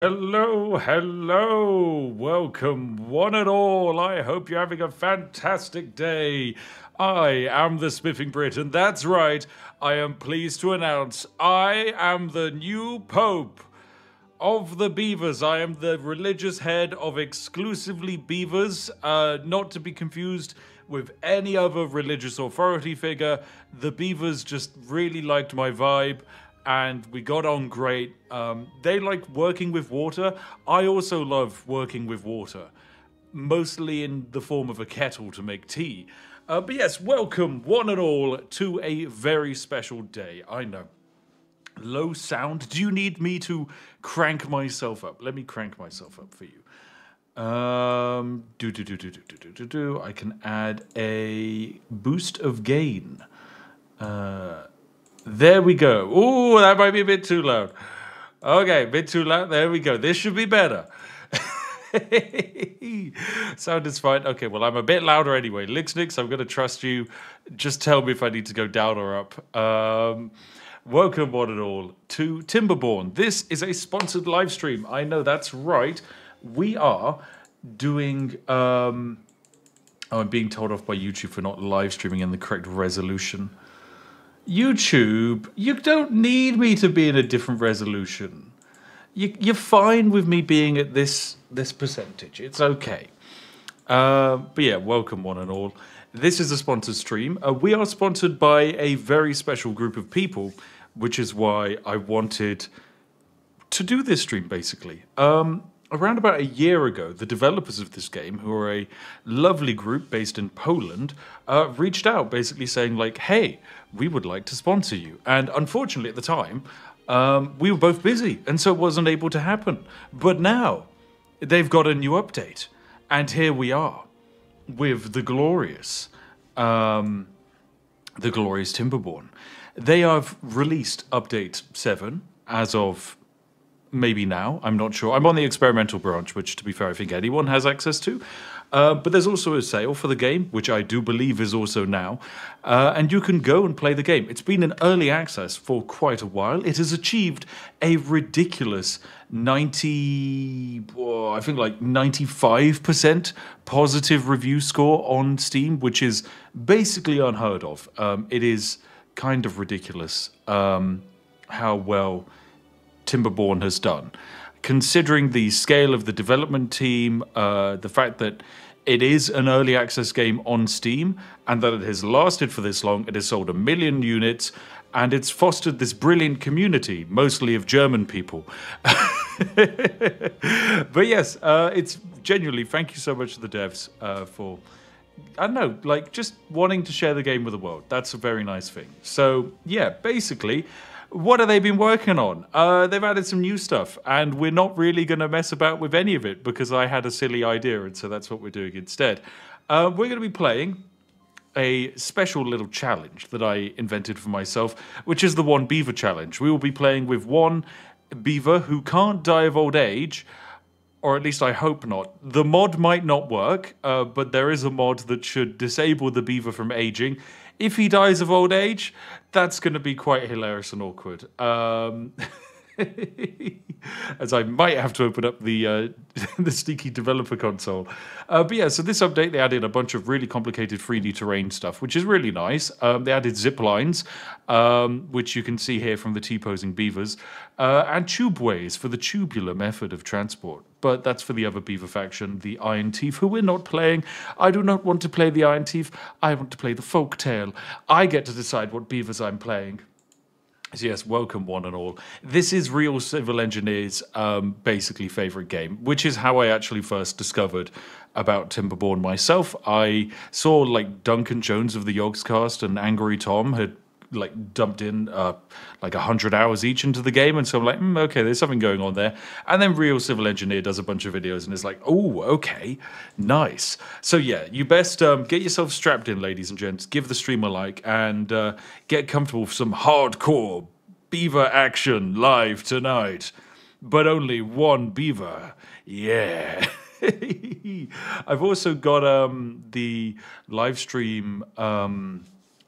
Hello, hello. Welcome, one and all. I hope you're having a fantastic day. I am the Spiffing Brit, and that's right, I am pleased to announce I am the new Pope of the Beavers. I am the religious head of exclusively Beavers, not to be confused with any other religious authority figure. The Beavers just really liked my vibe and we got on great. They like working with water. I also love working with water, mostly in the form of a kettle to make tea. But yes, welcome one and all to a very special day. I know. Low sound. Do you need me to crank myself up? Let me crank myself up for you. I can add a boost of gain. There we go. Ooh, that might be a bit too loud. Okay, a bit too loud. There we go. This should be better. Sound is fine. Okay, well, I'm a bit louder anyway. Lixnix, I'm going to trust you. Just tell me if I need to go down or up. Welcome, one and all, to Timberborn. This is a sponsored live stream. I know that's right. We are doing... I'm being told off by YouTube for not live streaming in the correct resolution. YouTube, you don't need me to be in a different resolution. You're fine with me being at this percentage. It's okay. But yeah, welcome one and all. This is a sponsored stream. We are sponsored by a very special group of people, which is why I wanted to do this stream, basically. Around about a year ago, the developers of this game, who are a lovely group based in Poland, reached out basically saying like, hey, we would like to sponsor you. And unfortunately at the time, we were both busy, and so it wasn't able to happen. But now, they've got a new update, and here we are with the glorious Timberborn. They have released update 7 as of maybe now, I'm not sure. I'm on the experimental branch, which, to be fair, I think anyone has access to. But there's also a sale for the game, which I do believe is also now. And you can go and play the game. It's been in early access for quite a while. It has achieved a ridiculous 95% positive review score on Steam, which is basically unheard of. It is kind of ridiculous how well Timberborn has done, considering the scale of the development team, the fact that it is an early access game on Steam, and that it has lasted for this long. It has sold 1 million units, and it's fostered this brilliant community, mostly of German people. But yes, it's genuinely, thank you so much to the devs for, I don't know, like just wanting to share the game with the world. That's a very nice thing. So yeah, basically, what have they been working on? They've added some new stuff, and we're not really going to mess about with any of it because I had a silly idea, and so that's what we're doing instead. We're going to be playing a special little challenge that I invented for myself, which is the One Beaver Challenge. We will be playing with one beaver who can't die of old age, or at least I hope not. The mod might not work, but there is a mod that should disable the beaver from aging. If he dies of old age, that's going to be quite hilarious and awkward. As I might have to open up the the sneaky developer console. But yeah, so this update, they added a bunch of really complicated 3D terrain stuff, which is really nice. They added zip lines, which you can see here from the T-posing beavers, and tubeways for the tubular method of transport. But that's for the other beaver faction, the Iron Teeth, who we're not playing. I do not want to play the Iron Teeth. I want to play the Folktale. I get to decide what beavers I'm playing. So yes, welcome one and all. This is Real Civil Engineer's basically favourite game, which is how I actually first discovered about Timberborn myself. I saw like Duncan Jones of the Yogscast and Angry Tom had like dumped in like 100 hours each into the game, and so I'm like, okay, there's something going on there. And then Real Civil Engineer does a bunch of videos and is like, oh, okay, nice. So yeah, you best get yourself strapped in, ladies and gents, give the stream a like, and get comfortable with some hardcore beaver action live tonight. But only one beaver, yeah. I've also got the live stream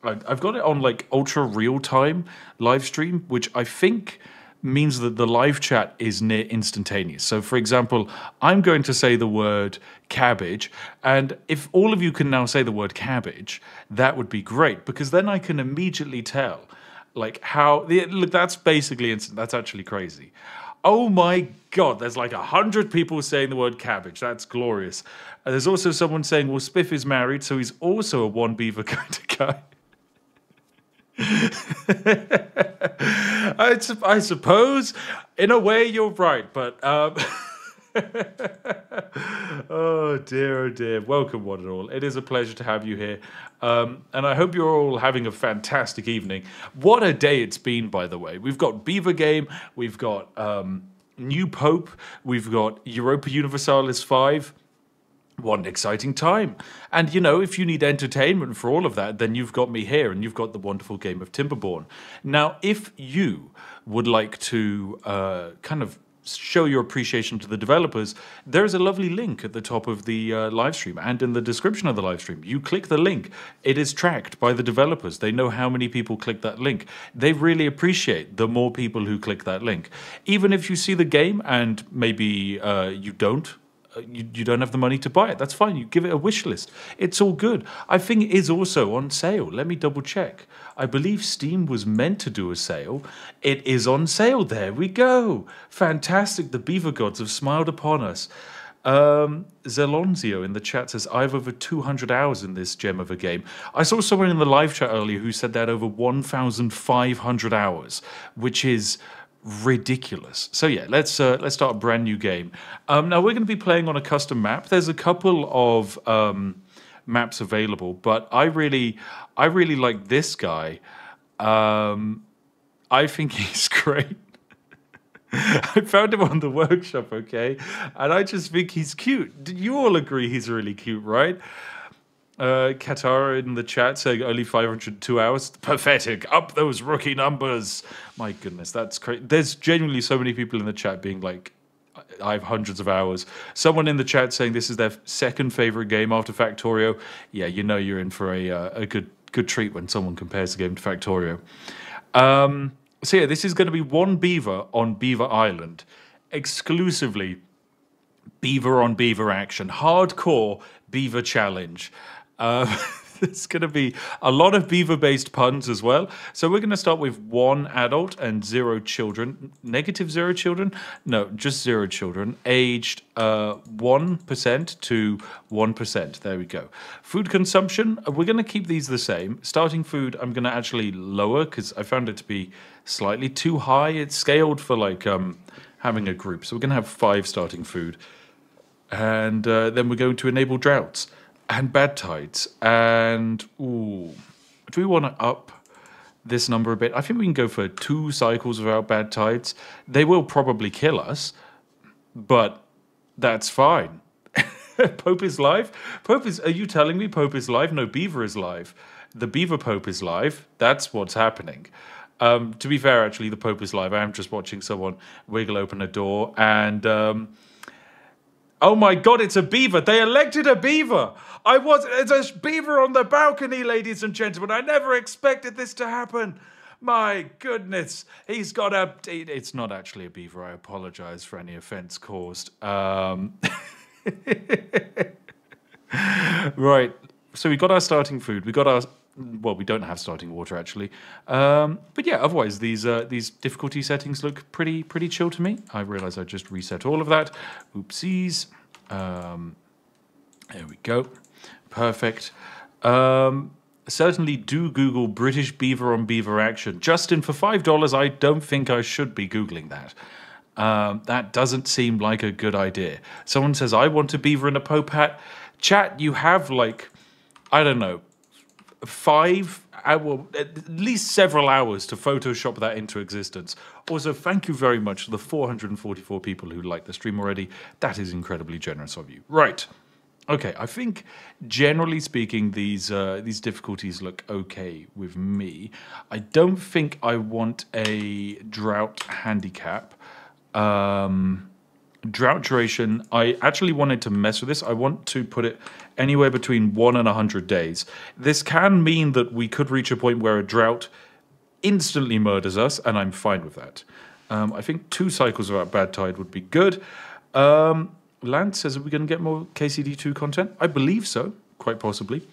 I've got it on like ultra real time live stream, which I think means that the live chat is near instantaneous. So, for example, I'm going to say the word cabbage, and if all of you can now say the word cabbage, that would be great, because then I can immediately tell, like, how... Look, that's basically instant. That's actually crazy. Oh my God, there's like 100 people saying the word cabbage. That's glorious. And there's also someone saying, well, Spiff is married, so he's also a one beaver kind of guy. I suppose, in a way, you're right, but oh dear. Welcome, one and all. It is a pleasure to have you here, and I hope you're all having a fantastic evening. What a day it's been, by the way. We've got Beaver game, we've got new Pope, we've got Europa Universalis 5. What an exciting time. And, you know, if you need entertainment for all of that, then you've got me here, and you've got the wonderful game of Timberborn. Now, if you would like to kind of show your appreciation to the developers, there is a lovely link at the top of the live stream and in the description of the live stream. You click the link. It is tracked by the developers. They know how many people click that link. They really appreciate the more people who click that link. Even if you see the game and maybe you don't have the money to buy it, that's fine. You give it a wish list. It's all good. I think it is also on sale. Let me double check. I believe Steam was meant to do a sale. It is on sale. There we go. Fantastic. The Beaver gods have smiled upon us. Zelonzio in the chat says, I have over 200 hours in this gem of a game. I saw someone in the live chat earlier who said they had over 1,500 hours, which is ridiculous. So yeah, let's start a brand new game. Now we're going to be playing on a custom map. There's a couple of maps available, but I really like this guy. I think he's great. I found him on the workshop, okay, and I just think he's cute. Did you all agree he's really cute, right? Katara in the chat saying only 502 hours. Pathetic. Up those rookie numbers. My goodness, that's crazy. There's genuinely so many people in the chat being like, I have hundreds of hours. Someone in the chat saying this is their second favorite game after Factorio. Yeah, you know you're in for a good treat when someone compares the game to Factorio. So yeah, this is going to be one beaver on Beaver Island. Exclusively beaver on beaver action. Hardcore beaver challenge. There's going to be a lot of beaver-based puns as well. So we're going to start with 1 adult and 0 children. -0 children? No, just 0 children. Aged 1% to 1%. There we go. Food consumption, we're going to keep these the same. Starting food, I'm going to actually lower because I found it to be slightly too high. It's scaled for like having a group. So we're going to have 5 starting food. And then we're going to enable droughts. And bad tides. And, ooh, do we want to up this number a bit? I think we can go for 2 cycles without bad tides. They will probably kill us, but that's fine. Pope is live? Are you telling me Pope is live? No, Beaver is live. The Beaver Pope is live. That's what's happening. To be fair, actually, the Pope is live. I am just watching someone wiggle open a door and... oh my God, it's a beaver. They elected a beaver. It's a beaver on the balcony, ladies and gentlemen. I never expected this to happen. My goodness. He's got a... It's not actually a beaver. I apologize for any offense caused. Right. So we got our starting food. We got our... Well, we don't have starting water, actually. But yeah, otherwise, these difficulty settings look pretty chill to me. I realize I just reset all of that. Oopsies. There we go. Perfect. Certainly do Google British beaver on beaver action. Justin, for $5, I don't think I should be Googling that. That doesn't seem like a good idea. Someone says, I want a beaver in a Pope hat. Chat, you have like, I don't know, 5 hours, at least several hours to Photoshop that into existence. Also, thank you very much to the 444 people who like the stream already. That is incredibly generous of you. Right. Okay, I think generally speaking, these difficulties look okay with me. I don't think I want a drought handicap. Drought duration, I actually wanted to mess with this. I want to put it anywhere between 1 and 100 days. This can mean that we could reach a point where a drought instantly murders us, and I'm fine with that. I think 2 cycles without bad tide would be good. Lance says, are we going to get more KCD2 content? I believe so, quite possibly.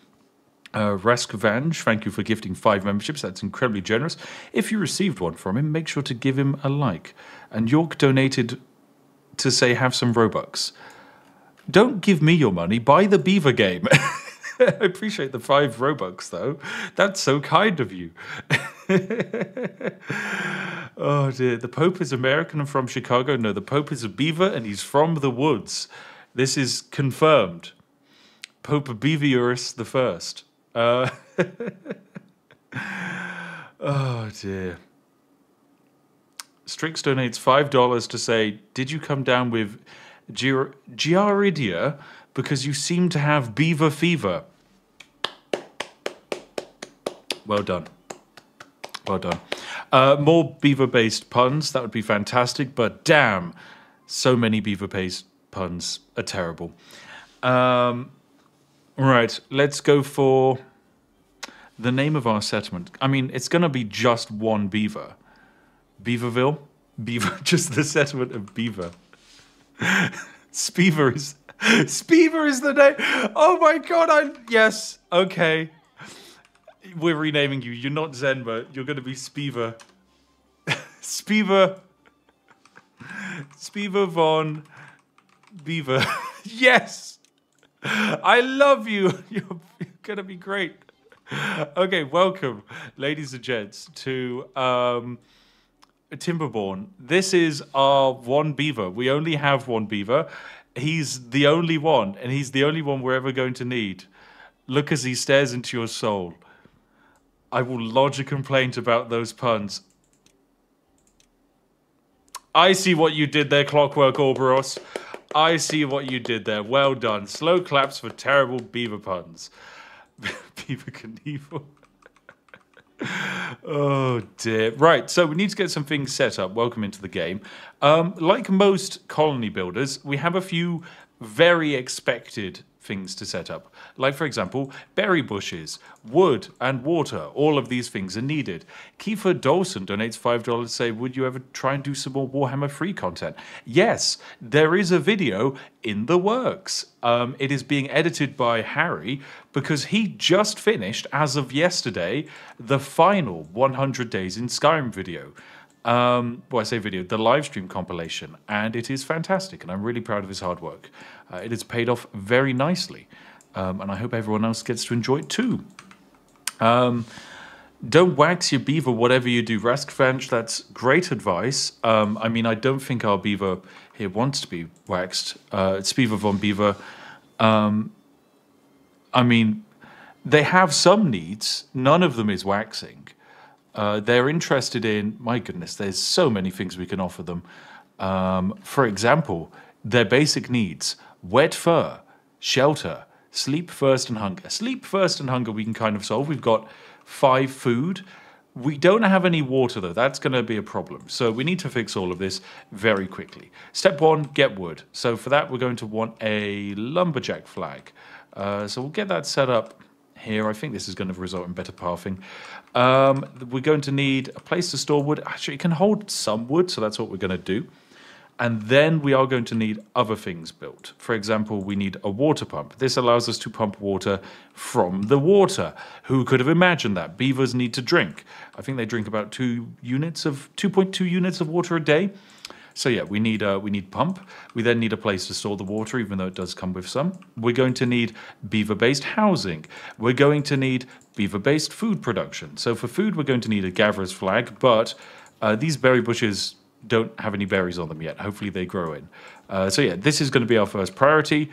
Rask Vange, thank you for gifting 5 memberships. That's incredibly generous. If you received one from him, make sure to give him a like. And York donated to say, have some Robux. Don't give me your money. Buy the Beaver game. I appreciate the 5 Robux, though. That's so kind of you. Oh, dear. The Pope is American and from Chicago. No, the Pope is a beaver and he's from the woods. This is confirmed. Pope Beaverus the First. Oh, dear. Strix donates $5 to say, did you come down with Giardia because you seem to have beaver fever? Well done. Well done. More beaver-based puns, that would be fantastic, but damn, so many beaver-based puns are terrible. Right, let's go for the name of our settlement. I mean, it's going to be just one beaver. Beaverville? Beaver, just the settlement of Beaver. Spiver is the name. Oh my god, yes, okay. We're renaming you. You're not Zenba. You're going to be Spiver. Spiver von Beaver. Yes! I love you. You're going to be great. Okay, welcome, ladies and gents, to Timberborn. This is our one beaver. We only have one beaver. He's the only one, and he's the only one we're ever going to need. Look as he stares into your soul. I will lodge a complaint about those puns. I see what you did there, Clockwork Orboros. I see what you did there. Well done. Slow claps for terrible beaver puns. Beaver Knievel. Oh dear. Right, so we need to get some things set up. Welcome into the game. Like most colony builders, we have a few very expected things to set up. Like, for example, berry bushes, wood, and water. All of these things are needed. Kiefer Dawson donates $5 to say, would you ever try and do some more Warhammer free content? Yes, there is a video in the works. It is being edited by Harry because he just finished, as of yesterday, the final 100 Days in Skyrim video. Well, I say video, the live stream compilation, and it is fantastic, and I'm really proud of his hard work. It has paid off very nicely, and I hope everyone else gets to enjoy it too. Don't wax your beaver, whatever you do, Raskvanch. That's great advice. I mean, I don't think our beaver here wants to be waxed. It's Beaver von Beaver. I mean, they have some needs. None of them is waxing. They're interested in, my goodness, there's so many things we can offer them. For example, their basic needs: wet fur, shelter, sleep, thirst, and hunger. Sleep, thirst, and hunger we can kind of solve. We've got 5 food. We don't have any water, though. That's going to be a problem. So we need to fix all of this very quickly. Step 1, get wood. So for that, we're going to want a lumberjack flag. So we'll get that set up here. I think this is going to result in better pathing. We're going to need a place to store wood. Actually, it can hold some wood, so that's what we're going to do. And then we are going to need other things built. For example, we need a water pump. This allows us to pump water from the water. Who could have imagined that? Beavers need to drink. I think they drink about 2.2 units of water a day. So yeah, we need pump. We then need a place to store the water, even though it does come with some. We're going to need beaver-based housing. We're going to need beaver-based food production. So for food, we're going to need a gatherer's flag, but these berry bushes don't have any berries on them yet. Hopefully they grow in. So yeah, this is going to be our first priority.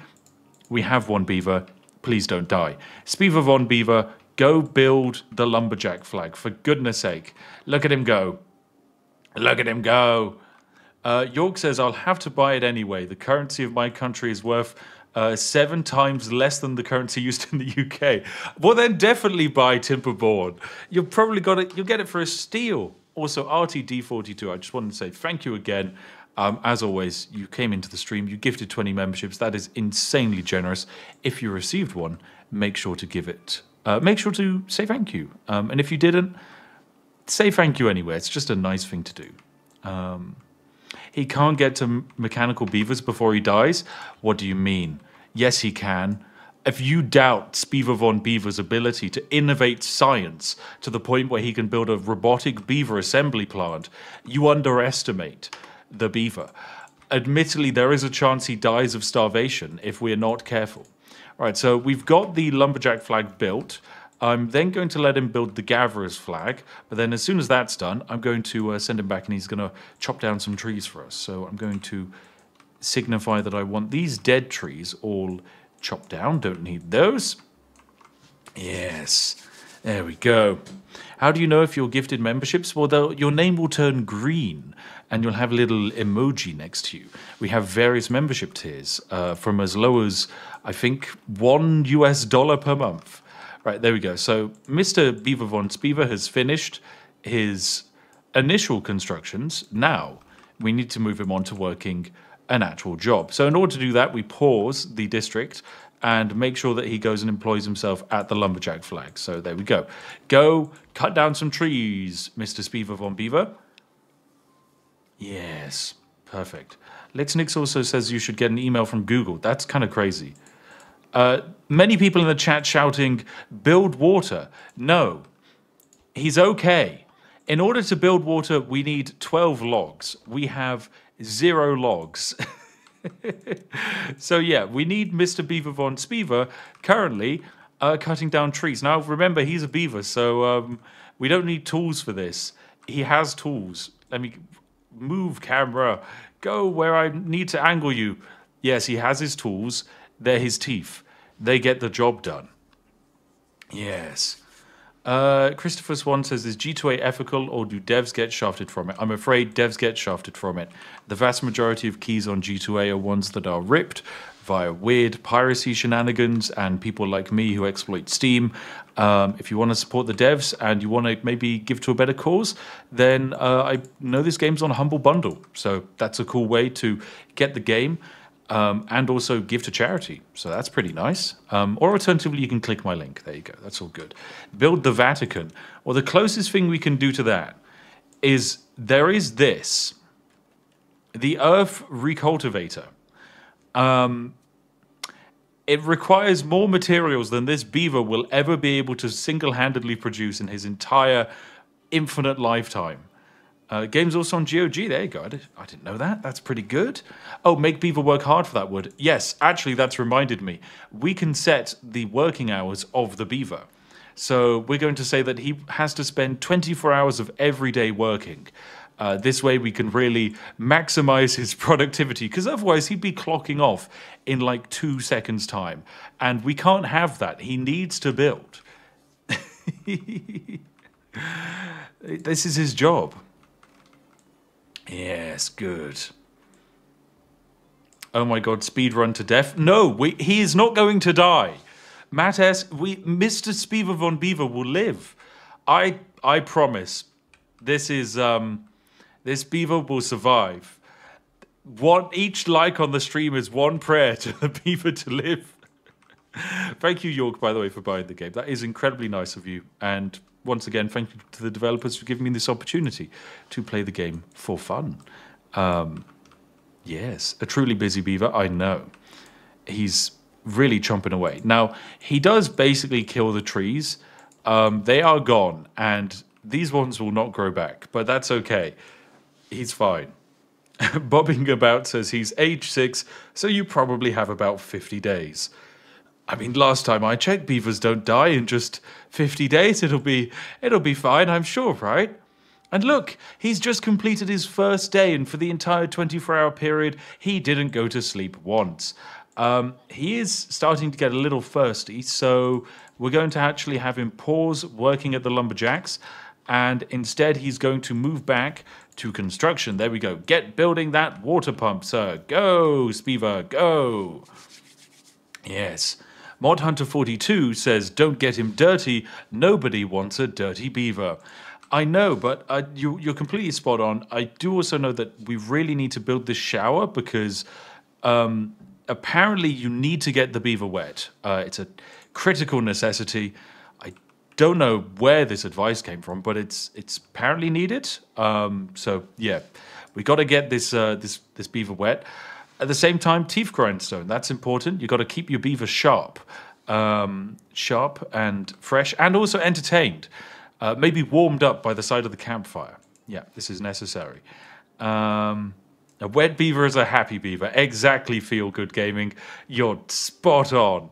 We have one beaver. Please don't die. Spiver von Beaver, go build the lumberjack flag, for goodness sake. Look at him go. Look at him go. York says, I'll have to buy it anyway. The currency of my country is worth 7 times less than the currency used in the UK. Well, then definitely buy Timberborn. You'll probably you'll get it for a steal. Also, RTD42, I just wanted to say thank you again. As always, you came into the stream, you gifted 20 memberships. That is insanely generous. If you received one, make sure to give it. Make sure to say thank you. And if you didn't, say thank you anyway. It's just a nice thing to do. He can't get to mechanical beavers before he dies? What do you mean? Yes, he can. If you doubt Spiffing von Beaver's ability to innovate science to the point where he can build a robotic beaver assembly plant, you underestimate the beaver. Admittedly, there is a chance he dies of starvation if we're not careful. All right, so we've got the lumberjack flag built. I'm then going to let him build the gatherer's flag, but then as soon as that's done, I'm going to send him back and he's going to chop down some trees for us. So I'm going to signify that I want these dead trees all chopped down. Don't need those. Yes, there we go. How do you know if you're gifted memberships? Well, your name will turn green and you'll have a little emoji next to you. We have various membership tiers from as low as, I think, $1 per month. Right, there we go. So Mr. Beaver von Spiefing has finished his initial constructions. Now we need to move him on to working an actual job. So in order to do that, we pause the district and make sure that he goes and employs himself at the lumberjack flag. So there we go. Go cut down some trees, Mr. Spiffing von Beaver. Yes, perfect. Lexnix also says you should get an email from Google. That's kind of crazy. Many people in the chat shouting, build water. No, he's okay. In order to build water, we need 12 logs. We have 0 logs. So yeah, we need Mr. Beaver von Spiefing currently cutting down trees. Now remember, he's a beaver, so we don't need tools for this. He has tools. Let me move camera. Go where I need to angle you. Yes, he has his tools. They're his teeth. They get the job done. Yes. Christopher Swan says, is G2A ethical or do devs get shafted from it? I'm afraid devs get shafted from it. The vast majority of keys on G2A are ones that are ripped via weird piracy shenanigans and people like me who exploit Steam. If you want to support the devs and you want to maybe give to a better cause, then I know this game's on a Humble Bundle. So that's a cool way to get the game. And also give to charity. So that's pretty nice. Or alternatively, you can click my link. There you go. That's all good. Build the Vatican. Well, the closest thing we can do to that is there is this. The Earth Recultivator. It requires more materials than this beaver will ever be able to single-handedly produce in his entire infinite lifetime. Game's also on GOG. There you go. I didn't know that. That's pretty good. Oh, make Beaver work hard for that wood. Yes, actually, that's reminded me. We can set the working hours of the beaver. So we're going to say that he has to spend 24 hours of every day working. This way we can really maximize his productivity, because otherwise he'd be clocking off in like 2 seconds' time. And we can't have that. He needs to build. This is his job. Yes, good. Oh my god, speedrun to death. No, he is not going to die. Matt S., Mr. Spiffing von Beaver will live. I promise. This is, this beaver will survive. Each like on the stream is one prayer to the beaver to live. Thank you, York, by the way, for buying the game. That is incredibly nice of you. And once again, thank you to the developers for giving me this opportunity to play the game for fun. Yes, a truly busy beaver, I know. He's really chomping away. Now, he does basically kill the trees. They are gone, and these ones will not grow back, but that's okay. He's fine. Bobbing About says he's age 6, so you probably have about 50 days. I mean, last time I checked, beavers don't die in just 50 days. It'll be fine, I'm sure, right? And look, he's just completed his first day, and for the entire 24-hour period, he didn't go to sleep once. He is starting to get a little thirsty, so we're going to actually have him pause working at the lumberjacks, and instead he's going to move back to construction. There we go. Get building that water pump, sir. Go, Spiffing, go. Yes. Mod Hunter 42 says, don't get him dirty. Nobody wants a dirty beaver. I know, but you're completely spot on. I do also know that we really need to build this shower because apparently you need to get the beaver wet. It's a critical necessity. I don't know where this advice came from, but it's apparently needed. So, yeah. We got to get this beaver wet. At the same time, teeth grindstone. That's important. You got to keep your beaver sharp, sharp and fresh, and also entertained. Maybe warmed up by the side of the campfire. Yeah, this is necessary. A wet beaver is a happy beaver. Exactly, Feel Good Gaming. You're spot on.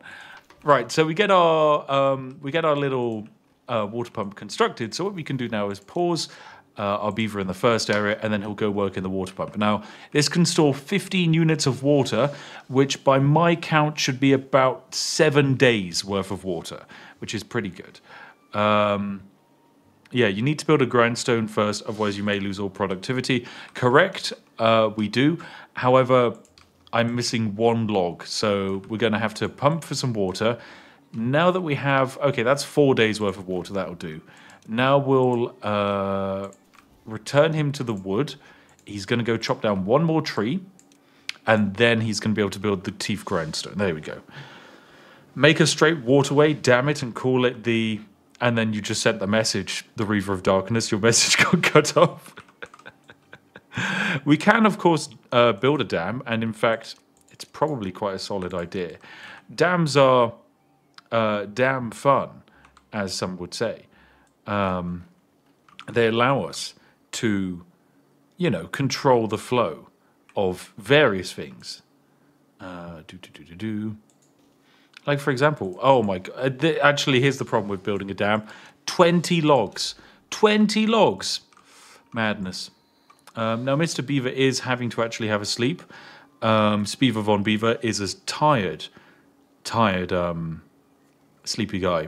Right, so we get our little water pump constructed. So what we can do now is pause our beaver in the first area, and then he'll go work in the water pump. Now, this can store 15 units of water, which by my count should be about 7 days worth of water, which is pretty good. Yeah, you need to build a grindstone first, otherwise you may lose all productivity. Correct, we do. However, I'm missing 1 log, so we're going to have to pump for some water. Now that we have... Okay, that's 4 days worth of water, that'll do. Now we'll return him to the wood. He's going to go chop down 1 more tree, and then he's going to be able to build the teeth grindstone. There we go. Make a straight waterway, damn it, and call it the... And then you just sent the message, the Reaver of Darkness. Your message got cut off. We can, of course, build a dam. And in fact, it's probably quite a solid idea. Dams are damn fun, as some would say. They allow us to, you know, control the flow of various things. Like, for example, oh my God, actually, here's the problem with building a dam. 20 logs. 20 logs. Madness. Now, Mr. Beaver is having to actually have a sleep. Spiver von Beaver is a tired, sleepy guy.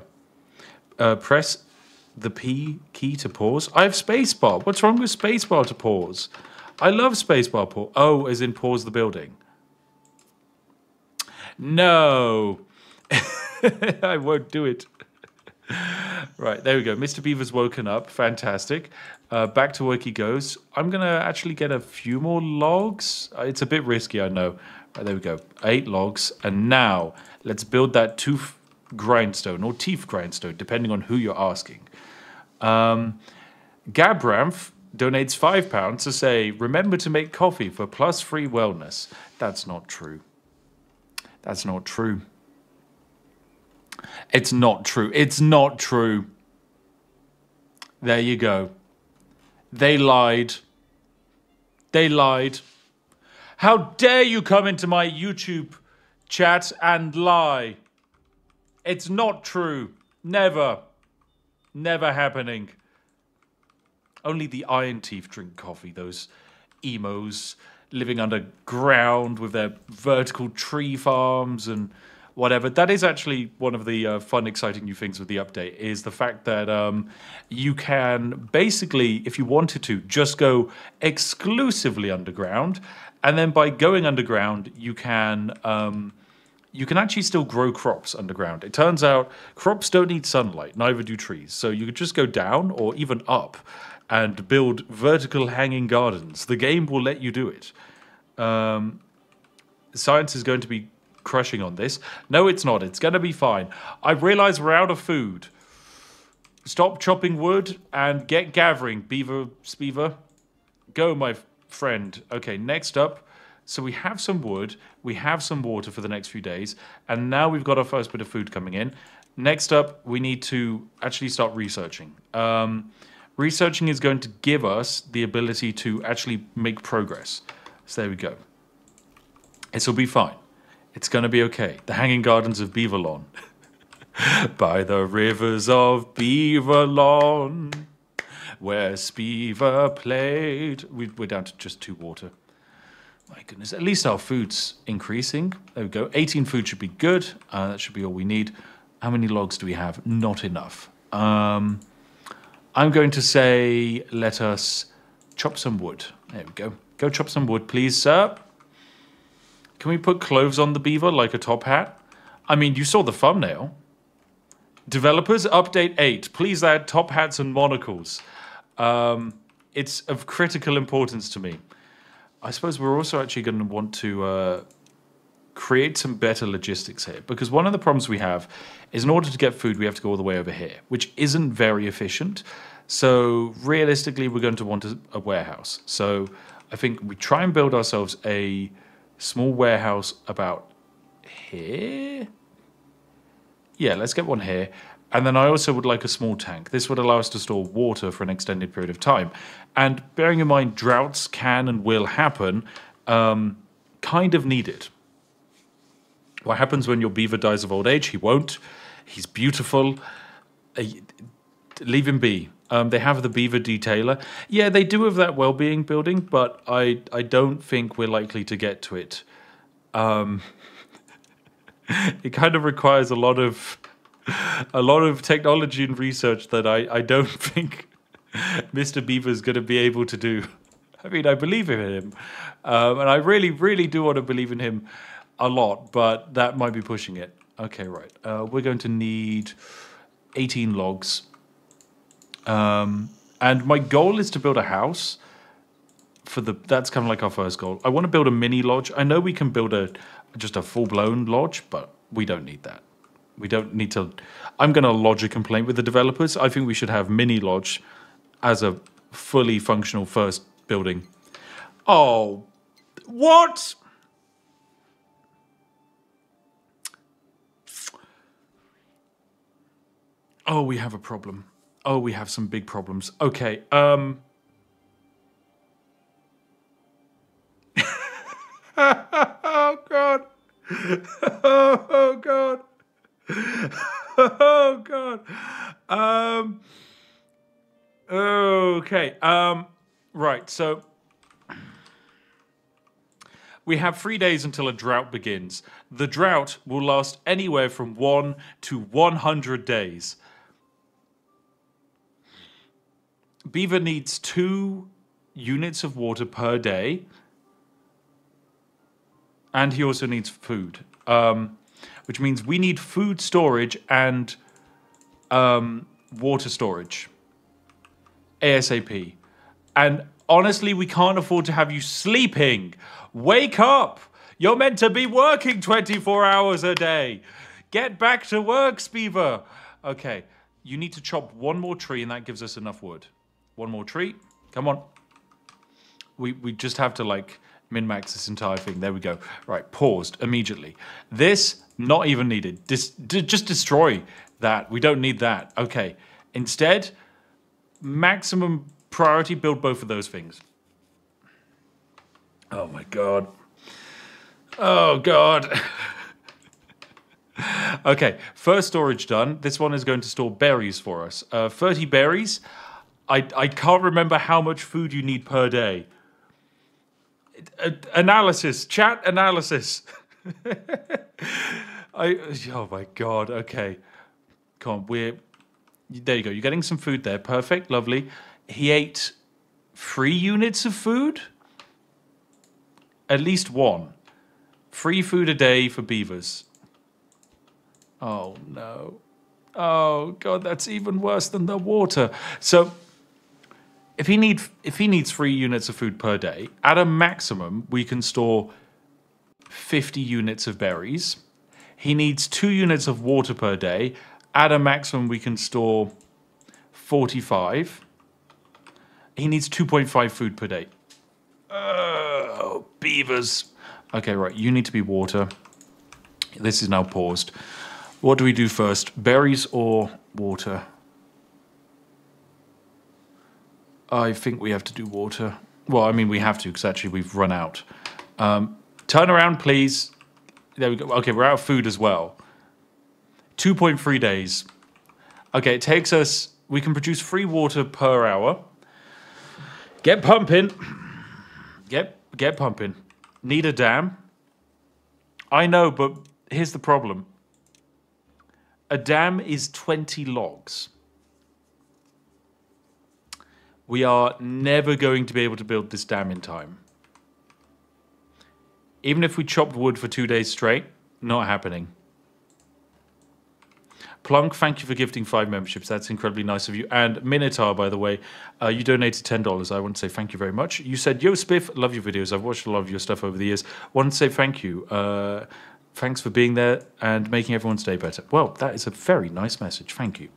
Press the P key to pause. I have spacebar. What's wrong with spacebar to pause? I love spacebar pause. Oh, as in pause the building. No. I won't do it. Right, there we go. Mr. Beaver's woken up. Fantastic. Back to work he goes. I'm going to actually get a few more logs. It's a bit risky, I know. Right, there we go. 8 logs. And now, let's build that tooth grindstone, or teeth grindstone, depending on who you're asking. Gabramf donates £5 to say, remember to make coffee for plus free wellness. That's not true. That's not true. It's not true. It's not true. There you go. They lied. They lied. How dare you come into my YouTube chat and lie? It's not true. Never. Never happening. Only the Iron Teeth drink coffee, those emos living underground with their vertical tree farms and whatever. That is actually one of the fun, exciting new things with the update, is the fact that you can basically, if you wanted to, just go exclusively underground. And then by going underground, you can actually still grow crops underground. It turns out crops don't need sunlight, neither do trees. So you could just go down or even up and build vertical hanging gardens. The game will let you do it. Science is going to be crushing on this. No, it's not. It's going to be fine. I realize we're out of food. Stop chopping wood and get gathering, Beaver. Go, my friend. Okay, next up. So we have some wood. We have some water for the next few days. And now we've got our first bit of food coming in. Next up, we need to actually start researching. Researching is going to give us the ability to actually make progress. So there we go. This will be fine. It's going to be okay. The Hanging Gardens of Beaverlawn. By the rivers of Beaverlawn, where Spiver played. We're down to just 2 water. My goodness. At least our food's increasing. There we go. 18 food should be good. That should be all we need. How many logs do we have? Not enough. I'm going to say, let us chop some wood. There we go. Go chop some wood, please, sir. Can we put clothes on the beaver like a top hat? I mean, you saw the thumbnail. Developers, update 8. Please add top hats and monocles. It's of critical importance to me. I suppose we're also actually going to want to create some better logistics here. Because one of the problems we have is in order to get food, we have to go all the way over here, which isn't very efficient. So realistically, we're going to want a warehouse. So I think we try and build ourselves a small warehouse about here. Yeah, let's get one here. And then I also would like a small tank. This would allow us to store water for an extended period of time. And bearing in mind droughts can and will happen, kind of needed. What happens when your beaver dies of old age? He won't. He's beautiful. Leave him be. They have the beaver detailer. Yeah, they do have that well-being building, but I don't think we're likely to get to it. It kind of requires a lot of technology and research that I don't think Mr. Beaver's going to be able to do. I mean, I believe in him, and I really, really do want to believe in him a lot, but that might be pushing it. Okay, right. We're going to need 18 logs. And my goal is to build a house that's kind of like our first goal. I want to build a mini lodge. I know we can build just a full-blown lodge, but we don't need that. We don't need to. I'm going to lodge a complaint with the developers. I think we should have mini lodge as a fully functional first building. Oh, what? Oh, we have a problem. Oh, we have some big problems. Okay. Oh God. Oh God. Oh God. Okay. Right. So we have 3 days until a drought begins. The drought will last anywhere from 1 to 100 days. Beaver needs 2 units of water per day. And he also needs food. Which means we need food storage and water storage. ASAP. And honestly, we can't afford to have you sleeping. Wake up! You're meant to be working 24 hours a day. Get back to work, Beaver. Okay, you need to chop 1 more tree and that gives us enough wood. 1 more tree. Come on. We just have to like min-max this entire thing. There we go. Right, paused immediately. This, not even needed. Just destroy that. We don't need that. Okay. Instead, maximum priority, build both of those things. Oh my God. Oh God. Okay, first storage done. This one is going to store berries for us. 30 berries. I can't remember how much food you need per day. Analysis, chat analysis. Oh my God. Okay, come on. There you go. You're getting some food there. Perfect, lovely. He ate 3 units of food. At least 1. 3 food a day for beavers. Oh no. Oh God, that's even worse than the water. So if he needs 3 units of food per day, at a maximum, we can store 50 units of berries. He needs 2 units of water per day. At a maximum, we can store 45. He needs 2.5 food per day. Oh, beavers. Okay, right, you need to be water. This is now paused. What do we do first? Berries or water? I think we have to do water. Well, I mean, we have to because actually we've run out. Turn around, please. There we go. Okay, we're out of food as well. 2.3 days. Okay, it takes us... We can produce 3 water per hour. Get pumping. Get pumping. Need a dam. I know, but here's the problem. A dam is 20 logs. We are never going to be able to build this dam in time. Even if we chopped wood for 2 days straight, not happening. Plunk, thank you for gifting 5 memberships. That's incredibly nice of you. And Minotaur, by the way, you donated $10. I want to say thank you very much. You said, yo, Spiff, love your videos. I've watched a lot of your stuff over the years. Want to say thank you. Thanks for being there and making everyone's day better. Well, that is a very nice message. Thank you.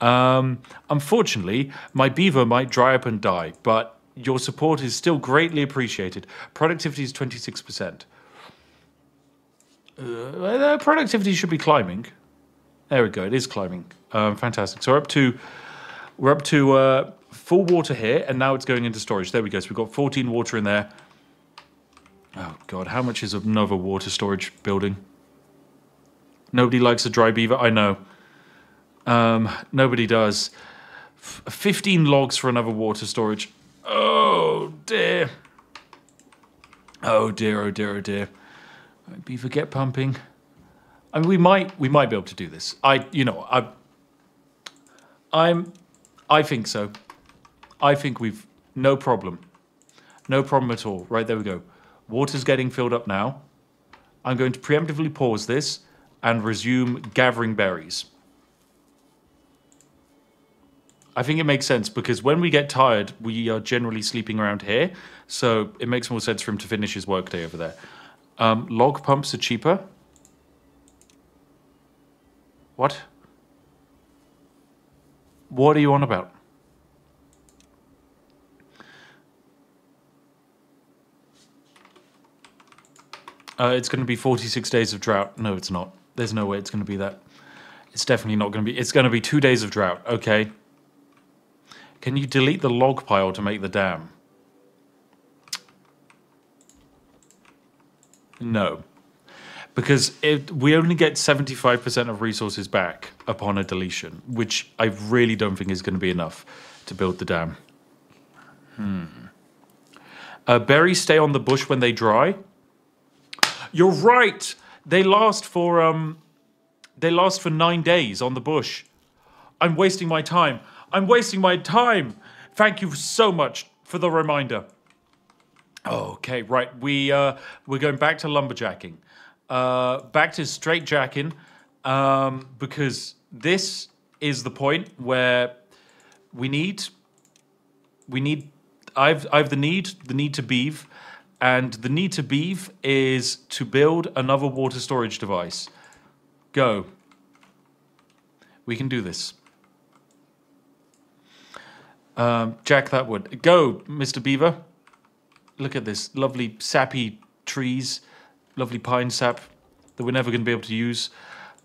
Unfortunately, my beaver might dry up and die, but Your support is still greatly appreciated. Productivity is 26%. Productivity should be climbing. There we go. It is climbing. Fantastic. So we're up to full water here, and now it's going into storage. There we go. So we've got 14 water in there. Oh God, how much is another water storage building? Nobody likes a dry beaver. I know. Nobody does. 15 logs for another water storage. Oh dear. Oh dear. Oh dear. Oh dear. Beaver, get pumping. I mean, we might be able to do this. I think so. I think we've no problem at all. Right, there we go. Water's getting filled up now. I'm going to preemptively pause this and resume gathering berries. I think it makes sense because when we get tired, we are generally sleeping around here. So it makes more sense for him to finish his workday over there. Log pumps are cheaper. What? What are you on about? It's going to be 46 days of drought. No, it's not. There's no way it's going to be that. It's definitely not going to be. It's going to be 2 days of drought. Okay. Can you delete the log pile to make the dam? No. Because we only get 75% of resources back upon a deletion, which I really don't think is going to be enough to build the dam. Berries stay on the bush when they dry. You're right. They last for 9 days on the bush. I'm wasting my time. I'm wasting my time. Thank you so much for the reminder. Okay, right. We're going back to lumberjacking. Back to straight jacking, because this is the point where I've the need to beave, and the need to beave is to build another water storage device. Go. We can do this. Jack that wood. Go, Mr. Beaver. Look at this lovely sappy trees. Lovely pine sap that we're never going to be able to use.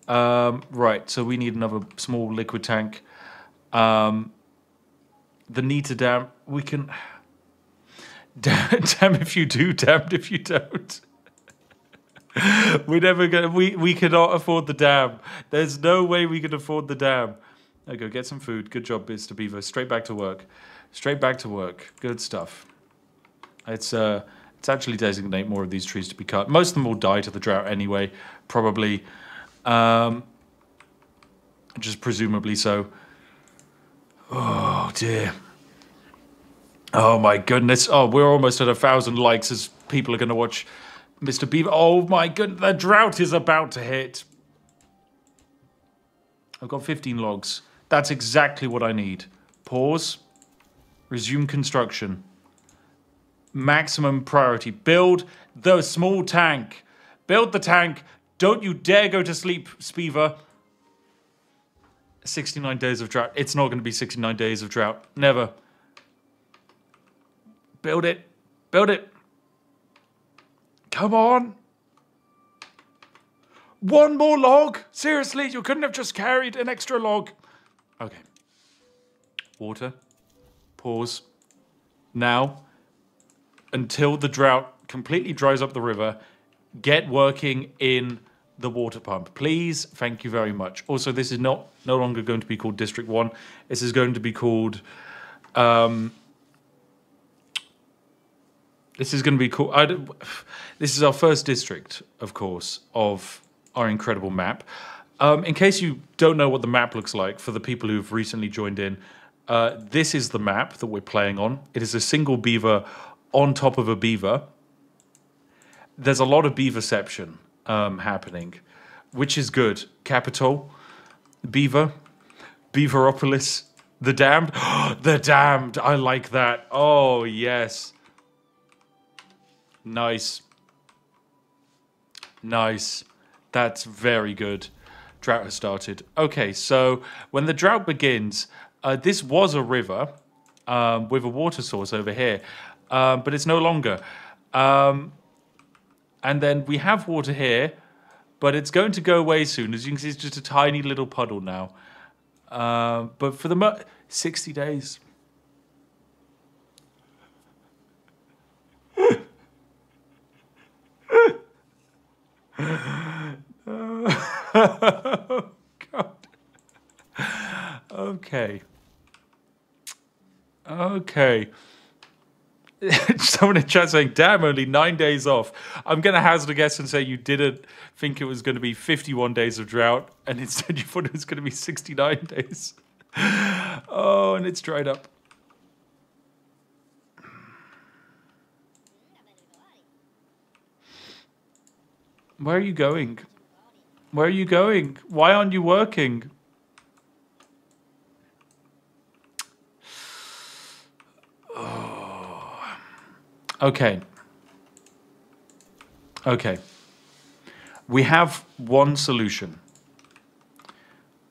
Right, so we need another small liquid tank. The need to dam, we can... Damn if you do, damned if you don't. We're never going to... We cannot afford the dam. There's no way we can afford the dam. There you go, get some food. Good job, Mr. Beaver. Straight back to work. Straight back to work. Good stuff. It's actually designate more of these trees to be cut. Most of them will die to the drought anyway, probably. Just presumably so. Oh, dear. Oh, my goodness. Oh, we're almost at 1,000 likes as people are going to watch Mr. Beaver. Oh, my goodness. The drought is about to hit. I've got 15 logs. That's exactly what I need. Pause. Resume construction. Maximum priority. Build the small tank. Build the tank. Don't you dare go to sleep, Spiver. 69 days of drought. It's not going to be 69 days of drought. Never. Build it. Build it. Come on. One more log? Seriously, you couldn't have just carried an extra log. Okay. Water. Pause. Now, until the drought completely dries up the river, get working in the water pump. Please, thank you very much. Also, this is no longer going to be called District 1. This is going to be called... this is going to be called... this is our first district, of course, of our incredible map. In case you don't know what the map looks like, for the people who've recently joined in, this is the map that we're playing on. It is a single beaver on top of a beaver. There's a lot of beaverception happening, which is good. Capital, Beaver, Beaveropolis, the Damned. The Damned, I like that. Oh, yes. Nice. Nice. That's very good. Drought has started. Okay, so when the drought begins, this was a river. with a water source over here, but it's no longer. And then we have water here, but it's going to go away soon. As you can see, it's just a tiny little puddle now. But for the 60 days. Oh, God. Okay. Okay. Someone in chat saying, damn, only 9 days off. I'm going to hazard a guess and say you didn't think it was going to be 51 days of drought, and instead you thought it was going to be 69 days. Oh, and it's dried up. Where are you going? Where are you going? Why aren't you working? Oh. Okay. Okay. We have one solution.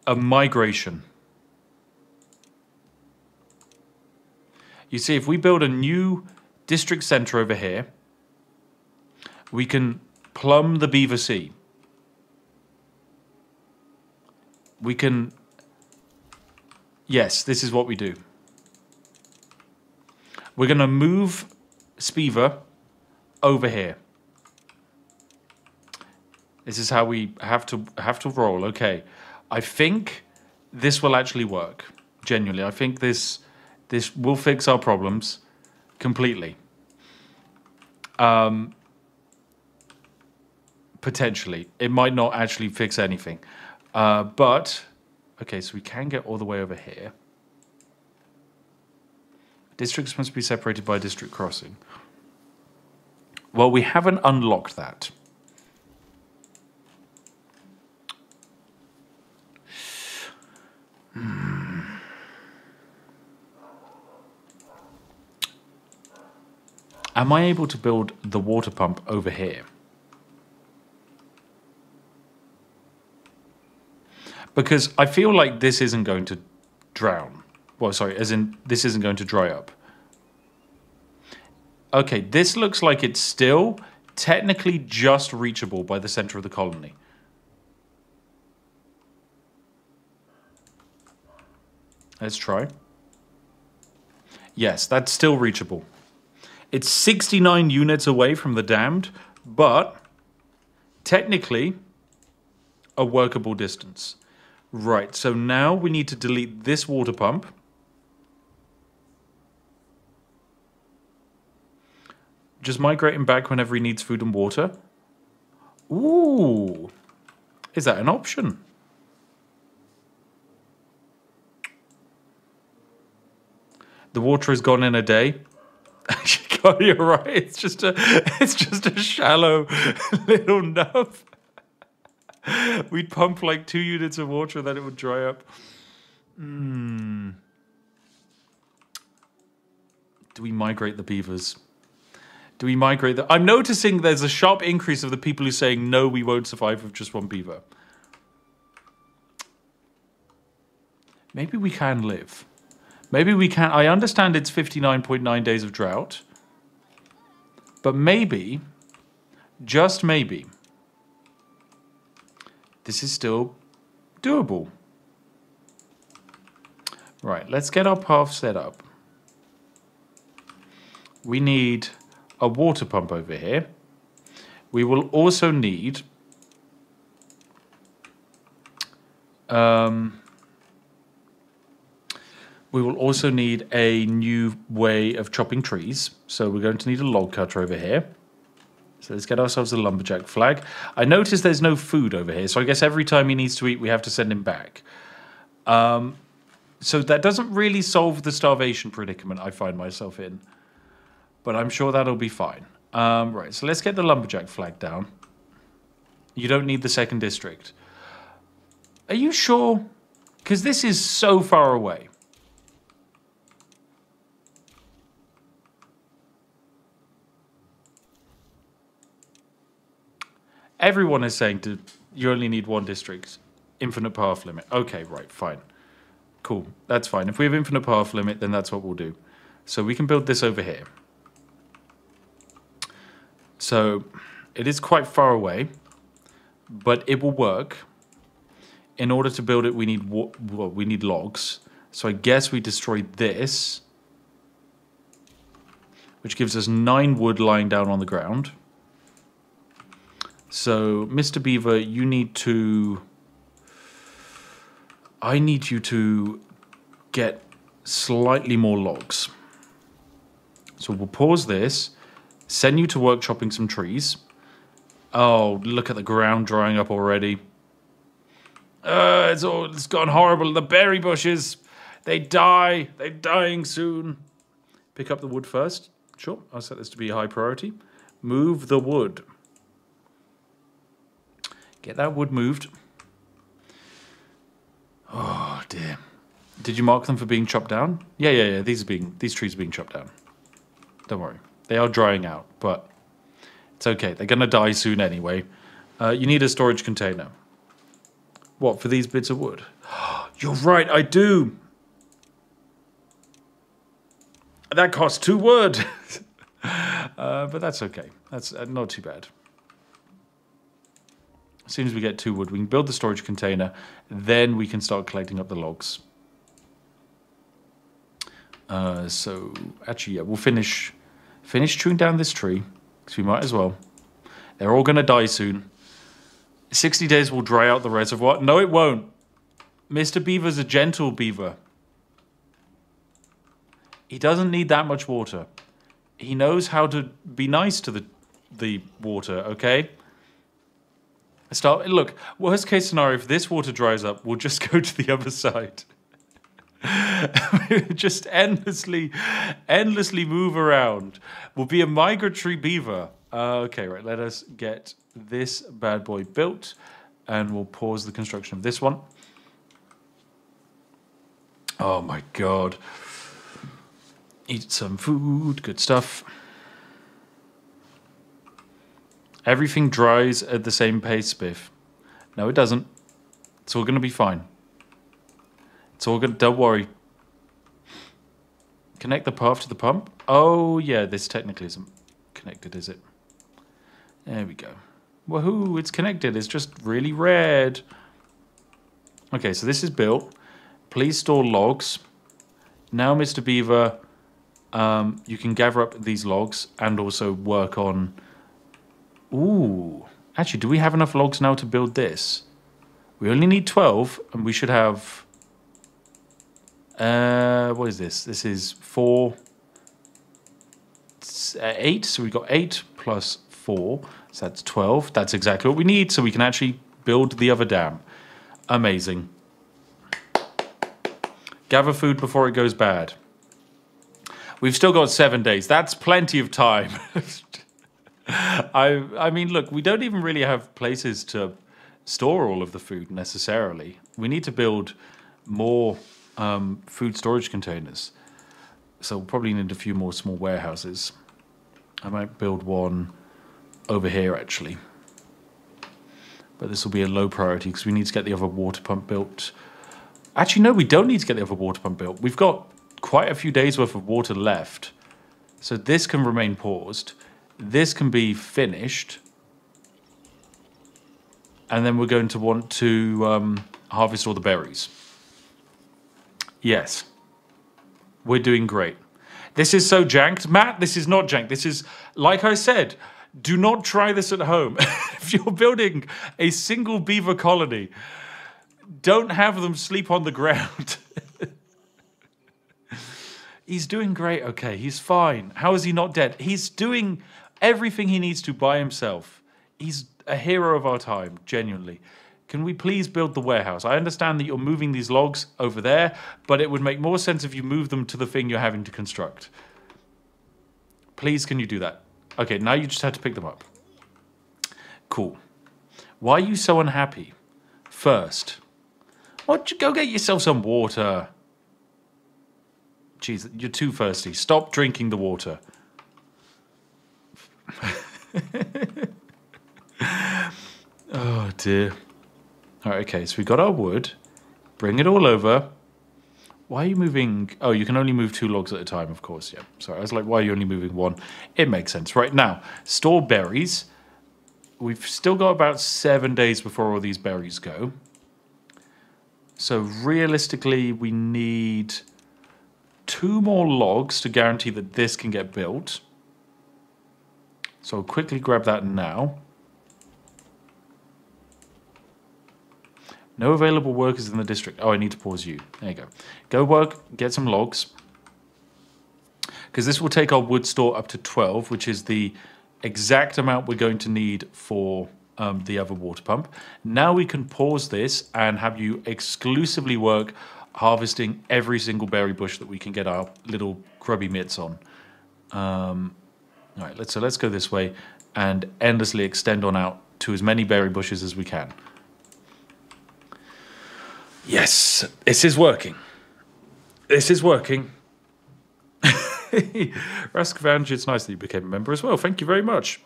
A migration. You see, if we build a new district center over here, we can plumb the Beaver Sea. We can... Yes, this is what we do. We're going to move Spiffs over here. This is how we have to roll. Okay. I think this will actually work. Genuinely. I think this will fix our problems completely. Potentially. It might not actually fix anything. But, okay, so we can get all the way over here. Districts must be separated by a district crossing. Well, we haven't unlocked that. Am I able to build the water pump over here? Because I feel like this isn't going to drown. Well, sorry, as in this isn't going to dry up. Okay, this looks like it's still technically just reachable by the center of the colony. Let's try. Yes, that's still reachable. It's 69 units away from the damned, but technically a workable distance. Right, so now we need to delete this water pump. Just migrate him back whenever he needs food and water. Ooh, is that an option? The water is gone in a day. God, you're right. It's just a shallow little nub. We'd pump like 2 units of water, then it would dry up. Do we migrate the beavers? Do we migrate the... I'm noticing there's a sharp increase of the people who are saying, no, we won't survive with just one beaver. Maybe we can live. Maybe we can... I understand it's 59.9 days of drought. But maybe, just maybe, this is still doable. Right, let's get our path set up. We need a water pump over here. We will also need... we will also need a new way of chopping trees. So we're going to need a log cutter over here. So let's get ourselves a lumberjack flag. I notice there's no food over here. So I guess every time he needs to eat, we have to send him back. So that doesn't really solve the starvation predicament I find myself in. But I'm sure that'll be fine. Right, so let's get the lumberjack flag down. You don't need the second district. Are you sure? Because this is so far away. Everyone is saying you only need one district. Infinite path limit. Okay, right, fine. Cool, that's fine. If we have infinite path limit, then that's what we'll do. So we can build this over here. So it is quite far away, but it will work. In order to build it, we need logs. So I guess we destroy this, which gives us 9 wood lying down on the ground. So, Mr. Beaver, you need to... I need you to get slightly more logs. So we'll pause this, send you to work chopping some trees. Oh, look at the ground drying up already. It's gone horrible. The berry bushes, they die. They're dying soon. Pick up the wood first. Sure, I'll set this to be a high priority. Move the wood. Get that wood moved. Oh dear. Did you mark them for being chopped down? Yeah. These trees are being chopped down. Don't worry. They are drying out, but it's okay. They're gonna die soon anyway. You need a storage container. What, for these bits of wood? You're right, I do. That costs 2 wood. But that's okay. That's not too bad. As soon as we get 2 wood, we can build the storage container. Then we can start collecting up the logs. So, actually, yeah, we'll finish chewing down this tree. Because we might as well. They're all going to die soon. 60 days will dry out the reservoir. No, it won't. Mr. Beaver's a gentle beaver. He doesn't need that much water. He knows how to be nice to the water, okay? Look, worst case scenario, if this water dries up, we'll just go to the other side. Just endlessly move around. We'll be a migratory beaver. Okay, right, let us get this bad boy built, and we'll pause the construction of this one. Oh my god. Eat some food, good stuff. Everything dries at the same pace, Spiff. No, it doesn't. It's all going to be fine. It's all good. Don't worry. Connect the path to the pump. Oh, yeah, this technically isn't connected, is it? There we go. Woohoo, it's connected. It's just really red. Okay, so this is built. Please store logs. Now, Mr. Beaver, you can gather up these logs and also work on... Ooh. Actually, do we have enough logs now to build this? We only need 12, and we should have... what is this? This is 4... 8, so we've got 8 plus 4, so that's 12. That's exactly what we need, so we can actually build the other dam. Amazing. Gather food before it goes bad. We've still got 7 days. That's plenty of time. I mean, look, we don't even really have places to store all of the food necessarily. We need to build more food storage containers. So we'll probably need a few more small warehouses. I might build one over here, actually. But this will be a low priority because we need to get the other water pump built. Actually, no, we don't need to get the other water pump built. We've got quite a few days worth of water left. So this can remain paused. This can be finished. And then we're going to want to harvest all the berries. Yes. We're doing great. This is so janked. Matt, this is not janked. This is, like I said, do not try this at home. If you're building a single beaver colony, don't have them sleep on the ground. He's doing great. Okay, he's fine. How is he not dead? He's doing everything he needs to by himself. He's a hero of our time, genuinely. Can we please build the warehouse? I understand that you're moving these logs over there, but it would make more sense if you move them to the thing you're having to construct. Please, can you do that? Okay, now you just have to pick them up. Cool. Why are you so unhappy? First, why don't you go get yourself some water? Jeez, you're too thirsty. Stop drinking the water. Oh, dear. All right, okay, so we got our wood. Bring it all over. Why are you moving? Oh, you can only move 2 logs at a time, of course. Yeah. Sorry, I was like, why are you only moving 1? It makes sense. Right now, store berries. We've still got about 7 days before all these berries go. So realistically, we need 2 more logs to guarantee that this can get built. So I'll quickly grab that now. No available workers in the district. Oh, I need to pause you. There you go. Go work, get some logs. Because this will take our wood store up to 12, which is the exact amount we're going to need for the other water pump. Now we can pause this and have you exclusively work harvesting every single berry bush that we can get our little grubby mitts on. All right, let's go this way and endlessly extend on out to as many berry bushes as we can. Yes, this is working. This is working. Raskavanj, it's nice that you became a member as well. Thank you very much.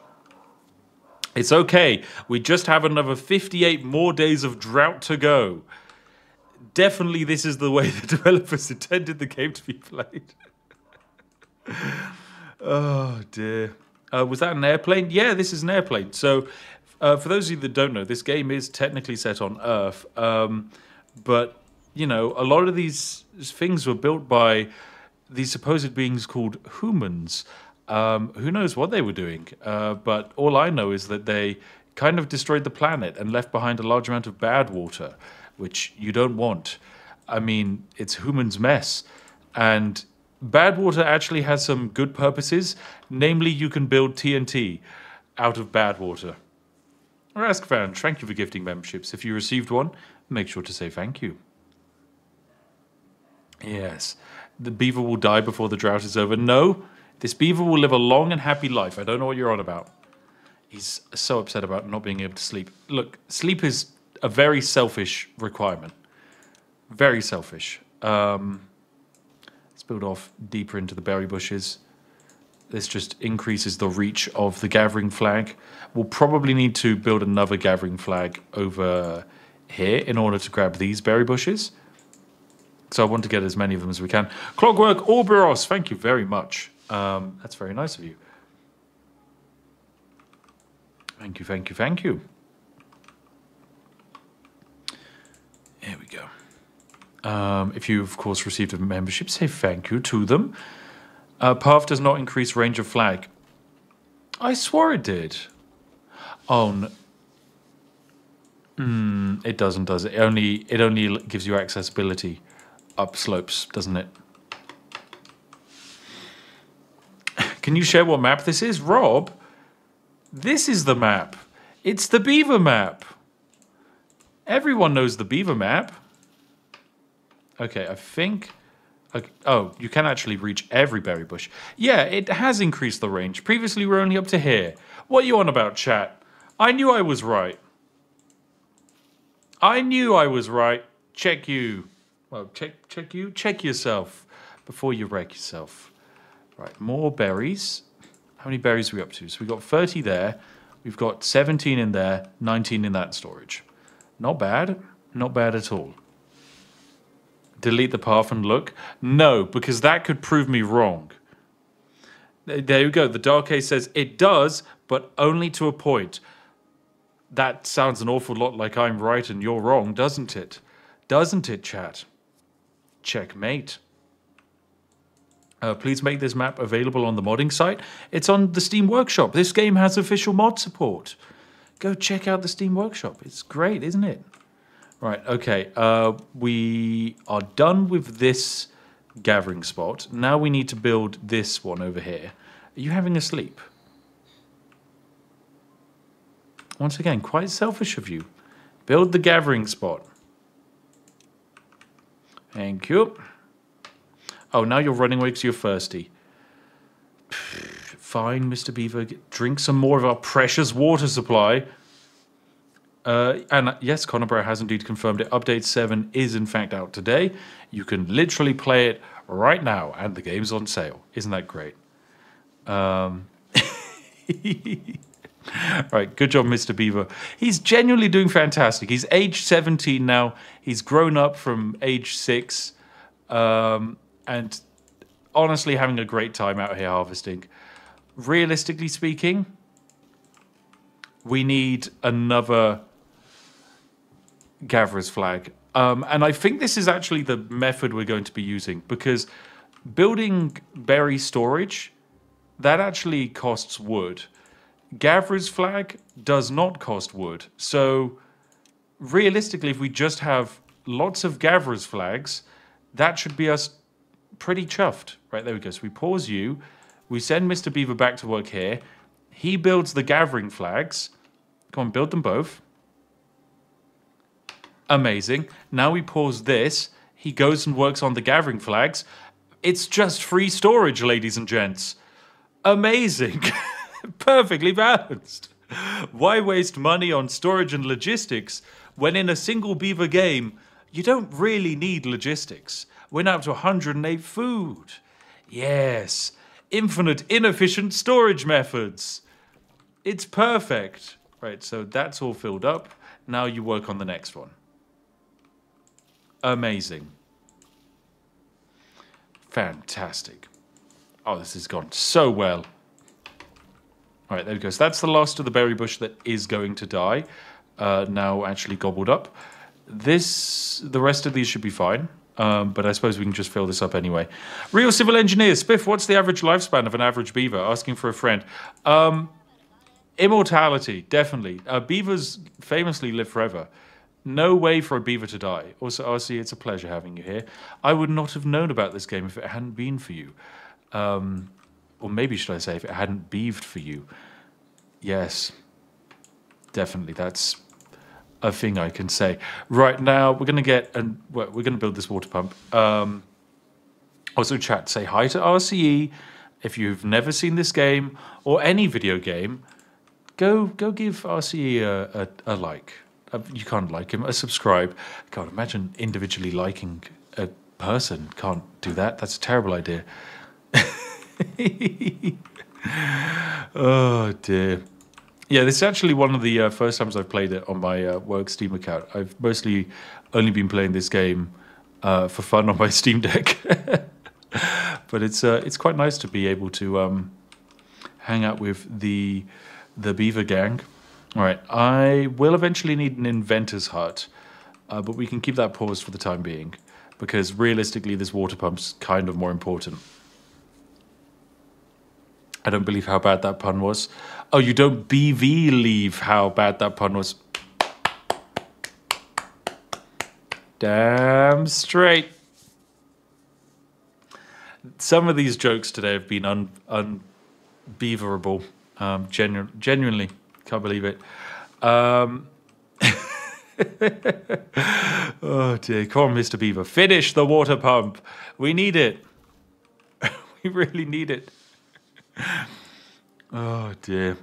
It's okay. We just have another 58 more days of drought to go. Definitely this is the way the developers intended the game to be played. Oh, dear. Was that an airplane? Yeah, this is an airplane. So, for those of you that don't know, this game is technically set on Earth. But, you know, a lot of these things were built by these supposed beings called humans. Who knows what they were doing? But all I know is that they kind of destroyed the planet and left behind a large amount of bad water, which you don't want. I mean, it's humans' mess. And bad water actually has some good purposes. Namely, you can build TNT out of bad water. Raskvan, thank you for gifting memberships. If you received one, make sure to say thank you. Yes. The beaver will die before the drought is over. No, this beaver will live a long and happy life. I don't know what you're on about. He's so upset about not being able to sleep. Look, sleep is a very selfish requirement. Very selfish. Let's build off deeper into the berry bushes. This just increases the reach of the gathering flag. We'll probably need to build another gathering flag over here in order to grab these berry bushes. So I want to get as many of them as we can. Clockwork Orberos, thank you very much. That's very nice of you. Thank you, thank you, thank you. Here we go. If you, of course, received a membership, say thank you to them. Path does not increase range of flag. I swore it did. Oh, no. It doesn't, does it? It only gives you accessibility up slopes, doesn't it? Can you share what map this is? Rob, this is the map. It's the Beaver map. Everyone knows the Beaver map. Okay, I think... Okay, oh, you can actually reach every berry bush. Yeah, it has increased the range. Previously, we were only up to here. What are you on about, chat? I knew I was right. I knew I was right. Check you. Well, check you. Check yourself before you wreck yourself. Right, more berries. How many berries are we up to? So we've got 30 there. We've got 17 in there, 19 in that storage. Not bad. Not bad at all. Delete the path and look? No, because that could prove me wrong. There you go. The Dark Ace says it does, but only to a point. That sounds an awful lot like I'm right and you're wrong, doesn't it? Doesn't it, chat? Checkmate. Please make this map available on the modding site. It's on the Steam Workshop. This game has official mod support. Go check out the Steam Workshop. It's great, isn't it? Right, okay. We are done with this gathering spot. Now we need to build this one over here. Are you having a sleep? Once again, quite selfish of you. Build the gathering spot. Thank you. Oh, now you're running away because you're thirsty. Fine, Mr. Beaver. Drink some more of our precious water supply. And yes, Conabro has indeed confirmed it. Update 7 is in fact out today. You can literally play it right now, and the game's on sale. Isn't that great? Right, good job, Mr. Beaver. He's genuinely doing fantastic. He's age 17 now. He's grown up from age 6. And honestly having a great time out here harvesting. Realistically speaking, we need another gatherer's flag. And I think this is actually the method we're going to be using, because building berry storage, that actually costs wood. Gatherer's flag does not cost wood. So realistically, if we just have lots of gatherer's flags, that should be us pretty chuffed. Right, there we go. So we pause you. We send Mr. Beaver back to work here. He builds the gathering flags. Come on, build them both. Amazing. Now we pause this. He goes and works on the gathering flags. It's just free storage, ladies and gents. Amazing. Perfectly balanced. Why waste money on storage and logistics when in a single Beaver game, you don't really need logistics? We're now up to 108 food. Yes. Infinite inefficient storage methods. It's perfect. Right, so that's all filled up. Now you work on the next one. Amazing. Fantastic. Oh, this has gone so well. All right, there we go. So that's the last of the berry bush that is going to die. Now actually gobbled up. The rest of these should be fine. But I suppose we can just fill this up anyway. Real Civil Engineer. Spiff, what's the average lifespan of an average beaver? Asking for a friend. Immortality, definitely. Beavers famously live forever. No way for a beaver to die. Also, RC, it's a pleasure having you here. I would not have known about this game if it hadn't been for you. Or maybe should I say, if it hadn't beaved for you. Yes, definitely. That's a thing I can say. Right now, we're going to we're going to build this water pump. Also, chat, say hi to RCE. If you've never seen this game or any video game, go give RCE a like. You can't like him. A subscribe. God, imagine individually liking a person. Can't do that. That's a terrible idea. Oh dear. Yeah, this is actually one of the first times I've played it on my work Steam account. I've mostly only been playing this game for fun on my Steam Deck. But it's quite nice to be able to hang out with the Beaver gang. All right, I will eventually need an inventor's hut, but we can keep that paused for the time being, because realistically this water pump's kind of more important. I don't believe how bad that pun was. Oh, you don't believe how bad that pun was. Damn straight. Some of these jokes today have been unbeaverable. Genuinely. Can't believe it. Oh dear. Come on, Mr. Beaver. Finish the water pump. We need it. We really need it. Oh dear.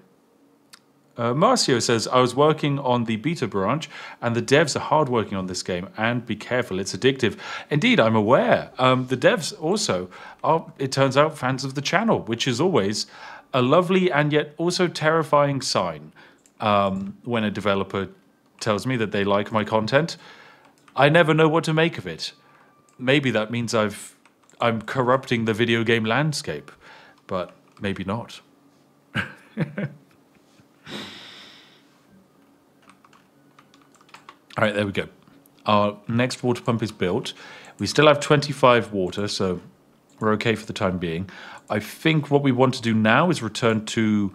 Marcio says, I was working on the beta branch and the devs are hard working on this game, and be careful, it's addictive. Indeed, I'm aware. The devs also are, it turns out, fans of the channel, which is always a lovely and yet also terrifying sign when a developer tells me that they like my content. I never know what to make of it. Maybe that means I'm corrupting the video game landscape, but maybe not. All right, there we go. Our next water pump is built. We still have 25 water, so we're okay for the time being. I think what we want to do now is return to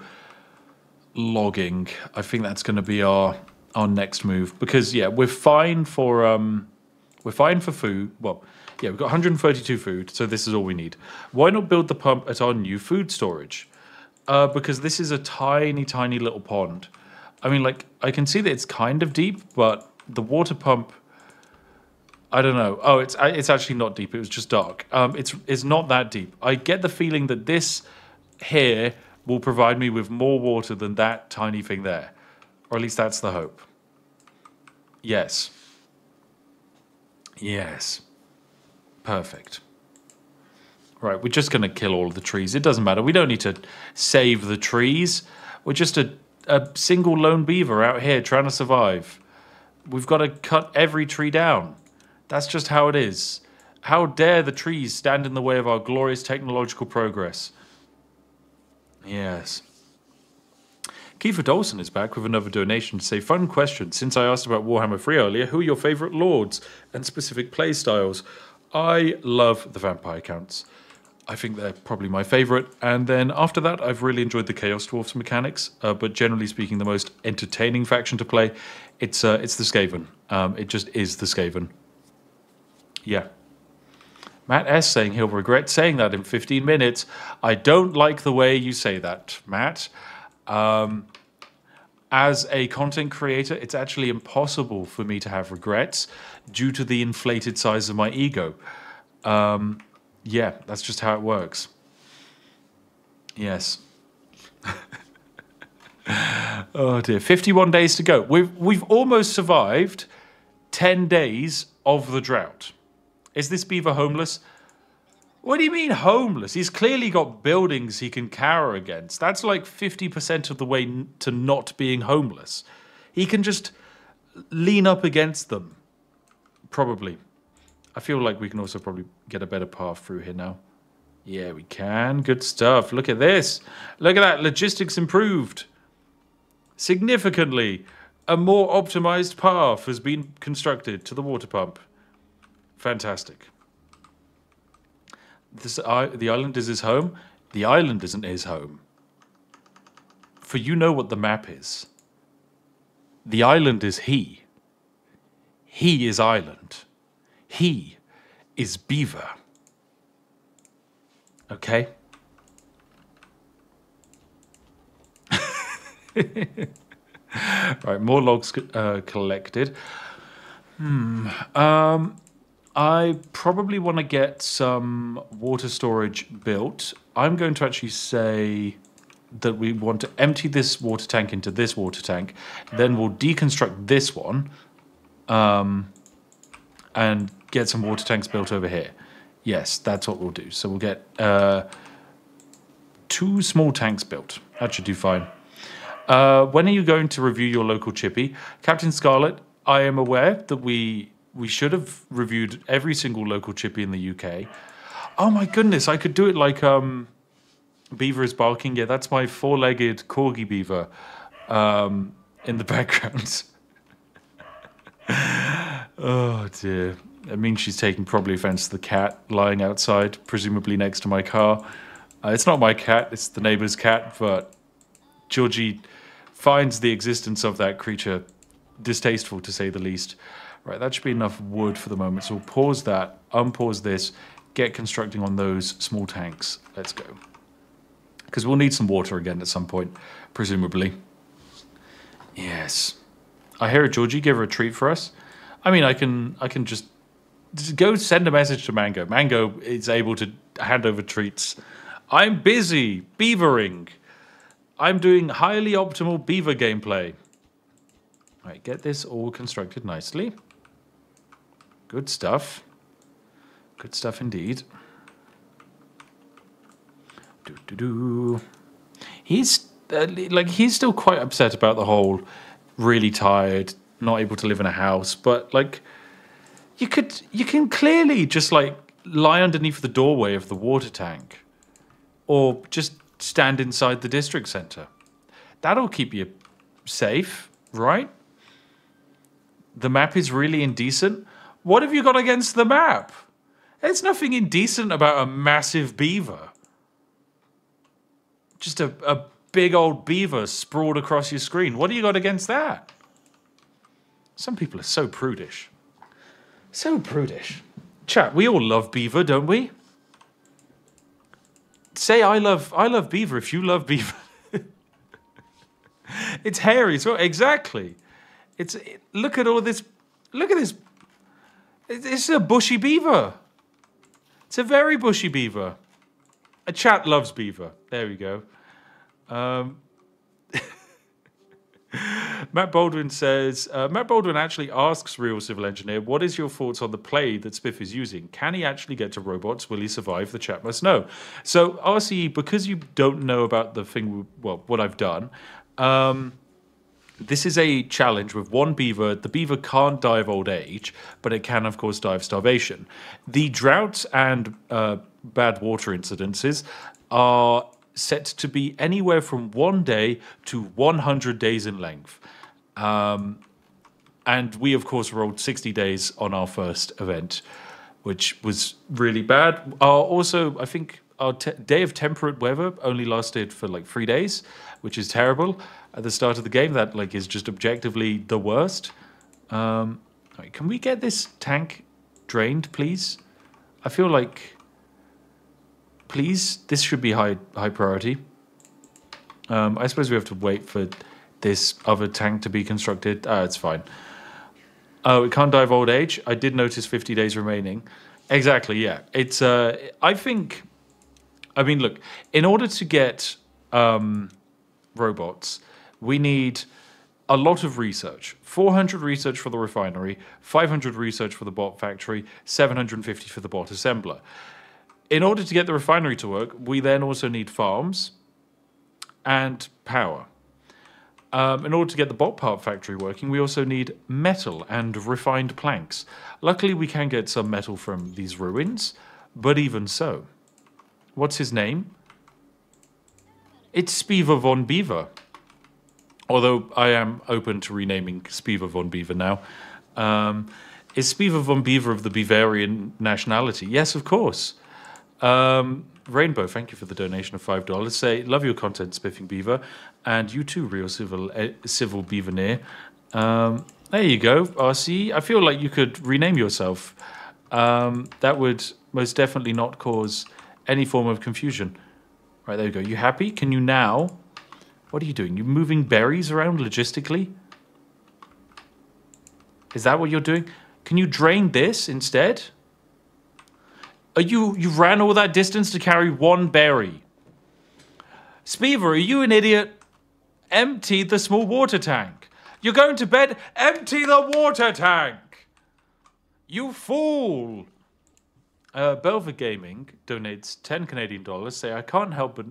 logging. I think that's going to be our next move, because yeah, we're fine for food. Well, yeah, we've got 132 food, so this is all we need. Why not build the pump at our new food storage? Because this is a tiny, tiny little pond. I mean, like, I can see that it's kind of deep, but the water pump, I don't know. Oh, it's actually not deep. It was just dark. It's not that deep. I get the feeling that this here will provide me with more water than that tiny thing there. Or at least that's the hope. Yes. Yes. Perfect. Right, we're just going to kill all of the trees. It doesn't matter. We don't need to save the trees. We're just a single lone beaver out here trying to survive. We've got to cut every tree down. That's just how it is. How dare the trees stand in the way of our glorious technological progress? Yes. Kiefer Dawson is back with another donation to say, fun question. Since I asked about Warhammer 3 earlier, who are your favourite lords and specific playstyles? I love the vampire counts. I think they're probably my favourite. And then after that, I've really enjoyed the Chaos Dwarfs mechanics. But generally speaking, the most entertaining faction to play, it's the Skaven. It just is the Skaven. Yeah. Matt S. saying he'll regret saying that in 15 minutes. I don't like the way you say that, Matt. As a content creator, it's actually impossible for me to have regrets due to the inflated size of my ego. Yeah, that's just how it works. Yes. Oh dear, 51 days to go. We've almost survived 10 days of the drought. Is this beaver homeless? What do you mean homeless? He's clearly got buildings he can cower against. That's like 50% of the way to not being homeless. He can just lean up against them. Probably. I feel like we can also probably get a better path through here now. Yeah, we can. Good stuff. Look at this. Look at that. Logistics improved. Significantly. A more optimized path has been constructed to the water pump. Fantastic. The island is his home. The island isn't his home. For you know what the map is. The island is he. He is island. He is Beaver. Okay? Right, more logs collected. I probably want to get some water storage built. I'm going to actually say that we want to empty this water tank into this water tank. Then we'll deconstruct this one and get some water tanks built over here. Yes, that's what we'll do. So we'll get 2 small tanks built. That should do fine. When are you going to review your local chippy? Captain Scarlet, I am aware that we should have reviewed every single local chippy in the UK. Oh my goodness, I could do it like Beaver is barking. Yeah, that's my 4-legged corgi beaver in the background. Oh dear. I mean, she's taking probably offense to the cat lying outside, presumably next to my car. It's not my cat, it's the neighbor's cat, but Georgie finds the existence of that creature distasteful, to say the least. Right, that should be enough wood for the moment. So we'll pause that, unpause this, get constructing on those small tanks. Let's go. Because we'll need some water again at some point, presumably. Yes. I hear it, Georgie. Give her a treat for us. I mean, I can just go send a message to Mango. Mango is able to hand over treats. I'm busy beavering. I'm doing highly optimal beaver gameplay. All right, get this all constructed nicely. Good stuff. Good stuff indeed. He's he's still quite upset about the whole really tired, not able to live in a house, but like you can clearly just like lie underneath the doorway of the water tank or just stand inside the district center. That'll keep you safe, right? The map is really indecent. What have you got against the map? There's nothing indecent about a massive beaver. Just a big old beaver sprawled across your screen. What do you got against that? Some people are so prudish. So prudish. Chat, we all love Beaver, don't we? Say I love Beaver if you love Beaver. It's hairy as well. Exactly. Look at all this. Look at this. It's a bushy beaver. It's a very bushy beaver. A chat loves Beaver. There we go. Matt Baldwin says, Matt Baldwin actually asks Real Civil Engineer, what is your thoughts on the play that Spiff is using? Can he actually get to robots? Will he survive? The chat must know. So, RCE, because you don't know about the thing, well, what I've done, This is a challenge with one beaver. The beaver can't die of old age, but it can, of course, die of starvation. The droughts and bad water incidences are set to be anywhere from 1 day to 100 days in length. And we, of course, rolled 60 days on our first event, which was really bad. Also, I think our day of temperate weather only lasted for like 3 days, which is terrible. At the start of the game, that like is just objectively the worst. Right, can we get this tank drained, please? I feel like, please, this should be high priority. I suppose we have to wait for this other tank to be constructed. It's fine. Oh, it can't die of old age. I did notice 50 days remaining. Exactly, yeah. It's, I think, I mean, look, in order to get robots, we need a lot of research. 400 research for the refinery, 500 research for the bot factory, 750 for the bot assembler. In order to get the refinery to work, we then also need farms and power. In order to get the bot part factory working, we also need metal and refined planks. Luckily, we can get some metal from these ruins, but even so. What's his name? It's Spiffs von Beaver. Although I am open to renaming Spiffs von Beaver now. Is Spiffs von Beaver of the Bavarian nationality? Yes, of course. Rainbow, thank you for the donation of $5. Say, love your content, Spiffing Beaver. And you too, Real Civil Beaverneer. There you go, RC. I feel like you could rename yourself. That would most definitely not cause any form of confusion. Right, there you go. You happy? Can you now... What are you doing? You moving berries around logistically? Is that what you're doing? Can you drain this instead? You ran all that distance to carry one berry. Spiffs, are you an idiot? Empty the small water tank. You're going to bed? Empty the water tank. You fool. Belver Gaming donates 10 Canadian dollars. Say, I can't help but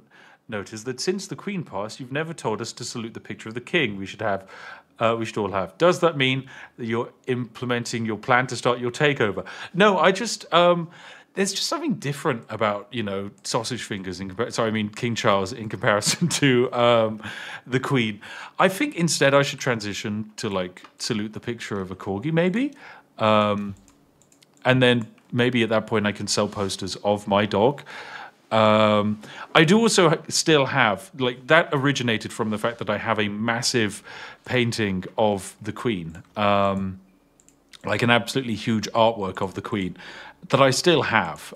notice that since the Queen passed, you've never told us to salute the picture of the King. We should all have. Does that mean that you're implementing your plan to start your takeover? No, I just there's just something different about, you know, sausage fingers King Charles in comparison to the Queen. I think instead I should transition to like salute the picture of a corgi, maybe, and then maybe at that point I can sell posters of my dog. I do also still have, like, that originated from the fact that I have a massive painting of the Queen, like an absolutely huge artwork of the Queen that I still have.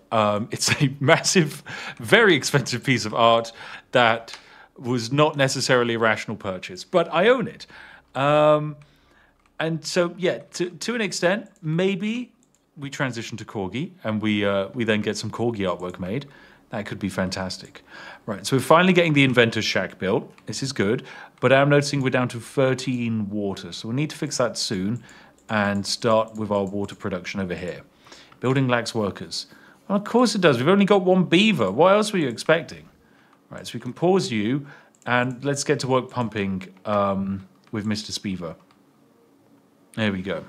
It's a massive, very expensive piece of art that was not necessarily a rational purchase, but I own it. And so, yeah, to an extent, maybe we transition to corgi and we then get some corgi artwork made. That could be fantastic. Right, so we're finally getting the Inventor's Shack built. This is good, but I'm noticing we're down to 13 water, so we'll need to fix that soon and start with our water production over here. Building lacks workers. Well, of course it does. We've only got one beaver. What else were you expecting? Right, so we can pause you, and let's get to work pumping with Mr. Spiffs. There we go.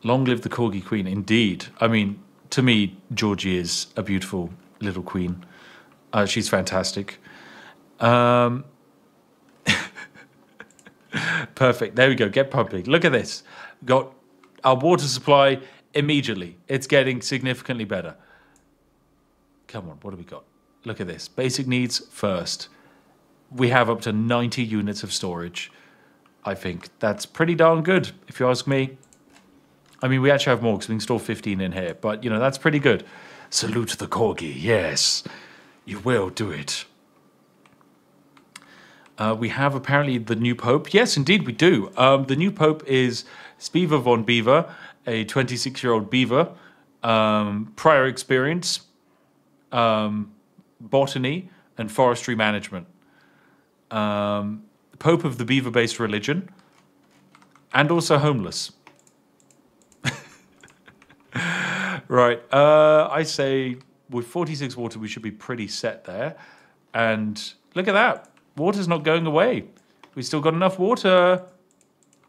Long live the Corgi Queen, indeed. I mean, to me, Georgie is a beautiful little queen. She's fantastic. Perfect. There we go. Get pumping. Look at this. Got our water supply immediately. It's getting significantly better. Come on. What do we got? Look at this. Basic needs first. We have up to 90 units of storage. I think that's pretty darn good, if you ask me. I mean, we actually have more because we can store 15 in here. But, you know, that's pretty good. Salute the Corgi. Yes, you will do it. We have apparently the new Pope. Yes, indeed, we do. The new Pope is Spiffs von Beaver, a 26-year-old beaver. Prior experience, botany, and forestry management. Pope of the beaver-based religion. And also homeless. Right, I say with 46 water we should be pretty set there. And look at that, water's not going away. We still got enough water.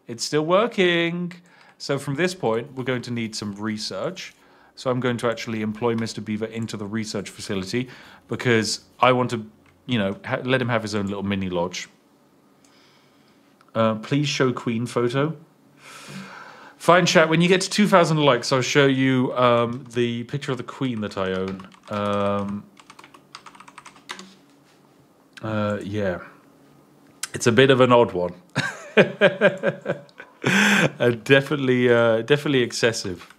It's still working. So from this point, we're going to need some research. So I'm going to actually employ Mr. Beaver into the research facility because I want to, you know, let him have his own little mini lodge. Please show Queen photo. Fine, chat. When you get to 2,000 likes, I'll show you the picture of the Queen that I own. Yeah. It's a bit of an odd one. Definitely excessive.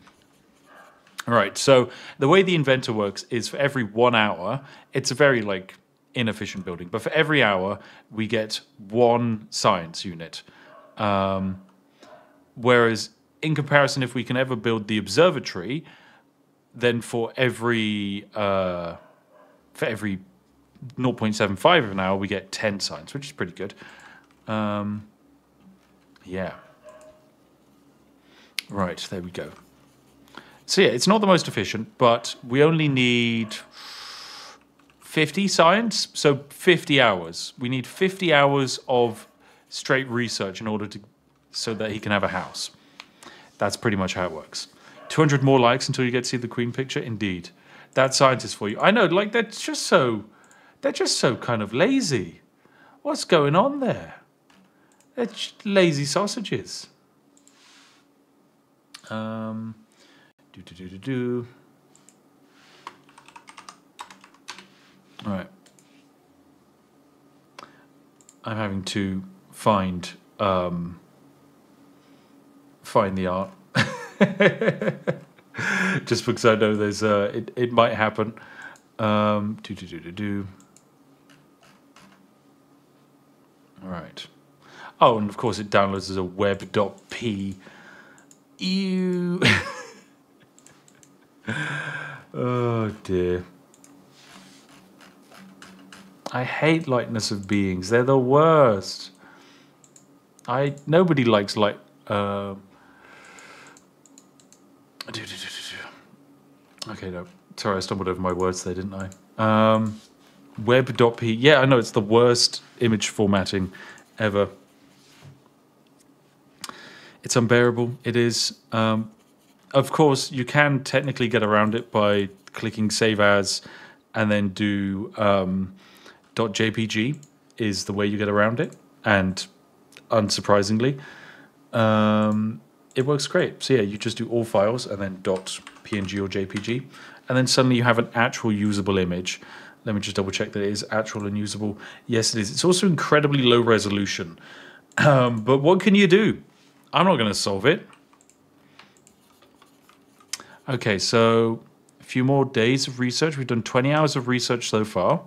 All right, so the way the inventor works is for every 1 hour, it's a very like inefficient building, but for every hour we get one science unit. Whereas in comparison, if we can ever build the observatory, then for every 0.75 of an hour we get 10 science, which is pretty good. Yeah. Right, there we go. So yeah, it's not the most efficient, but we only need 50 science, so 50 hours. We need 50 hours of straight research in order to, so that he can have a house. That's pretty much how it works. 200 more likes until you get to see the Queen picture. Indeed, that's scientist for you. I know, like they're just so kind of lazy. What's going on there? They're just lazy sausages. All right. I'm having to find the art. Just because I know there's it might happen. All right. Oh, and of course it downloads as a web.p. Ew. Oh dear. I hate lightness of beings. They're the worst. Nobody likes light. Okay, no. Sorry, I stumbled over my words there, didn't I? Web.p. Yeah, I know it's the worst image formatting ever. It's unbearable. It is. Of course, you can technically get around it by clicking Save As and then do .jpg is the way you get around it. And unsurprisingly, it works great. So yeah, you just do all files and then .png or JPG. And then suddenly you have an actual usable image. Let me just double check that it is actual and usable. Yes, it is. It's also incredibly low resolution. But what can you do? I'm not going to solve it. Okay, so a few more days of research. We've done 20 hours of research so far.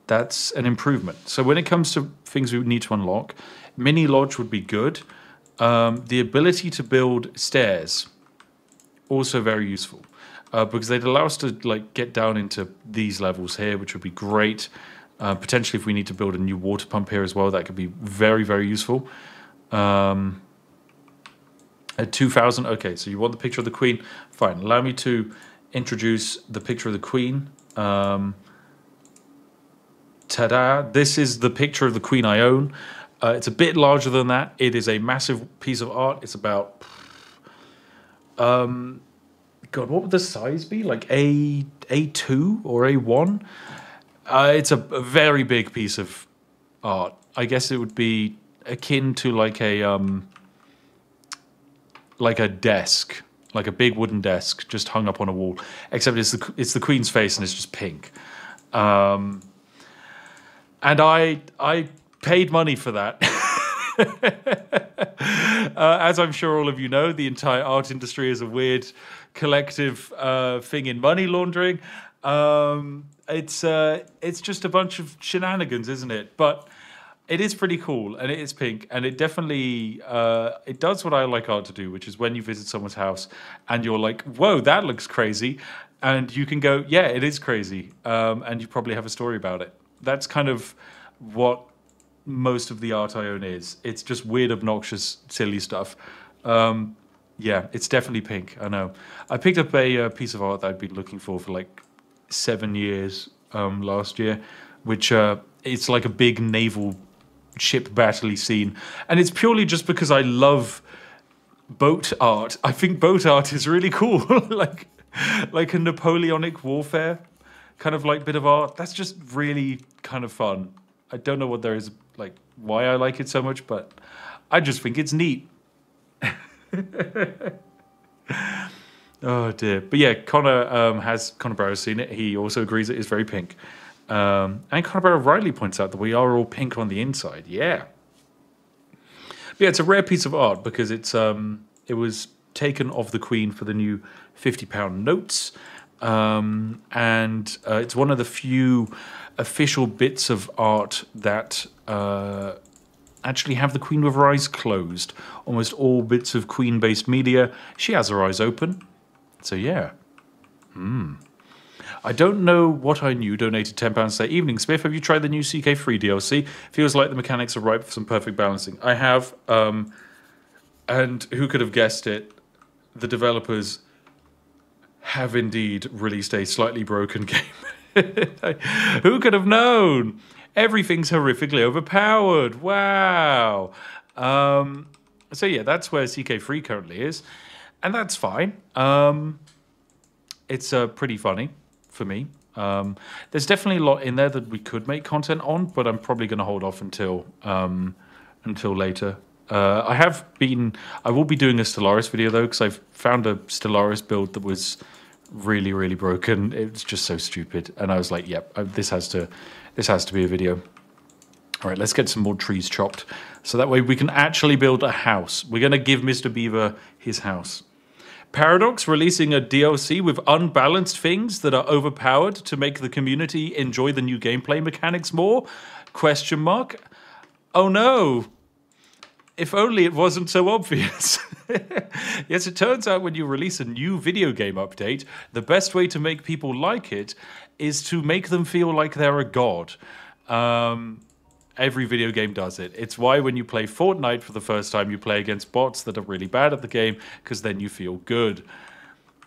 That's an improvement. So when it comes to things we need to unlock, mini lodge would be good. The ability to build stairs, also very useful. Because they'd allow us to like get down into these levels here, which would be great. Potentially if we need to build a new water pump here as well, that could be very, very useful. At 2,000, okay, so you want the picture of the Queen? Fine, allow me to introduce the picture of the Queen. Ta-da, this is the picture of the Queen I own. It's a bit larger than that. It is a massive piece of art. It's about, God, what would the size be? Like A2 or A1? It's a very big piece of art. I guess it would be akin to like a desk, like a big wooden desk just hung up on a wall, except it's the Queen's face and it's just pink. And I paid money for that. As I'm sure all of you know, the entire art industry is a weird collective thing in money laundering. It's just a bunch of shenanigans, isn't it? But it is pretty cool, and it is pink, and it definitely it does what I like art to do, which is when you visit someone's house and you're like, whoa, that looks crazy, and you can go, yeah, it is crazy, and you probably have a story about it. That's kind of what most of the art I own is. It's just weird, obnoxious, silly stuff. Yeah, it's definitely pink, I know. I picked up a piece of art that I'd been looking for like 7 years last year, which it's like a big naval ship battle scene, and it's purely just because I love boat art. I think boat art is really cool, like a Napoleonic warfare kind of like bit of art. That's just really kind of fun. I don't know what there is like why I like it so much, but I just think it's neat. Oh dear. But yeah, Connor Barrow's seen it. He also agrees it is very pink. And Connor Barrow rightly points out that we are all pink on the inside. Yeah. But yeah, it's a rare piece of art because it was taken off the Queen for the new £50 notes. And it's one of the few official bits of art that actually have the Queen with her eyes closed. Almost all bits of Queen-based media, she has her eyes open. So yeah. I don't know what I knew. Donated £10 today. Evening, Spiff. Have you tried the new CK3 DLC? Feels like the mechanics are ripe for some perfect balancing. I have. And who could have guessed it? The developers have indeed released a slightly broken game. Who could have known? Everything's horrifically overpowered. Wow. So yeah, that's where CK3 currently is. And that's fine. It's pretty funny for me. There's definitely a lot in there that we could make content on, but I'm probably going to hold off until later. I will be doing a Stellaris video though, because I've found a Stellaris build that was really, really broken. It's just so stupid, and I was like, "Yep, this has to be a video." All right, let's get some more trees chopped, so that way we can actually build a house. We're gonna give Mr. Beaver his house. Paradox releasing a DLC with unbalanced things that are overpowered to make the community enjoy the new gameplay mechanics more? Question mark. Oh no. If only it wasn't so obvious. Yes, it turns out when you release a new video game update, the best way to make people like it is to make them feel like they're a god. Every video game does it. It's why when you play Fortnite for the first time, you play against bots that are really bad at the game, because then you feel good.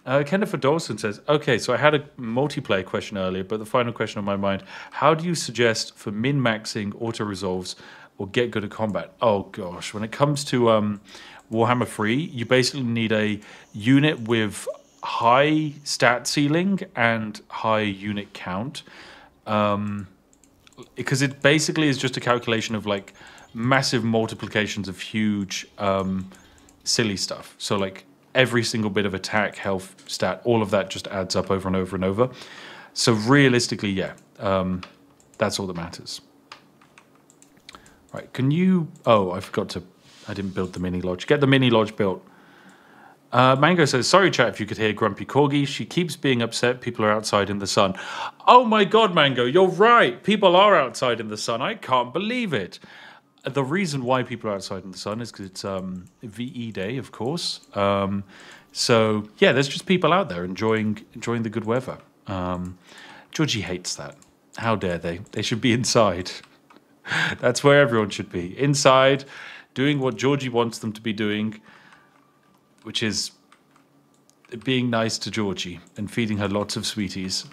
Kenneth Dawson says, okay, so I had a multiplayer question earlier, but the final question on my mind, how do you suggest for min-maxing auto-resolves or get good at combat? Oh gosh, when it comes to Warhammer 3, you basically need a unit with high stat ceiling and high unit count. Because it basically is just a calculation of like massive multiplications of huge silly stuff. So like every single bit of attack, health, stat, all of that just adds up over and over and over. So realistically, yeah, that's all that matters. Right, can you... Oh, I didn't build the mini lodge. Get the mini lodge built. Mango says, sorry chat if you could hear Grumpy Corgi. She keeps being upset people are outside in the sun. Oh my god, Mango, you're right. People are outside in the sun. I can't believe it. The reason why people are outside in the sun is because it's VE Day, of course. So, yeah, there's just people out there enjoying the good weather. Georgie hates that. How dare they? They should be inside. That's where everyone should be. Inside, doing what Georgie wants them to be doing, which is being nice to Georgie and feeding her lots of sweeties.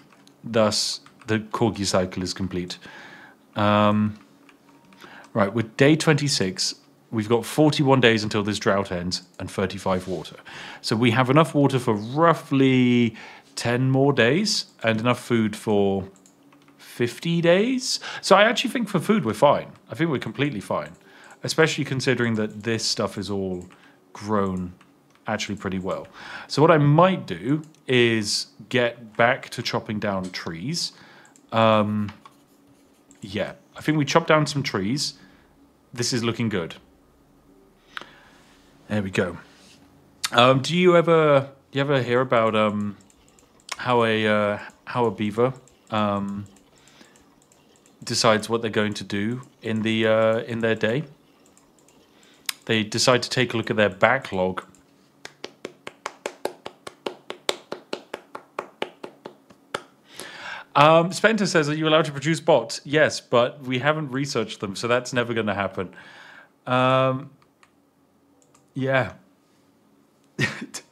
Thus, the corgi cycle is complete. Right, with day 26, we've got 41 days until this drought ends and 35 water. So we have enough water for roughly 10 more days and enough food for 50 days. So I actually think for food we're fine. I think we're completely fine, especially considering that this stuff is all grown actually pretty well. So what I might do is get back to chopping down trees. Yeah, I think we chop down some trees. This is looking good. There we go. Do you ever hear about how a beaver decides what they're going to do in their day? They decide to take a look at their backlog. Spencer says, are you allowed to produce bots? Yes, but we haven't researched them, so that's never going to happen. Yeah.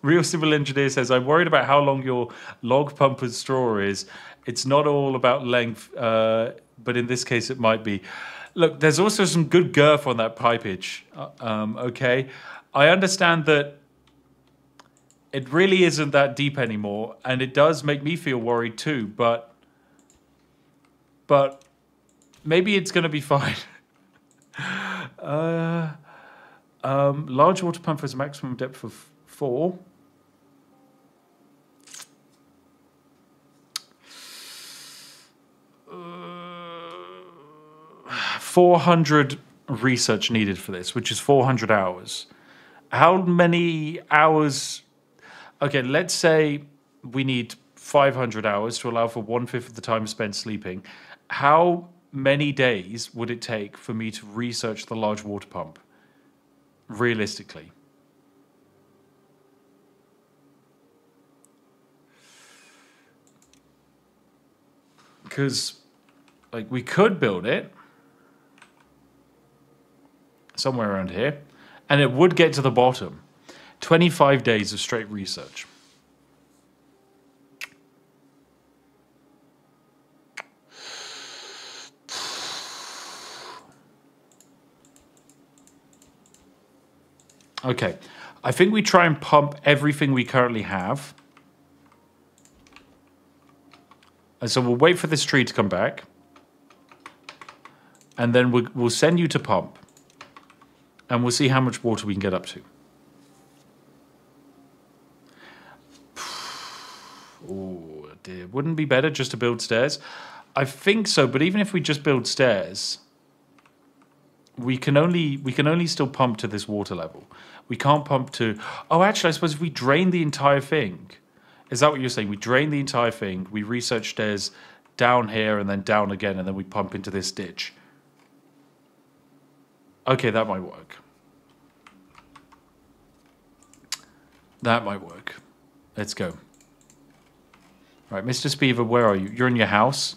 Real Civil Engineer says, I'm worried about how long your log pumper's straw is. It's not all about length, but in this case it might be. Look, there's also some good girth on that pipage. Okay, I understand that it really isn't that deep anymore, and it does make me feel worried too. But maybe it's going to be fine. Large water pump has a maximum depth of 4. 400 research needed for this, which is 400 hours. How many hours? Okay, let's say we need 500 hours to allow for 1/5 of the time spent sleeping. How many days would it take for me to research the large water pump? Realistically. Because, like, we could build it somewhere around here, and it would get to the bottom. 25 days of straight research. Okay, I think we try and pump everything we currently have. And so we'll wait for this tree to come back. And then we'll send you to pump. And we'll see how much water we can get up to. Oh dear, wouldn't it be better just to build stairs? I think so, but even if we just build stairs, we can only still pump to this water level. We can't pump to... Oh, actually, I suppose if we drain the entire thing... Is that what you're saying? We drain the entire thing, we research stairs down here and then down again, and then we pump into this ditch. Okay, that might work. That might work. Let's go. Right, Mr. Beaver, where are you? You're in your house?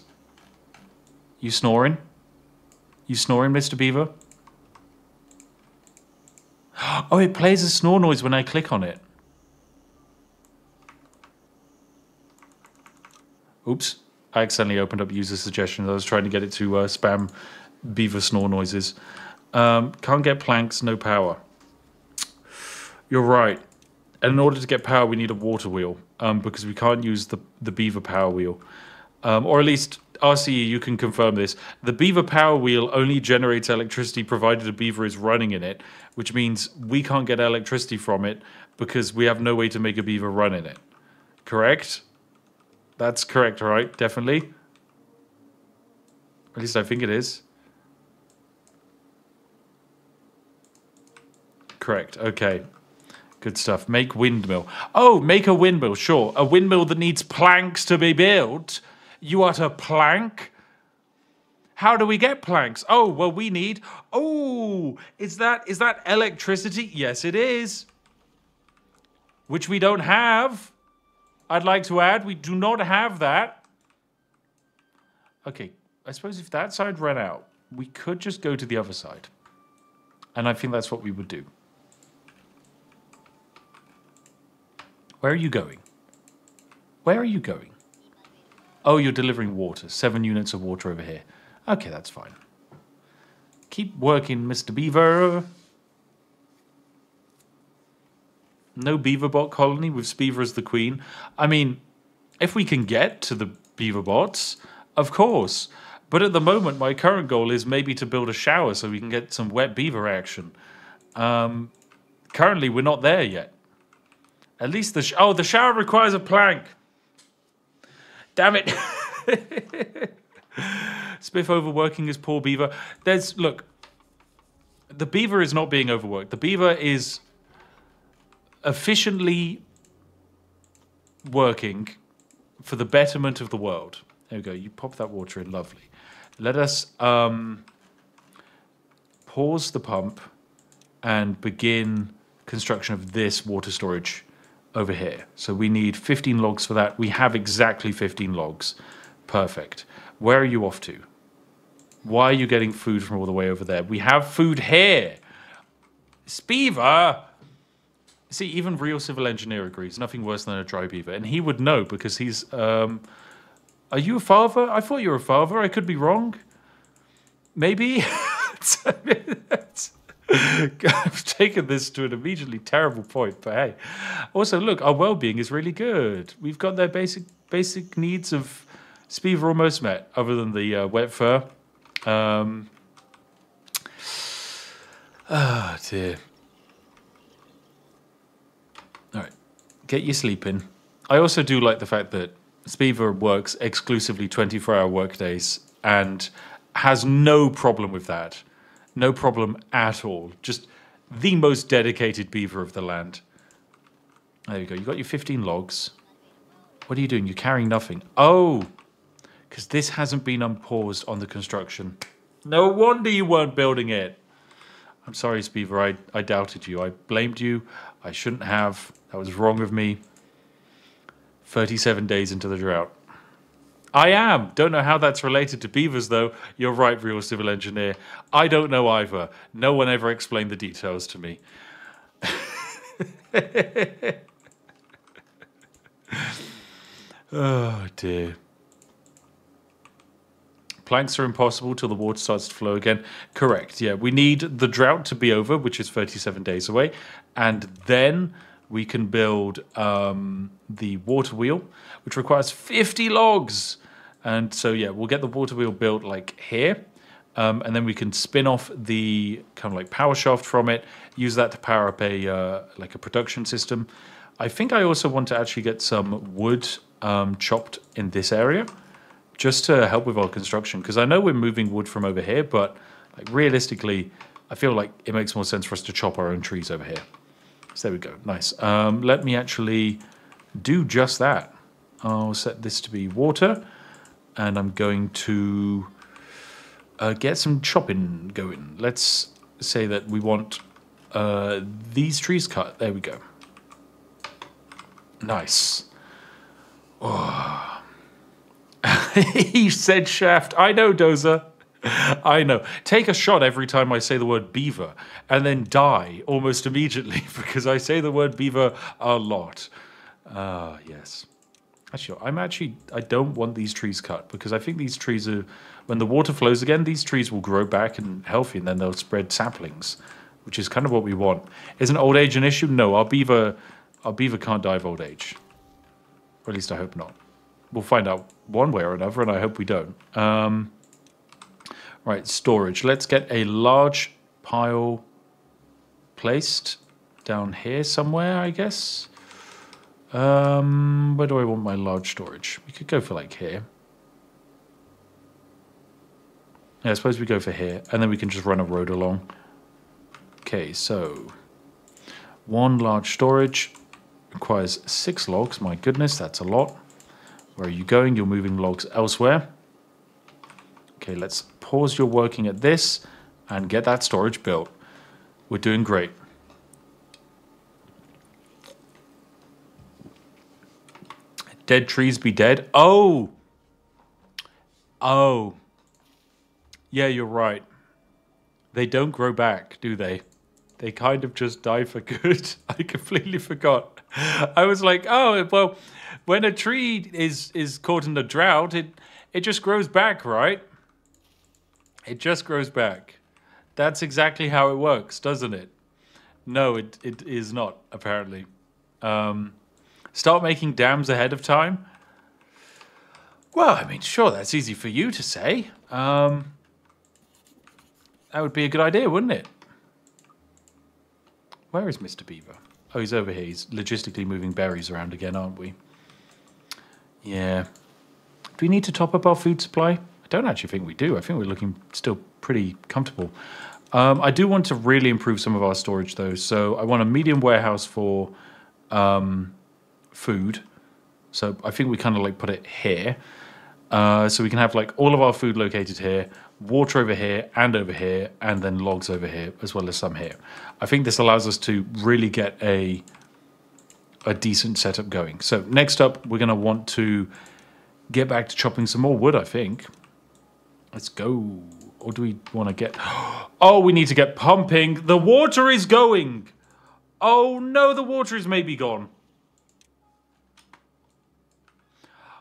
You snoring? You snoring, Mr. Beaver? Oh, it plays a snore noise when I click on it. Oops. I accidentally opened up user suggestions. I was trying to get it to spam beaver snore noises. Can't get planks, no power. You're right. And in order to get power, we need a water wheel. Because we can't use the beaver power wheel. Or at least, RCE, you can confirm this. The beaver power wheel only generates electricity provided a beaver is running in it. Which means we can't get electricity from it because we have no way to make a beaver run in it. Correct? That's correct, right? Definitely. At least I think it is. Correct. Okay. Good stuff. Make windmill. Oh, make a windmill. Sure. A windmill that needs planks to be built. You utter plank? How do we get planks? Oh, well, we need... Oh, is that electricity? Yes, it is. Which we don't have. I'd like to add, we do not have that. Okay, I suppose if that side ran out, we could just go to the other side. And I think that's what we would do. Where are you going? Where are you going? Oh, you're delivering water. 7 units of water over here. Okay, that's fine. Keep working, Mr. Beaver. No beaver bot colony with Spiffs as the queen. I mean, if we can get to the beaver bots, of course. But at the moment, my current goal is maybe to build a shower so we can get some wet beaver action. Currently, we're not there yet. At least the shower requires a plank. Damn it. Spiff overworking his poor beaver. Look, the beaver is not being overworked. The beaver is efficiently working for the betterment of the world. There we go. You pop that water in. Lovely. Let us pause the pump and begin construction of this water storage over here. So we need 15 logs for that. We have exactly 15 logs. Perfect. Where are you off to? Why are you getting food from all the way over there? We have food here. Beaver. See, even real civil engineer agrees. Nothing worse than a dry beaver. And he would know because he's... are you a father? I thought you were a father. I could be wrong. Maybe. I've taken this to an immediately terrible point, but hey. Also, look, our well-being is really good. We've got their basic needs of Spiffs almost met, other than the wet fur. Oh, dear. All right. Get your sleep in. I also do like the fact that Beaver works exclusively 24-hour workdays and has no problem with that. No problem at all. Just the most dedicated beaver of the land. There you go. You got your 15 logs. What are you doing? You're carrying nothing. Oh, because this hasn't been unpaused on the construction. No wonder you weren't building it. I'm sorry, Beaver. I doubted you. I blamed you. I shouldn't have. That was wrong of me. 37 days into the drought. I am. Don't know how that's related to beavers, though. You're right, real civil engineer. I don't know either. No one ever explained the details to me. Oh, dear. Planks are impossible till the water starts to flow again. Correct, yeah. We need the drought to be over, which is 37 days away. And then we can build the water wheel, which requires 50 logs. And so, yeah, we'll get the water wheel built like here. And then we can spin off the kind of like power shaft from it, use that to power up a like a production system. I think I also want to actually get some wood chopped in this area, just to help with our construction, because I know we're moving wood from over here, but like realistically, I feel like it makes more sense for us to chop our own trees over here. So there we go, nice. Let me actually do just that. I'll set this to be water, and I'm going to get some chopping going. Let's say that we want these trees cut. There we go. Nice. Oh. He said shaft. I know, Dozer. I know. Take a shot every time I say the word beaver and then die almost immediately because I say the word beaver a lot. Ah, yes. Actually, I don't want these trees cut because I think these trees are, when the water flows again, these trees will grow back and healthy and then they'll spread saplings, which is kind of what we want. Isn't old age an issue? No, our beaver can't die of old age. Or at least I hope not. We'll find out one way or another, and I hope we don't. Right, storage. Let's get a large pile placed down here somewhere, I guess. Where do I want my large storage? We could go for like here. Yeah, I suppose we go for here, and then we can just run a road along. Okay, so one large storage requires 6 logs. My goodness, that's a lot. Where are you going? You're moving logs elsewhere. Okay, let's pause your working at this and get that storage built. We're doing great. Dead trees be dead. Oh! Oh. Yeah, you're right. They don't grow back, do they? They kind of just die for good. I completely forgot. I was like, oh, well, when a tree is caught in a drought, it just grows back, right? It just grows back. That's exactly how it works, doesn't it? No, it is not, apparently. Start making dams ahead of time? Well, I mean, sure, that's easy for you to say. That would be a good idea, wouldn't it? Where is Mr. Beaver? Oh, he's over here. He's logistically moving berries around again, aren't we? Yeah. Do we need to top up our food supply? I don't actually think we do. I think we're looking still pretty comfortable. I do want to really improve some of our storage, though. So I want a medium warehouse for food. So I think we kind of like put it here. So we can have like all of our food located here, water over here, and then logs over here, as well as some here. I think this allows us to really get a decent setup going. So next up, we're going to want to get back to chopping some more wood, I think. Let's go. Or do we want to get... Oh, we need to get pumping. The water is going. Oh, no, the water is maybe gone.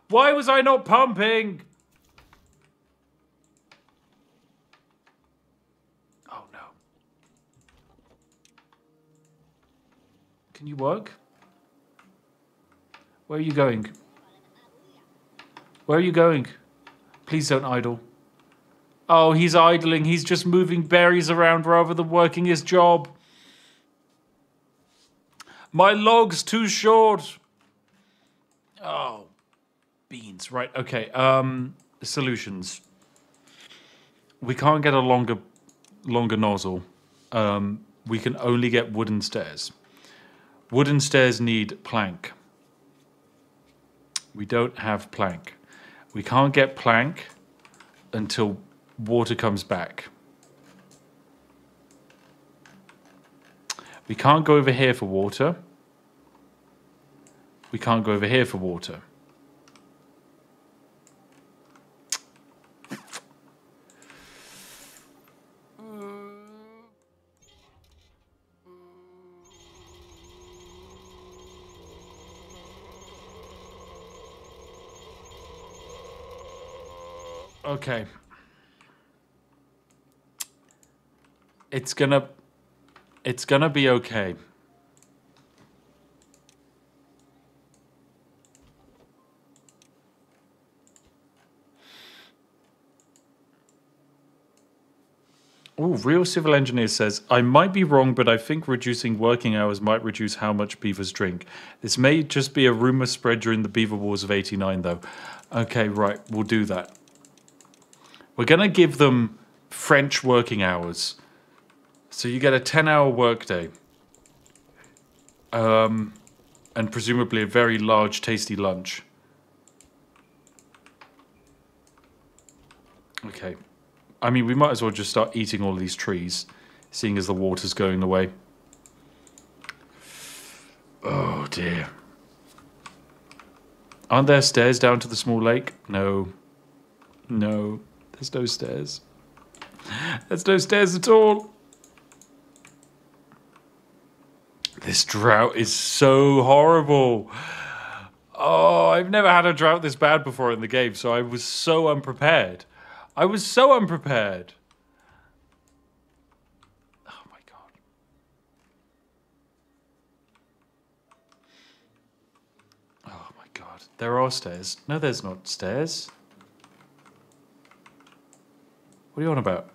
Why was I not pumping? Can you work? Where are you going? Where are you going? Please don't idle. Oh, he's idling. He's just moving berries around rather than working his job. My log's too short. Oh, beans. Right, okay. Solutions. We can't get a longer nozzle. We can only get wooden stairs. Wooden stairs need plank. We don't have plank. We can't get plank until water comes back. We can't go over here for water. We can't go over here for water. Okay. It's gonna be okay. Oh, Real Civil Engineer says, I might be wrong, but I think reducing working hours might reduce how much beavers drink. This may just be a rumor spread during the Beaver Wars of '89, though. Okay, right, we'll do that. We're going to give them French working hours. So you get a 10-hour workday. And presumably a very large, tasty lunch. Okay. I mean, we might as well just start eating all these trees, seeing as the water's going away. Oh, dear. Aren't there stairs down to the small lake? No. No. There's no stairs. There's no stairs at all. This drought is so horrible. Oh, I've never had a drought this bad before in the game, so I was so unprepared. I was so unprepared. Oh my god. Oh my god. There are stairs. No, there's not stairs. What are you on about?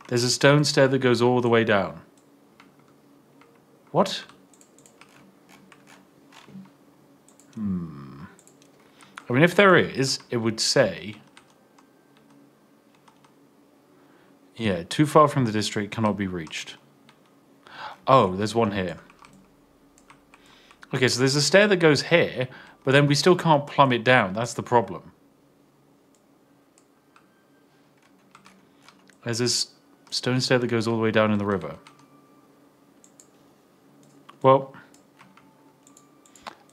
There's a stone stair that goes all the way down. What? I mean, if there is, it would say... Yeah, too far from the district, cannot be reached. Oh, there's one here. Okay, so there's a stair that goes here, but then we still can't plumb it down. That's the problem. There's this stone stair that goes all the way down in the river. Well,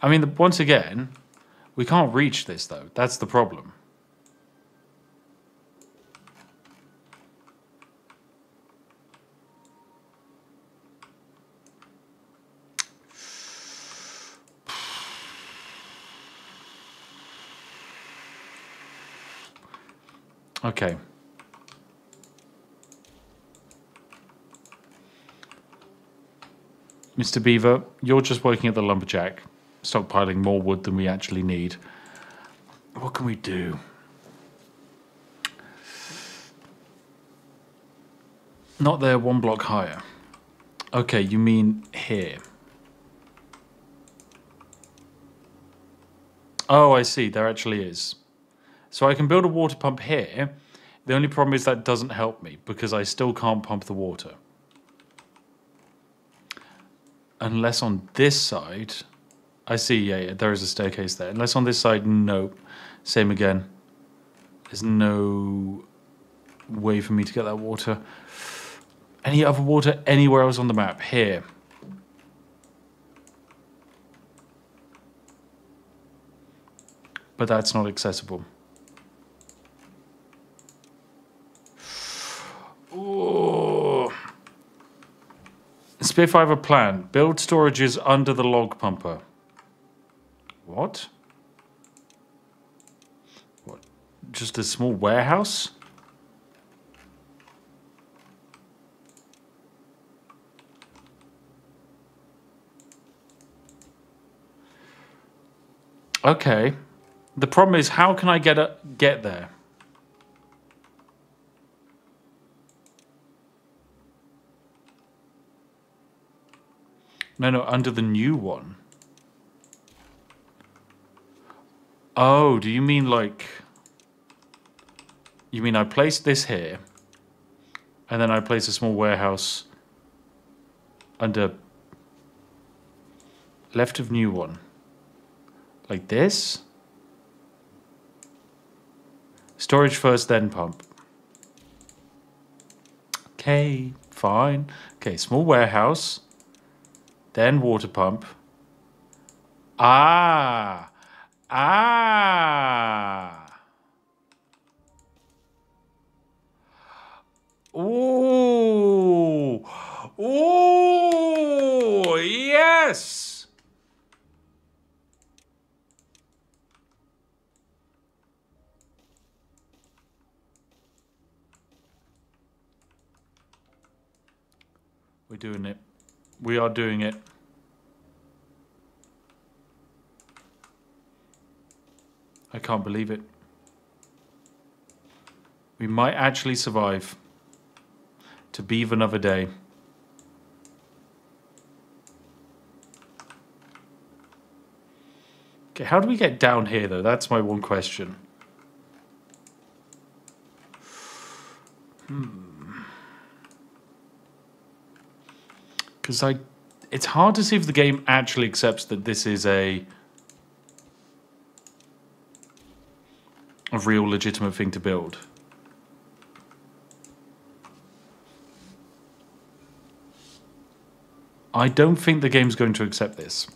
I mean, once again, we can't reach this, though. That's the problem. Okay. Mr. Beaver, you're just working at the lumberjack, stockpiling more wood than we actually need. What can we do? Not there, one block higher. Okay, you mean here. Oh, I see, there actually is. So I can build a water pump here. The only problem is that doesn't help me, because I still can't pump the water. Unless on this side... I see, yeah, there is a staircase there. Unless on this side, no. Same again. There's no way for me to get that water. Any other water anywhere else on the map? Here. But that's not accessible. Ooh. Spiff, I have a plan. Build storages under the log pumper. What? What? Just a small warehouse? Okay. The problem is, how can I get there? No, under the new one. Oh, do you mean like... You mean I place this here, and then I place a small warehouse under left of new one. Like this? Storage first, then pump. Okay, fine. Okay, small warehouse, then water pump. Ah! Ooh! Ooh! Yes! We're doing it. We are doing it. I can't believe it. We might actually survive to Beaver another day. Okay, how do we get down here, though? That's my one question. Because it's hard to see if the game actually accepts that this is a real legitimate thing to build. I don't think the game's going to accept this.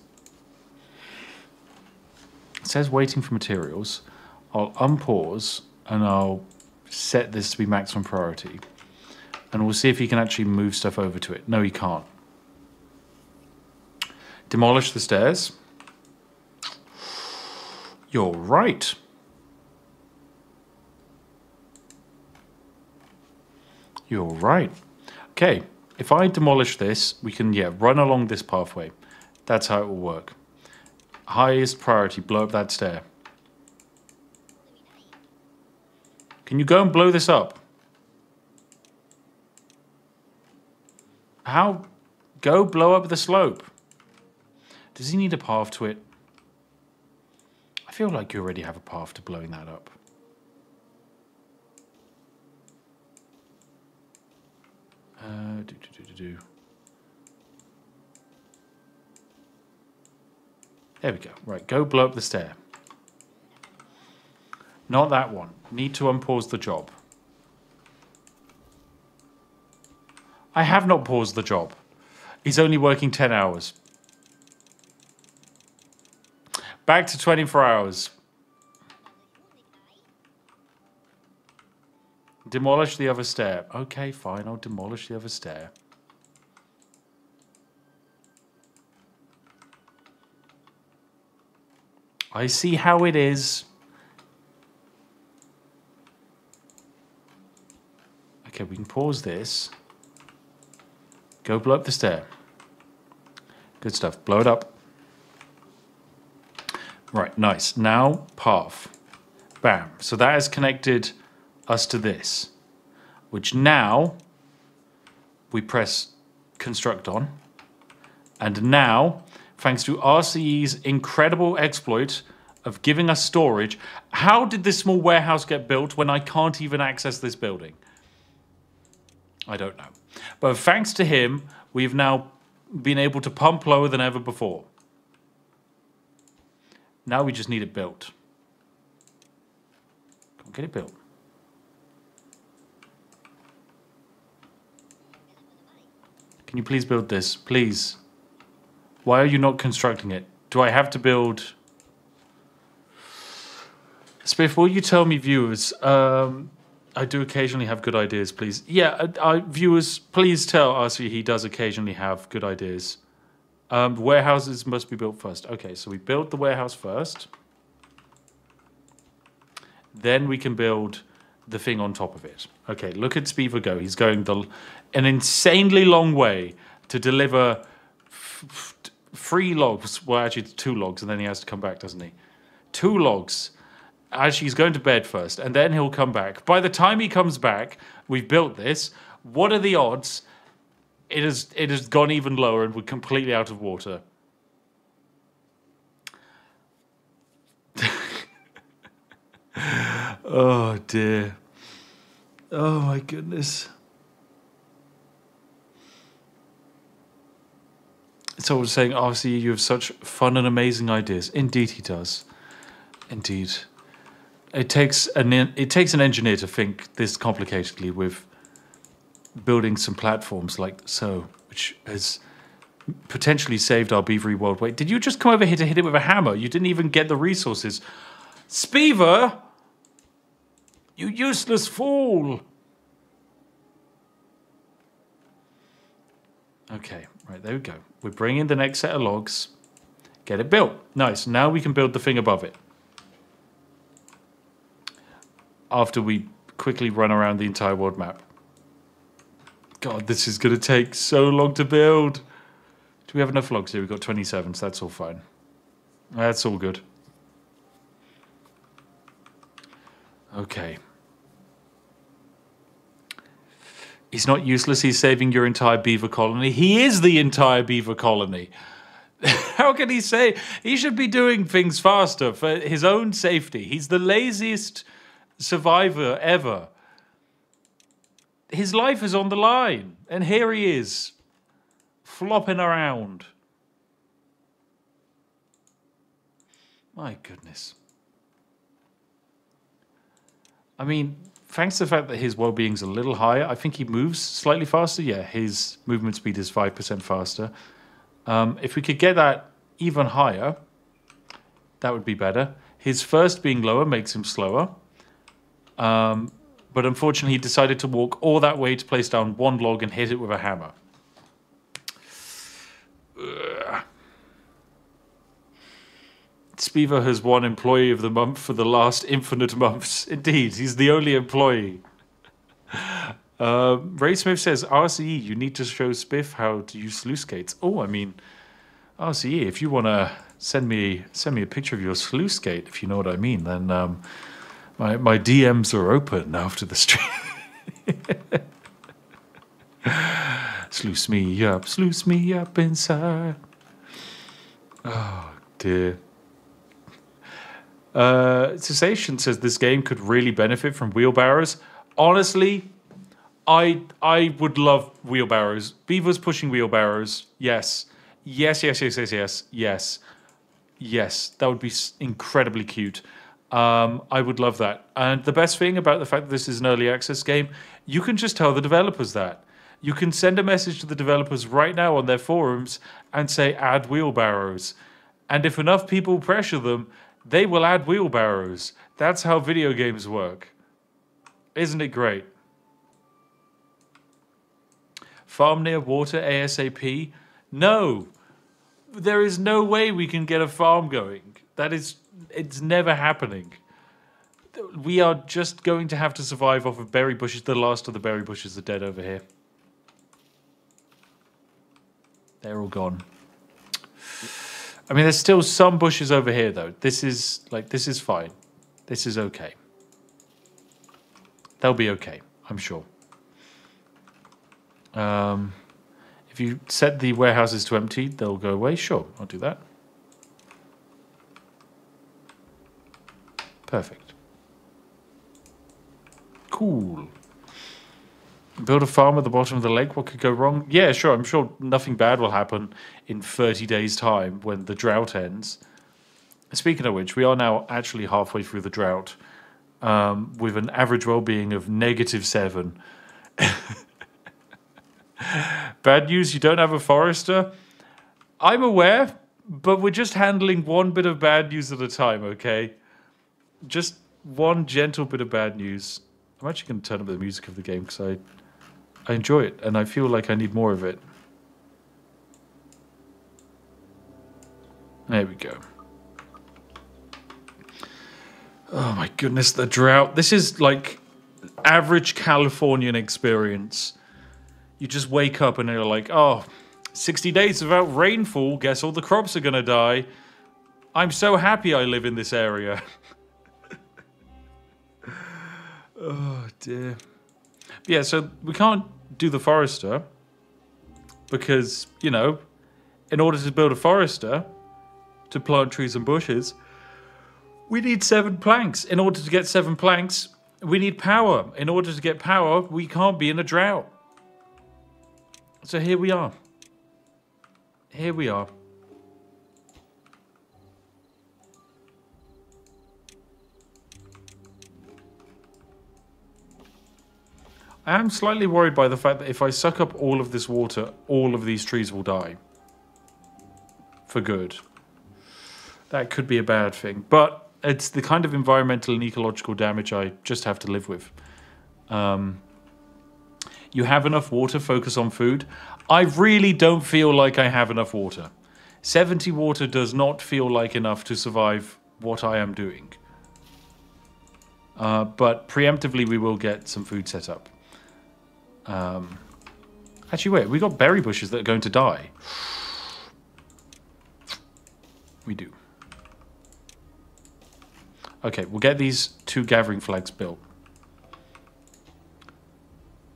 It says waiting for materials. I'll unpause and I'll set this to be maximum priority. And we'll see if he can actually move stuff over to it. No, he can't. Demolish the stairs. You're right. You're right. Okay, if I demolish this, we can, run along this pathway. That's how it will work. Highest priority, blow up that stair. Can you go and blow this up? How? Go blow up the slope. Does he need a path to it? I feel like you already have a path to blowing that up. There we go. Right, go blow up the stair. Not that one. Need to unpause the job. I have not paused the job. He's only working 10 hours. Back to 24 hours. Demolish the other stair. Okay, fine. I'll demolish the other stair. I see how it is. Okay, we can pause this. Go blow up the stair. Good stuff. Blow it up. Right, nice. Now, path. Bam. So that has connected us to this, which now we press construct on. And now, thanks to RCE's incredible exploit of giving us storage, how did this small warehouse get built when I can't even access this building? I don't know. But thanks to him, we've now been able to pump lower than ever before. Now we just need it built. Come on, get it built. Can you please build this? Please. Why are you not constructing it? Do I have to build... Spiff, will you tell me, viewers, I do occasionally have good ideas, please. Yeah, viewers, please tell RC he does occasionally have good ideas. Warehouses must be built first. Okay, so we build the warehouse first. Then we can build the thing on top of it. Okay, look at Beaver go. He's going an insanely long way to deliver 3 logs. Well, actually, it's 2 logs, and then he has to come back, doesn't he? 2 logs as she's going to bed first, and then he'll come back. By the time he comes back, we've built this. What are the odds? It has gone even lower, and we're completely out of water. Oh dear. Oh my goodness. So I was saying, obviously, you have such fun and amazing ideas. Indeed, he does. Indeed. It takes an engineer to think this complicatedly with building some platforms like so, which has potentially saved our beavery world. Wait, did you just come over here to hit it with a hammer? You didn't even get the resources. Spiver! You useless fool! Okay, right, there we go. We're bringing the next set of logs. Get it built. Nice. Now we can build the thing above it. After we quickly run around the entire world map. God, this is going to take so long to build. Do we have enough logs here? We've got 27, so that's all fine. That's all good. Okay. He's not useless. He's saving your entire beaver colony. He is the entire beaver colony. How can he say? He should be doing things faster for his own safety. He's the laziest survivor ever. His life is on the line. And here he is, flopping around. My goodness. I mean, thanks to the fact that his well-being's a little higher, I think he moves slightly faster. Yeah, his movement speed is 5% faster. If we could get that even higher, that would be better. His first being lower makes him slower. But unfortunately, he decided to walk all that way to place down 1 log and hit it with a hammer. Ugh. Spiver has won Employee of the Month for the last infinite months. Indeed, he's the only employee. Ray Smith says, RCE, you need to show Spiff how to use sluice gates. Oh, I mean, RCE, if you want to send me a picture of your sluice gate, if you know what I mean, then my DMs are open after the stream. Sluice me up inside. Oh, dear. Cessation says this game could really benefit from wheelbarrows. Honestly, I would love wheelbarrows. Beavers pushing wheelbarrows. Yes. Yes. That would be incredibly cute. I would love that. And the best thing about the fact that this is an early access game, you can just tell the developers that. You can send a message to the developers right now on their forums and say, add wheelbarrows. And if enough people pressure them, they will add wheelbarrows. That's how video games work. Isn't it great? Farm near water ASAP? No. There is no way we can get a farm going. It's never happening. We are just going to have to survive off of berry bushes. The last of the berry bushes are dead over here. They're all gone. I mean, there's still some bushes over here, though. This is fine. This is okay. They'll be okay, I'm sure. If you set the warehouses to empty, they'll go away. Sure, I'll do that. Perfect. Cool. Build a farm at the bottom of the lake. What could go wrong? Yeah, sure. I'm sure nothing bad will happen in 30 days' time when the drought ends. Speaking of which, we are now actually halfway through the drought with an average well-being of -7. Bad news, you don't have a forester? I'm aware, but we're just handling one bit of bad news at a time, okay? Just one gentle bit of bad news. I'm actually going to turn up the music of the game because I enjoy it, and I feel like I need more of it. There we go. Oh my goodness, the drought. This is like average Californian experience. You just wake up and you're like, oh, 60 days without rainfall. Guess all the crops are going to die. I'm so happy I live in this area. Oh, dear. Yeah, so we can't do the forester because, you know, in order to build a forester, to plant trees and bushes, we need 7 planks. In order to get 7 planks, we need power. In order to get power, we can't be in a drought. So here we are. Here we are. I am slightly worried by the fact that if I suck up all of this water, all of these trees will die. For good. That could be a bad thing. But it's the kind of environmental and ecological damage I just have to live with. You have enough water, focus on food. I really don't feel like I have enough water. 70 water does not feel like enough to survive what I am doing. But preemptively we will get some food set up. Actually, wait, we got berry bushes that are going to die. We do. Okay, we'll get these 2 gathering flags built.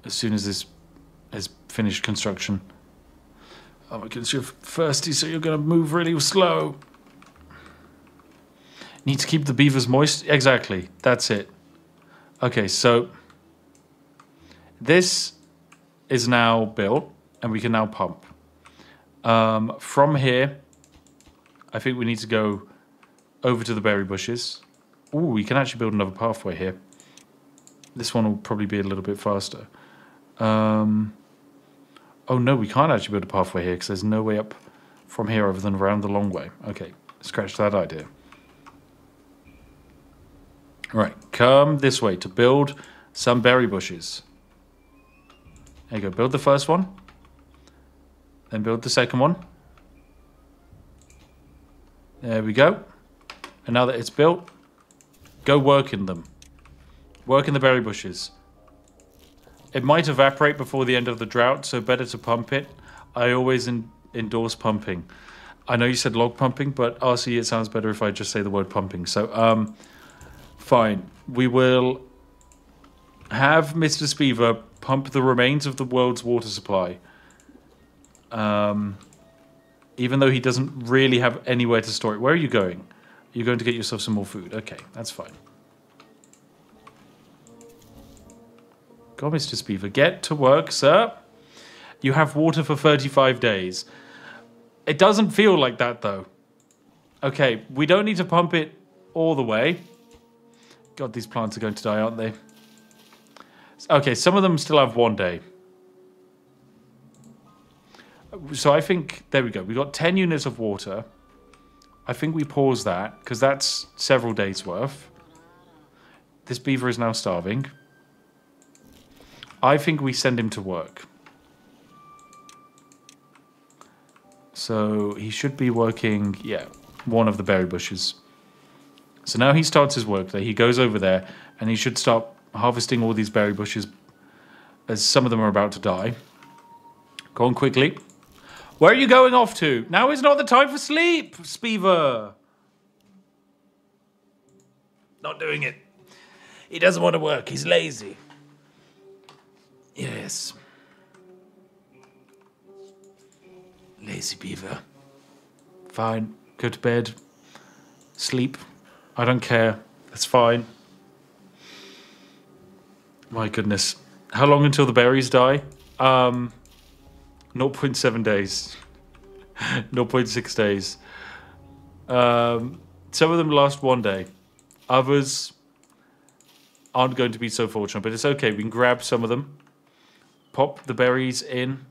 As soon as this has finished construction. Oh my goodness, you're thirsty, so you're going to move really slow. Need to keep the beavers moist? Exactly, that's it. Okay, so this is now built, and we can now pump. From here, I think we need to go over to the berry bushes. Ooh, we can actually build another pathway here. This one will probably be a little bit faster. Oh no, we can't actually build a pathway here because there's no way up from here other than around the long way. Okay, scratch that idea. Right, come this way to build some berry bushes. There you go, build the first one. Then build the second one. There we go. And now that it's built, go work in them. Work in the berry bushes. It might evaporate before the end of the drought, so better to pump it. I always endorse pumping. I know you said log pumping, but RC, it sounds better if I just say the word pumping. So, fine. We will have Mr. Spiver pump the remains of the world's water supply. Even though he doesn't really have anywhere to store it. Where are you going? You're going to get yourself some more food. Okay, that's fine. Go on, Mr. Spiver. Get to work, sir. You have water for 35 days. It doesn't feel like that, though. Okay, we don't need to pump it all the way. God, these plants are going to die, aren't they? Okay, some of them still have 1 day. So I think, there we go. We got 10 units of water. I think we pause that, because that's several days worth. This beaver is now starving. I think we send him to work. So he should be working, yeah, one of the berry bushes. So now he starts his work there. He goes over there, and he should start harvesting all these berry bushes, as some of them are about to die. Go on quickly. Where are you going off to? Now is not the time for sleep, Spiver. Not doing it. He doesn't want to work. He's lazy. Yes. Lazy beaver. Fine. Go to bed. Sleep. I don't care. That's fine. My goodness. How long until the berries die? 0.7 days. 0.6 days. Some of them last 1 day. Others aren't going to be so fortunate, but it's okay. We can grab some of them. Pop the berries in.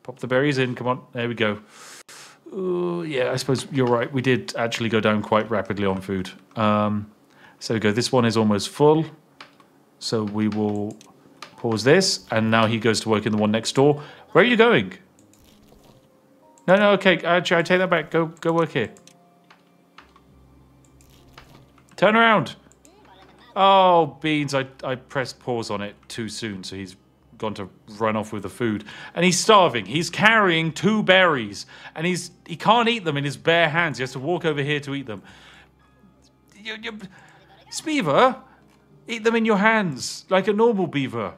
Pop the berries in. Come on. There we go. Ooh, yeah, I suppose you're right. We did actually go down quite rapidly on food. So we go. This one is almost full. So we will pause this. And now he goes to work in the one next door. Where are you going? No, okay. Actually, I take that back. Go work here. Turn around. Oh, beans. I pressed pause on it too soon, so he's gone to run off with the food. And he's starving. He's carrying 2 berries. And he can't eat them in his bare hands. He has to walk over here to eat them. Beaver, eat them in your hands, like a normal beaver.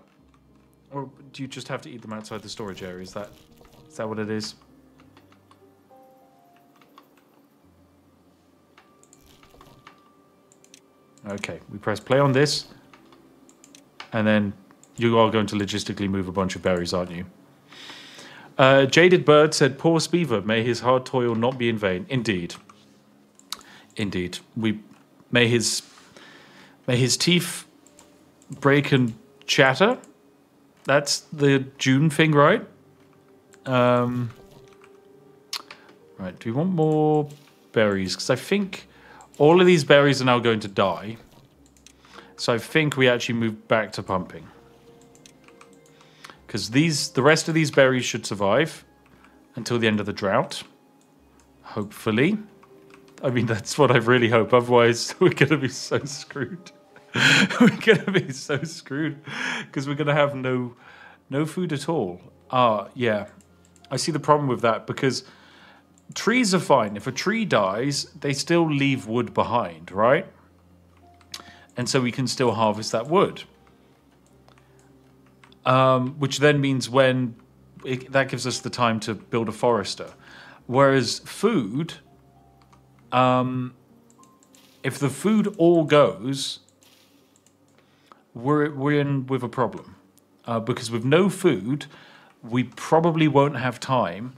Or do you just have to eat them outside the storage area? Is that what it is? Okay, we press play on this. And then you are going to logistically move a bunch of berries, aren't you? Jaded Bird said, poor Beaver, may his hard toil not be in vain. Indeed. Indeed. May his teeth break and chatter. That's the June thing, right? Right, do we want more berries? Because I think all of these berries are now going to die. So I think we actually move back to pumping. Because the rest of these berries should survive until the end of the drought. Hopefully. I mean, that's what I really hope. Otherwise, we're going to be so screwed. We're going to be so screwed. Because we're going to have no food at all. Yeah. I see the problem with that. Because trees are fine. If a tree dies, they still leave wood behind, right? And so we can still harvest that wood. Which then means that gives us the time to build a forester. Whereas food, if the food all goes, we're in with a problem. Because with no food, we probably won't have time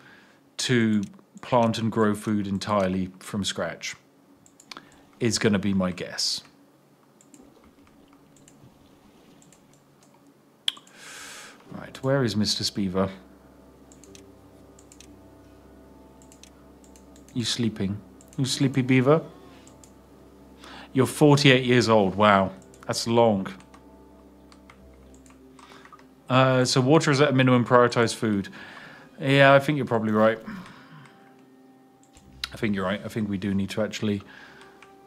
to plant and grow food entirely from scratch. Is going to be my guess. Right, where is Mr. Beaver? You sleeping? You sleepy beaver? You're 48 years old. Wow, that's long. So water is at a minimum, prioritize food. Yeah, I think you're probably right. I think you're right. I think we do need to actually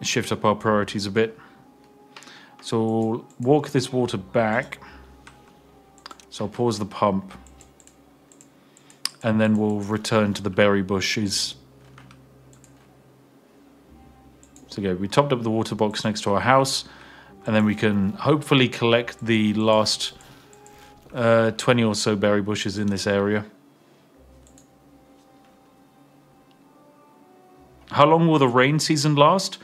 shift up our priorities a bit. So walk this water back. So I'll pause the pump. And then we'll return to the berry bushes. So yeah, we topped up the water box next to our house. And then we can hopefully collect the last 20 or so berry bushes in this area. How long will the rain season last?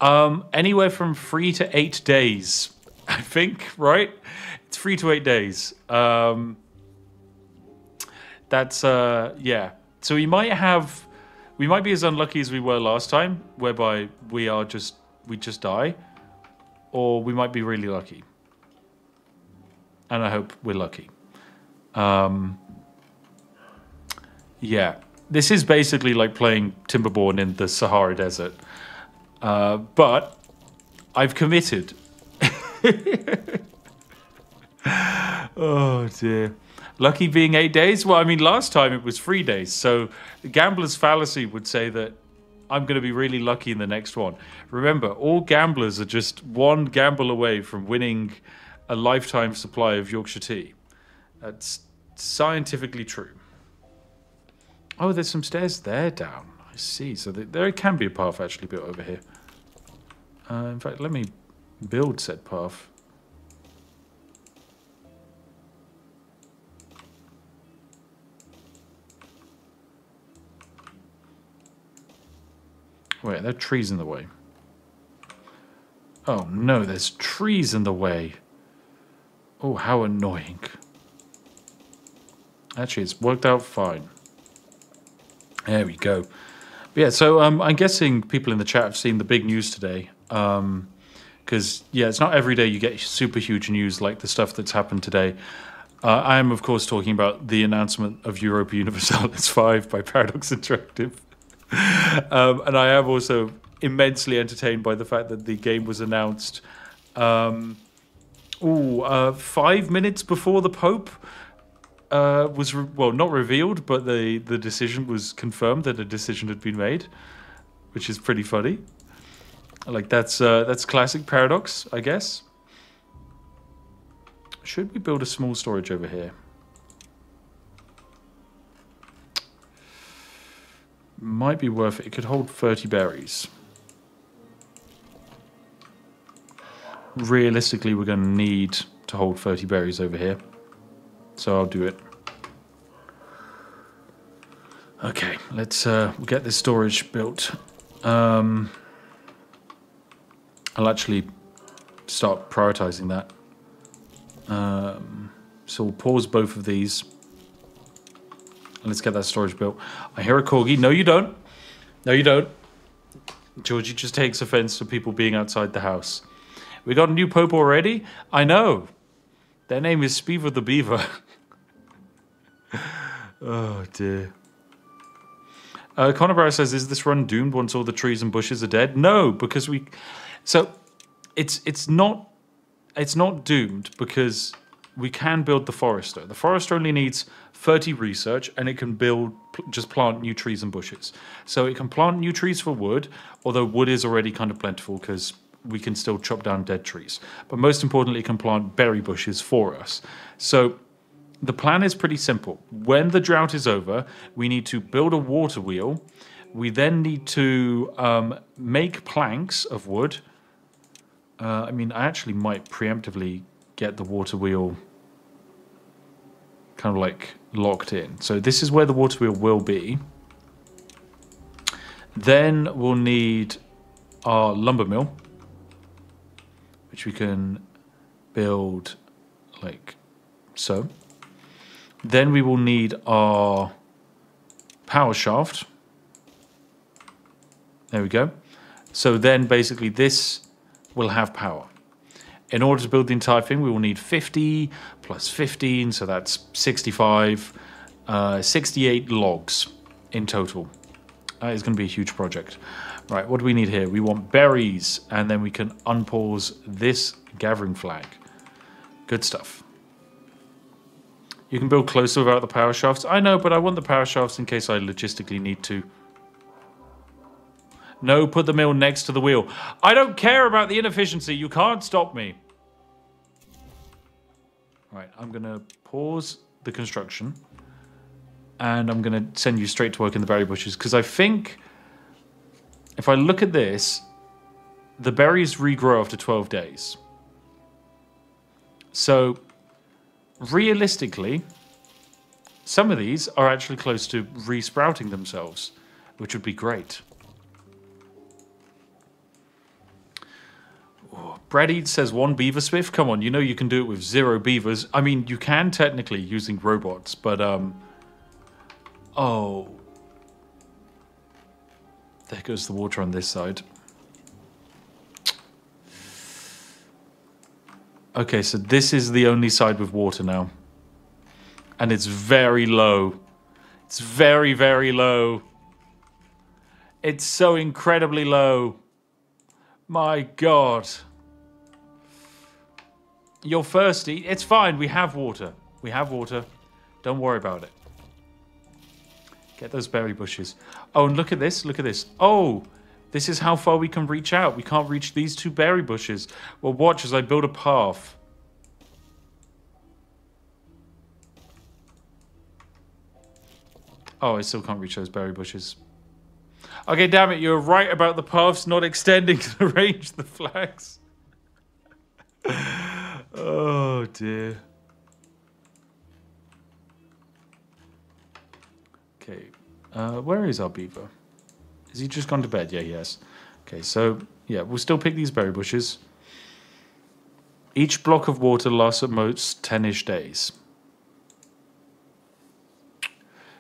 Anywhere from 3 to 8 days, I think, right? It's 3 to 8 days. That's, yeah. So we might be as unlucky as we were last time, whereby we just die. Or we might be really lucky. And I hope we're lucky. Yeah. This is basically like playing Timberborn in the Sahara Desert. But I've committed. Oh, dear. Lucky being 8 days? Well, I mean, last time it was 3 days. So the gambler's fallacy would say that I'm going to be really lucky in the next one. Remember, all gamblers are just one gamble away from winning a lifetime supply of Yorkshire tea. That's scientifically true. Oh, there's some stairs there down. I see. So there can be a path actually built over here. In fact, let me build said path. Wait, there are trees in the way. Oh no, there's trees in the way. Oh, how annoying. Actually, it's worked out fine. There we go. But yeah, so I'm guessing people in the chat have seen the big news today. Because, yeah, it's not every day you get super huge news like the stuff that's happened today. I am, of course, talking about the announcement of Europa Universalis 5 by Paradox Interactive. And I am also immensely entertained by the fact that the game was announced 5 minutes before the Pope was not revealed, but the decision was confirmed that a decision had been made, which is pretty funny. Like that's classic Paradox, I guess. Should we build a small storage over here? Might be worth it. It could hold 30 berries. Realistically, we're going to need to hold 30 berries over here. So I'll do it. Okay, let's get this storage built. I'll actually start prioritizing that. So we'll pause both of these. And let's get that storage built. I hear a corgi. No, you don't. No, you don't. Georgie just takes offense to people being outside the house. We got a new pope already? I know. Their name is Spiffs the Beaver. Oh, dear. Connor Barrow says, is this run doomed once all the trees and bushes are dead? No, because we... So, it's not doomed because we can build the forester. The forester only needs 30 research and it can just plant new trees and bushes. So it can plant new trees for wood, although wood is already kind of plentiful because we can still chop down dead trees. But most importantly, it can plant berry bushes for us. So the plan is pretty simple. When the drought is over, we need to build a water wheel. We then need to make planks of wood. I mean, I actually might preemptively get the water wheel kind of like locked in. So this is where the water wheel will be. Then we'll need our lumber mill, which we can build like so. Then we will need our power shaft. There we go. So then basically this will have power. In order to build the entire thing, we will need 50 plus 15, so that's 65, 68 logs in total. It's going to be a huge project. Right, what do we need here? We want berries, and then we can unpause this gathering flag. Good stuff. You can build closer without the power shafts. I know, but I want the power shafts in case I logistically need to. No, put the mill next to the wheel. I don't care about the inefficiency. You can't stop me. Right, I'm going to pause the construction. And I'm going to send you straight to work in the berry bushes. Because I think, if I look at this, the berries regrow after 12 days. So, realistically, some of these are actually close to re-sprouting themselves, which would be great. Brad Eads says 1 beaver Spiff. Come on, you know you can do it with 0 beavers. I mean, you can technically using robots, but oh, there goes the water on this side. Okay, so this is the only side with water now, and it's very low. It's very, very low. It's so incredibly low. My God. You're thirsty. It's fine. We have water. We have water. Don't worry about it. Get those berry bushes. Oh, and look at this. Look at this. Oh, this is how far we can reach out. We can't reach these 2 berry bushes. Well, watch as I build a path. Oh, I still can't reach those berry bushes. Okay, damn it. You're right about the paths not extending to the range of the flags. Oh, dear. Okay. Where is our beaver? Has he just gone to bed? Yeah, he has. Okay, so, yeah, we'll still pick these berry bushes. Each block of water lasts at most 10-ish days.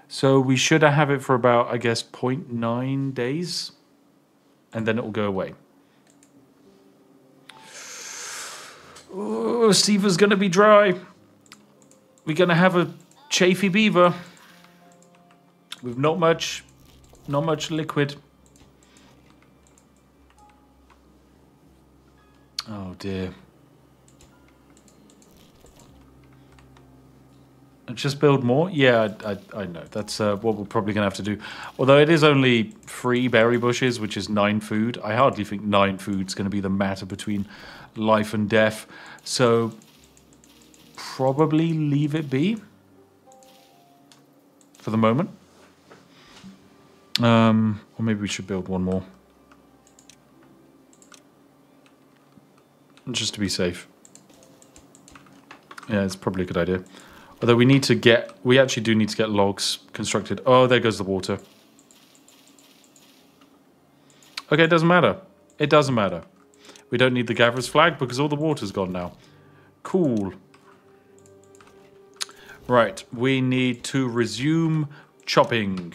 So we should have it for about, I guess, 0.9 days. And then it will go away. Oh, Steva's going to be dry. We're going to have a chafy beaver. With not much liquid. Oh, dear. Just build more? Yeah, I know. That's what we're probably going to have to do. Although it is only 3 berry bushes, which is 9 food. I hardly think 9 food's going to be the matter between life and death. So probably leave it be for the moment. Or maybe we should build one more. Just to be safe. Yeah, it's probably a good idea. Although we actually do need to get logs constructed. Oh, there goes the water. Okay, it doesn't matter. It doesn't matter. We don't need the gatherer's flag because all the water's gone now. Cool. Right, we need to resume chopping.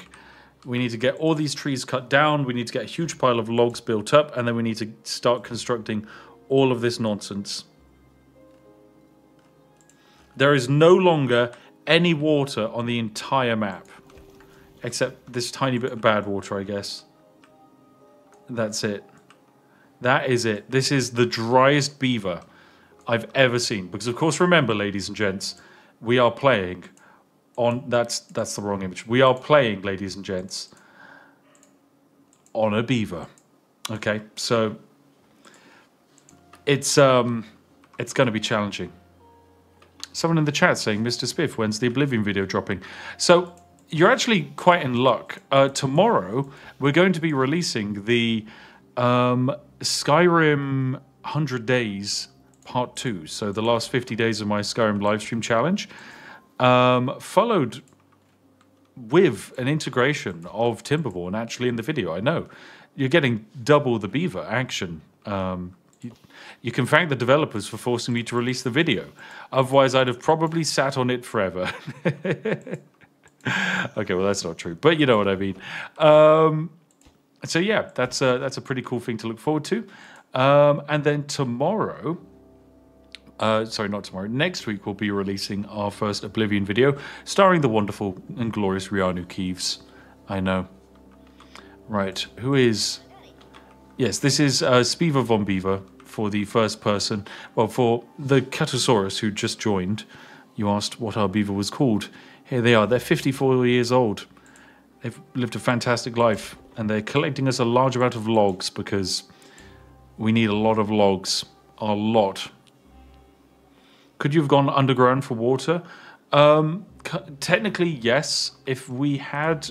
We need to get all these trees cut down. We need to get a huge pile of logs built up. And then we need to start constructing all of this nonsense. There is no longer any water on the entire map. Except this tiny bit of bad water, I guess. That's it. That is it. This is the driest beaver I've ever seen. Because, of course, remember, ladies and gents, we are playing on... That's the wrong image. We are playing, ladies and gents, on a beaver. Okay, so... It's going to be challenging. Someone in the chat saying, Mr. Spiff, when's the Oblivion video dropping? So, you're actually quite in luck. Tomorrow, we're going to be releasing the Skyrim 100 Days Part 2. So, the last 50 days of my Skyrim livestream challenge. Followed with an integration of Timberborn actually in the video. I know. You're getting double the beaver action. You can thank the developers for forcing me to release the video. Otherwise, I'd have probably sat on it forever. Okay, well, that's not true. But you know what I mean. So, yeah, that's a pretty cool thing to look forward to. And then tomorrow... sorry, not tomorrow. Next week, we'll be releasing our first Oblivion video, starring the wonderful and glorious Rianu Keeves. I know. Right, who is... Yes, this is Spiva von Beaver for the first person. Well, for the Catosaurus who just joined, you asked what our beaver was called. Here they are. They're 54 years old. They've lived a fantastic life, and they're collecting us a large amount of logs because we need a lot of logs. A lot. Could you have gone underground for water? Technically, yes. If we had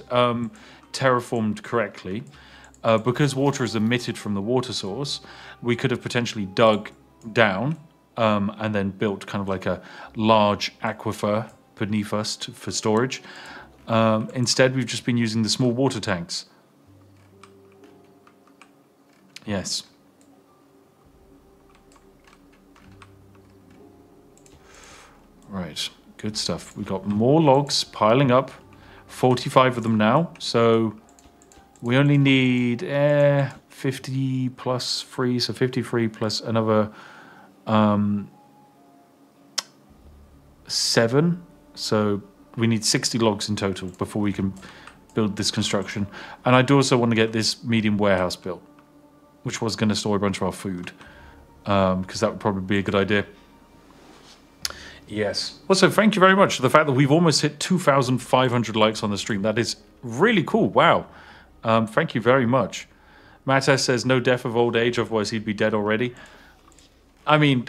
terraformed correctly, because water is emitted from the water source, we could have potentially dug down and then built kind of like a large aquifer beneath us for storage. Instead, we've just been using the small water tanks. Yes. Right, good stuff. We've got more logs piling up, 45 of them now, so we only need 50 plus 3, so 53 plus another 7, so we need 60 logs in total before we can build this construction. And I do also want to get this medium warehouse built, which was going to store a bunch of our food, because that would probably be a good idea. Yes. Also, thank you very much for the fact that we've almost hit 2,500 likes on the stream. That is really cool. Wow. Thank you very much. Matas says, no death of old age, otherwise he'd be dead already. I mean,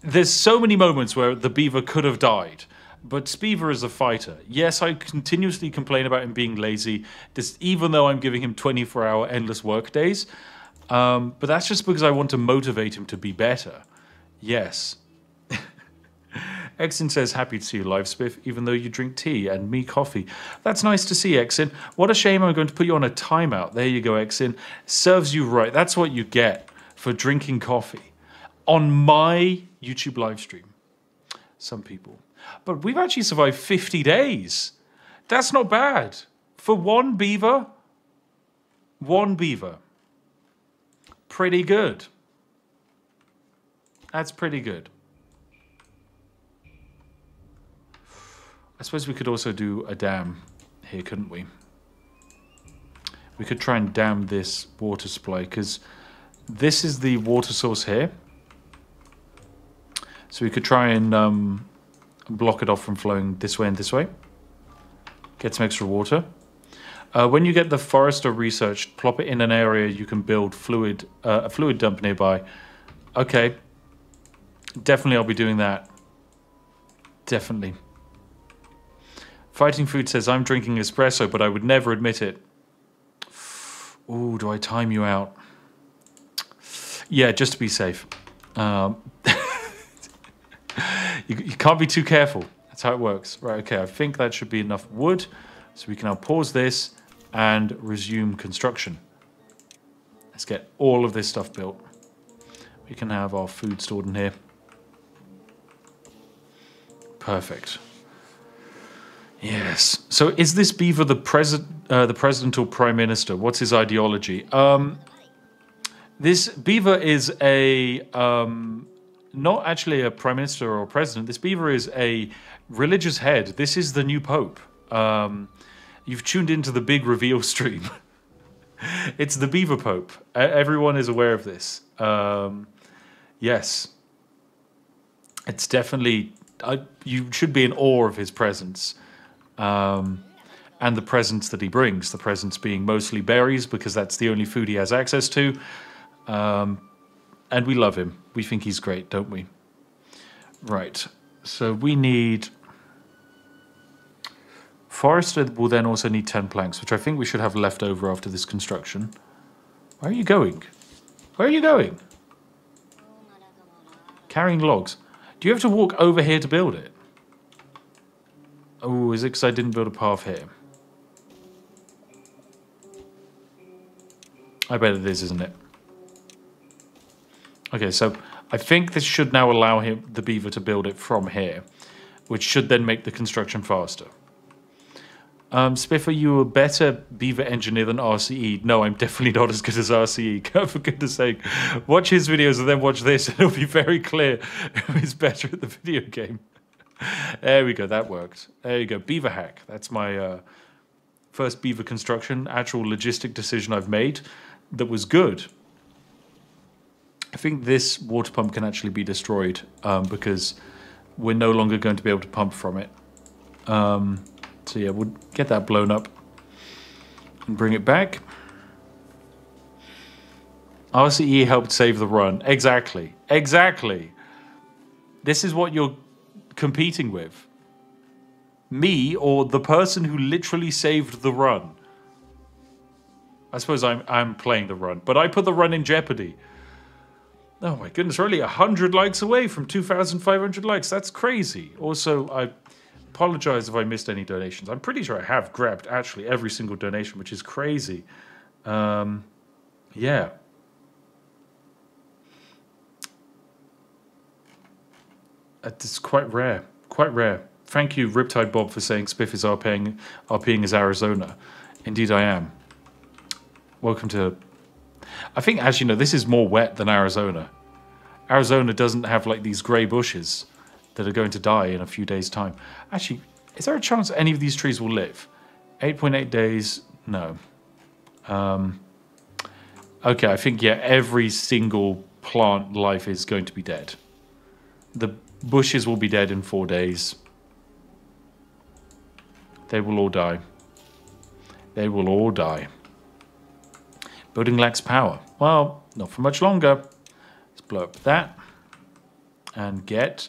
there's so many moments where the beaver could have died, but Spiva is a fighter. Yes, I continuously complain about him being lazy, even though I'm giving him 24-hour endless work days. But that's just because I want to motivate him to be better. Yes. Exin says, happy to see you live, Spiff, even though you drink tea and me coffee. That's nice to see, Exin. What a shame I'm going to put you on a timeout. There you go, Exin. Serves you right. That's what you get for drinking coffee on my YouTube live stream. Some people. But we've actually survived 50 days. That's not bad. For one beaver. One beaver. Pretty good. That's pretty good. I suppose we could also do a dam here, couldn't we? We could try and dam this water supply, because this is the water source here. So we could try and block it off from flowing this way and this way. Get some extra water. When you get the forester researched, plop it in an area you can build a fluid dump nearby. Okay. Definitely I'll be doing that. Definitely. Fighting Food says, I'm drinking espresso, but I would never admit it. Ooh, do I time you out? Yeah, just to be safe. You can't be too careful. That's how it works. Right, okay, I think that should be enough wood. So we can now pause this and resume construction. Let's get all of this stuff built. We can have our food stored in here. Perfect. Yes. So is this Beaver the president or prime minister? What's his ideology? This Beaver is a not actually a prime minister or president. This Beaver is a religious head. This is the new pope. You've tuned into the big reveal stream. It's the Beaver Pope. Everyone is aware of this. Yes. It's definitely... you should be in awe of his presence. And the presents that he brings. The presents being mostly berries, because that's the only food he has access to. And we love him. We think he's great, don't we? Right. So we need... Forester will then also need 10 planks, which I think we should have left over after this construction. Where are you going? Where are you going? Carrying logs. Do you have to walk over here to build it? Oh, is it because I didn't build a path here? I bet it is, isn't it? Okay, so I think this should now allow the Beaver to build it from here, which should then make the construction faster. Spiff, are you a better Beaver engineer than RCE? No, I'm definitely not as good as RCE. For goodness sake, watch his videos and then watch this, and it'll be very clear who is better at the video game. There we go, that worked. There you go, Beaver hack. That's my first Beaver construction, actual logistic decision I've made that was good. I think this water pump can actually be destroyed because we're no longer going to be able to pump from it. So yeah, we'll get that blown up and bring it back. RCE helped save the run. Exactly. Exactly. This is what you're competing with. Me or the person who literally saved the run. I suppose I'm playing the run, but I put the run in jeopardy. Oh my goodness, we're only 100 likes away from 2,500 likes. That's crazy. Also, I apologize if I missed any donations. I'm pretty sure I have grabbed actually every single donation, which is crazy. Yeah. It's quite rare. Quite rare. Thank you, Riptide Bob, for saying Spiff is RPing as Arizona. Indeed I am. Welcome to... I think, as you know, this is more wet than Arizona. Arizona doesn't have, like, these grey bushes that are going to die in a few days' time. Actually, is there a chance any of these trees will live? 8.8 days? No. Okay, I think, yeah, every single plant life is going to be dead. The bushes will be dead in 4 days. They will all die. They will all die. Building lacks power. Well, not for much longer. Let's blow up that. And get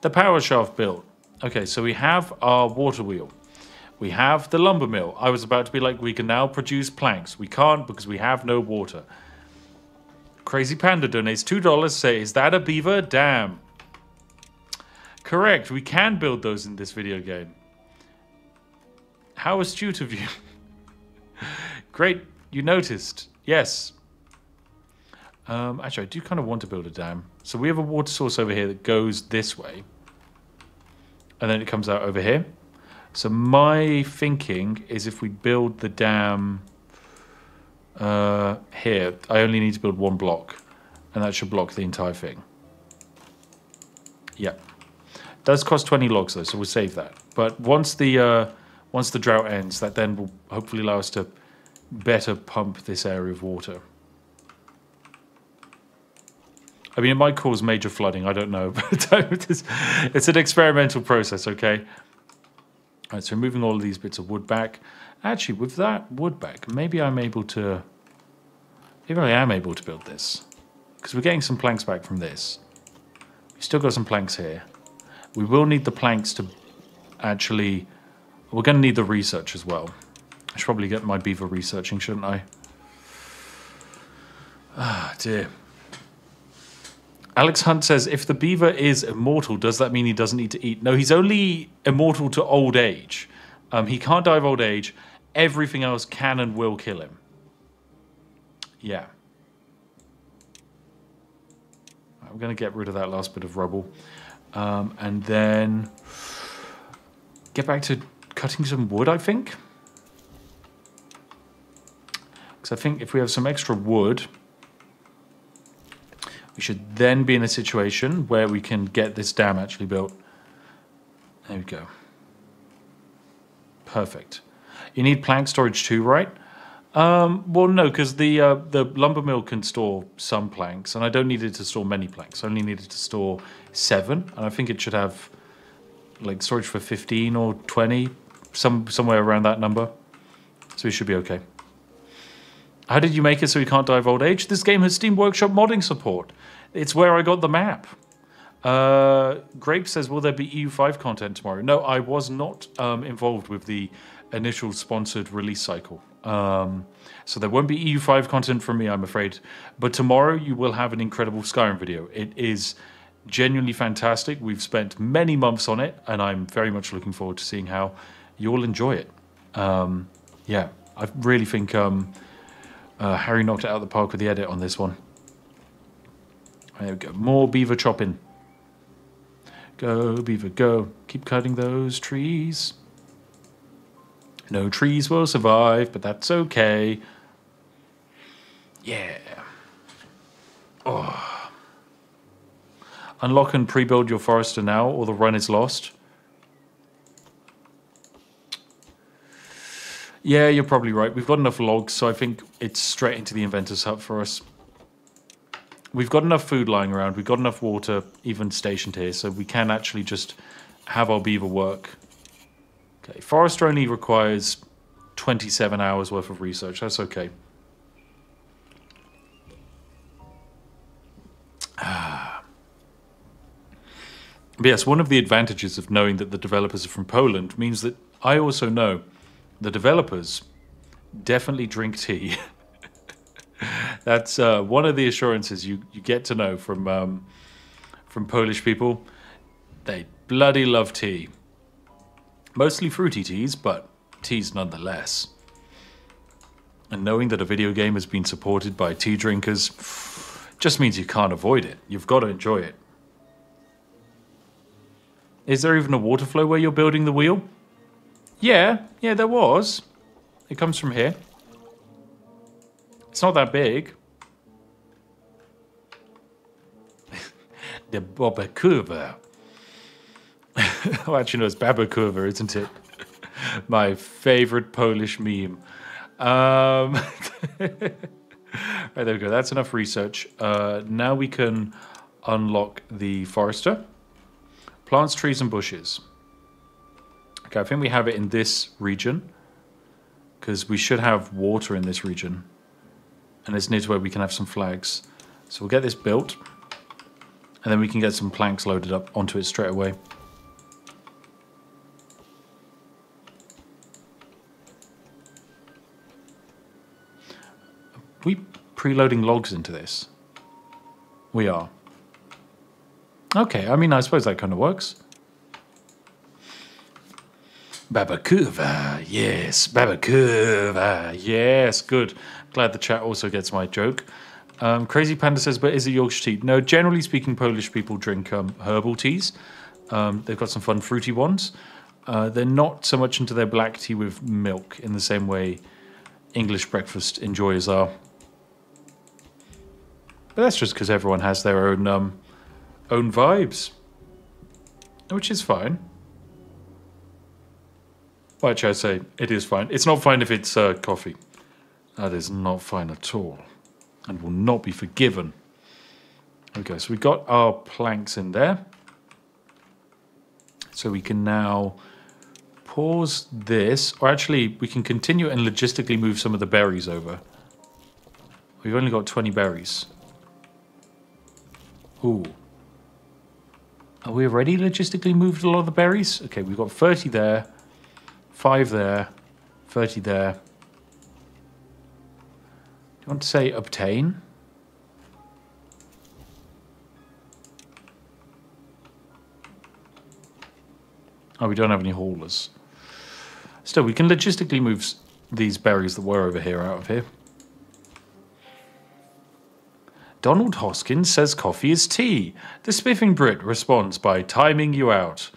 the power shaft built. Okay, so we have our water wheel. We have the lumber mill. I was about to be like, we can now produce planks. We can't because we have no water. Crazy Panda donates $2. Say, is that a beaver? Damn. Correct, we can build those in this video game. How astute of you. Great, you noticed. Yes. Actually, I do kind of want to build a dam. So we have a water source over here that goes this way. And then it comes out over here. So my thinking is if we build the dam here, I only need to build one block. And that should block the entire thing. Yeah. It does cost 20 logs though, so we'll save that. But once the drought ends, that then will hopefully allow us to better pump this area of water. I mean, it might cause major flooding, I don't know. But it's an experimental process, okay? All right, so removing all of these bits of wood back. Actually, with that wood back, maybe I'm able to... Maybe I am able to build this. Because we're getting some planks back from this. We've still got some planks here. We will need the planks to actually... We're going to need the research as well. I should probably get my beaver researching, shouldn't I? Ah, dear. Alex Hunt says, if the beaver is immortal, does that mean he doesn't need to eat? No, he's only immortal to old age. He can't die of old age. Everything else can and will kill him. Yeah. I'm going to get rid of that last bit of rubble. And then get back to cutting some wood, I think. Because I think if we have some extra wood... We should then be in a situation where we can get this dam actually built. There we go. Perfect. You need plank storage too, right? Well, no, because the lumber mill can store some planks, and I don't need it to store many planks. I only need it to store 7, and I think it should have like storage for 15 or 20, somewhere around that number. So we should be okay. How did you make it so you can't die of old age? This game has Steam Workshop modding support. It's where I got the map. Grape says, will there be EU5 content tomorrow? No, I was not involved with the initial sponsored release cycle. So there won't be EU5 content from me, I'm afraid. But tomorrow you will have an incredible Skyrim video. It is genuinely fantastic. We've spent many months on it, and I'm very much looking forward to seeing how you'll enjoy it. Yeah, I really think... Harry knocked it out of the park with the edit on this one. There we go. More beaver chopping. Go, beaver, go. Keep cutting those trees. No trees will survive, but that's okay. Yeah. Oh. Unlock and pre-build your forester now, or the run is lost. Yeah, you're probably right. We've got enough logs, so I think it's straight into the inventor's hut for us. We've got enough food lying around. We've got enough water even stationed here, so we can actually just have our beaver work. Okay, forester only requires 27 hours worth of research. That's okay. But yes, one of the advantages of knowing that the developers are from Poland means that I also know the developers definitely drink tea. That's one of the assurances you get to know from Polish people. They bloody love tea. Mostly fruity teas, but teas nonetheless. And knowing that a video game has been supported by tea drinkers just means you can't avoid it. You've got to enjoy it. Is there even a water flow where you're building the wheel? Yeah, there was. It comes from here. It's not that big. The Bobakurva. Oh, actually, no, it's Babakurva, isn't it? My favorite Polish meme. Right, there we go. That's enough research. Now we can unlock the forester. Plants, trees, and bushes. Okay, I think we have it in this region, because we should have water in this region. And it's near to where we can have some flags. So we'll get this built, and then we can get some planks loaded up onto it straight away. Are we preloading logs into this? We are. Okay, I mean, I suppose that kind of works. Babakurva, yes, Babakurva, yes, good. Glad the chat also gets my joke. Crazy Panda says, but is it Yorkshire tea? No, generally speaking, Polish people drink herbal teas. They've got some fun fruity ones. They're not so much into their black tea with milk in the same way English breakfast enjoyers are. But that's just because everyone has their own vibes, which is fine. Why should I say it is fine? It's not fine if it's coffee. That is not fine at all, and will not be forgiven. Okay, so we got our planks in there. So we can now pause this, or actually we can continue and logistically move some of the berries over. We've only got 20 berries. Ooh. Are we already logistically moved a lot of the berries? Okay, we've got 30 there, 5 there, 30 there. Do you want to say obtain? Oh, we don't have any haulers. Still, we can logistically move these berries that were over here out of here. Donald Hoskins says coffee is tea. The Spiffing Brit responds by timing you out.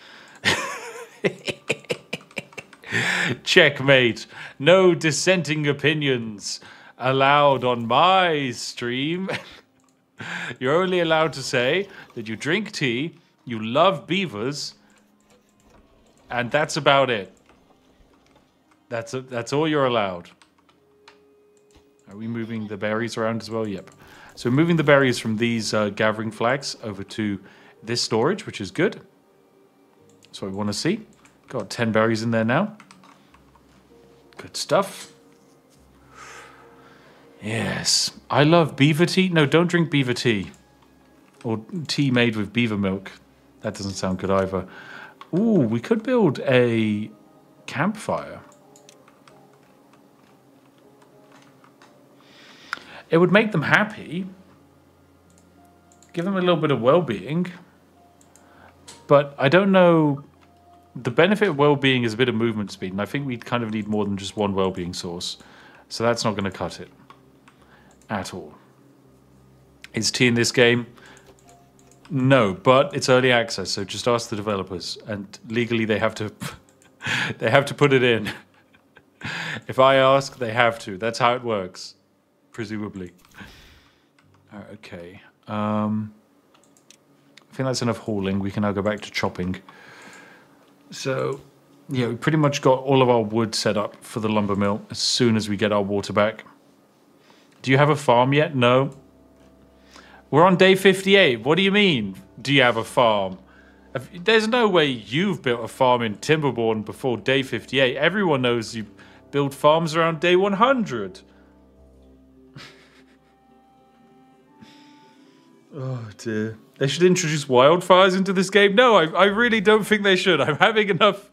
Checkmate. No dissenting opinions allowed on my stream. You're only allowed to say that you drink tea, you love beavers, and that's about it. That's all you're allowed. Are we moving the berries around as well? Yep. So we're moving the berries from these gathering flags over to this storage, which is good. That's what we want to see. Got 10 berries in there now. Good stuff. Yes. I love beaver tea. No, don't drink beaver tea. Or tea made with beaver milk. That doesn't sound good either. Ooh, we could build a campfire. It would make them happy. Give them a little bit of well-being. But I don't know. The benefit of well-being is a bit of movement speed. And I think we kind of need more than just one well-being source. So that's not going to cut it. At all. Is tea in this game? No, but it's early access. So just ask the developers. And legally they have to... they have to put it in. If I ask, they have to. That's how it works. Presumably. Okay. I think that's enough hauling. We can now go back to chopping. So, yeah, we pretty much got all of our wood set up for the lumber mill as soon as we get our water back. Do you have a farm yet? No. We're on day 58. What do you mean, do you have a farm? There's no way you've built a farm in Timberborn before day 58. Everyone knows you build farms around day 100. Oh dear. They should introduce wildfires into this game. No, I really don't think they should. I'm having enough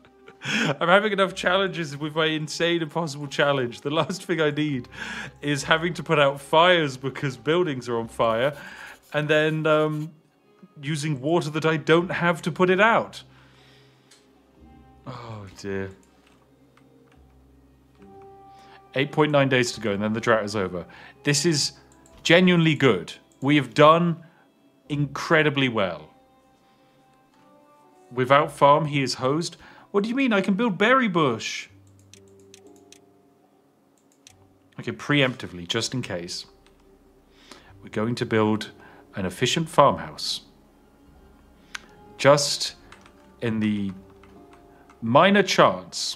challenges with my insane impossible challenge. The last thing I need is having to put out fires because buildings are on fire, and then using water that I don't have to put it out. Oh dear. 8.9 days to go, and then the drought is over. This is genuinely good. We have done incredibly well. Without farm, he is hosed. What do you mean? I can build berry bush. Okay, preemptively, just in case. We're going to build an efficient farmhouse. Just in the minor chance